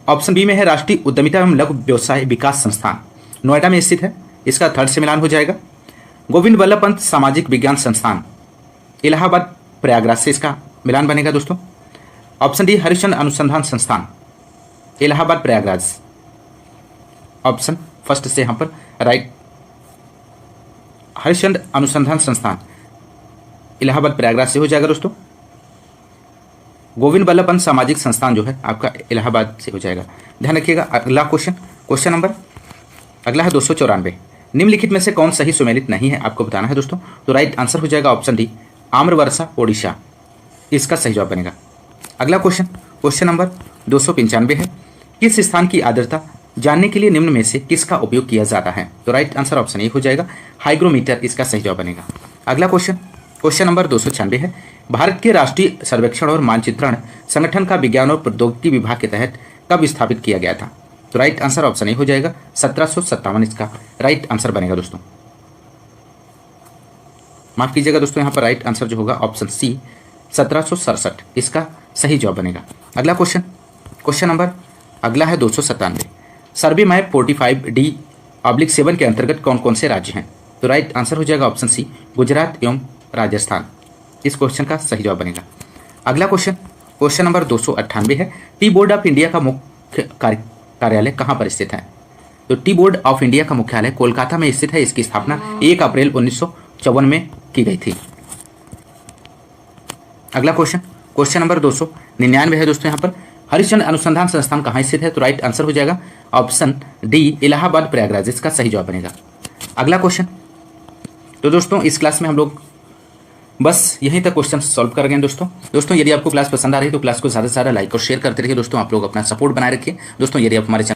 ऑप्शन बी में है राष्ट्रीय उद्यमिता एवं लघु व्यवसाय विकास संस्थान, नोएडा में स्थित है। इसका थर्ड से मिलान हो जाएगा। गोविंद वल्लभ पंत सामाजिक विज्ञान संस्थान, इलाहाबाद प्रयागराज से इसका मिलान बनेगा दोस्तों। ऑप्शन डी हरिश्चंद्र अनुसंधान संस्थान, इलाहाबाद प्रयागराज। ऑप्शन फर्स्ट से यहाँ पर राइट, हरिश्चंद्र अनुसंधान संस्थान इलाहाबाद प्रयागराज से हो जाएगा दोस्तों। गोविंद वल्लभ पंत सामाजिक संस्थान जो है आपका इलाहाबाद से हो जाएगा। ध्यान रखिएगा। अगला क्वेश्चन नंबर अगला है 294। निम्नलिखित में से कौन सही सुमेलित नहीं है आपको बताना है दोस्तों। तो राइट आंसर हो जाएगा ऑप्शन डी आम्रवर्षा ओडिशा, इसका सही जवाब बनेगा। अगला क्वेश्चन नंबर 295 है। किस स्थान की आर्द्रता जानने के लिए निम्न में से किसका उपयोग किया जाता है? तो राइट आंसर ऑप्शन ए हो जाएगा हाइग्रोमीटर, इसका सही जवाब बनेगा। अगला क्वेश्चन नंबर 296 है। भारत के राष्ट्रीय सर्वेक्षण और मानचित्रण संगठन का विज्ञान और प्रौद्योगिकी विभाग के तहत कब स्थापित किया गया था? तो राइट आंसर ऑप्शन ए हो जाएगा 1757, इसका राइट आंसर बनेगा दोस्तों। माफ कीजिएगा दोस्तों, यहाँ पर राइट आंसर जो होगा ऑप्शन सी 1767, इसका सही जवाब बनेगा। अगला क्वेश्चन नंबर अगला है 297। सर्वे मैप 45D/7 के अंतर्गत कौन कौन से राज्य हैं? तो राइट आंसर हो जाएगा ऑप्शन सी गुजरात एवं राजस्थान, इस क्वेश्चन का सही जवाब बनेगा। अगला क्वेश्चन नंबर 298 है। टी बोर्ड ऑफ इंडिया का मुख्य कार्यालय कहाँ पर स्थित है? तो टी बोर्ड ऑफ इंडिया का मुख्यालय कोलकाता में स्थित है। इसकी स्थापना 1 अप्रैल 1954 में की गई थी। अगला क्वेश्चन नंबर 299 है दोस्तों। यहाँ पर हरिश्चंद्र अनुसंधान संस्थान कहाँ स्थित है? तो राइट आंसर हो जाएगा ऑप्शन डी इलाहाबाद प्रयागराज, इसका सही जवाब बनेगा। अगला क्वेश्चन, तो दोस्तों इस क्लास में हम लोग बस यहीं तक क्वेश्चन सॉल्व कर गए दोस्तों। यदि आपको क्लास पसंद आ रही है तो क्लास को ज़्यादा से ज़्यादा लाइक और शेयर करते रहिए दोस्तों। आप लोग अपना सपोर्ट बनाए रखिए दोस्तों। यदि आप हमारे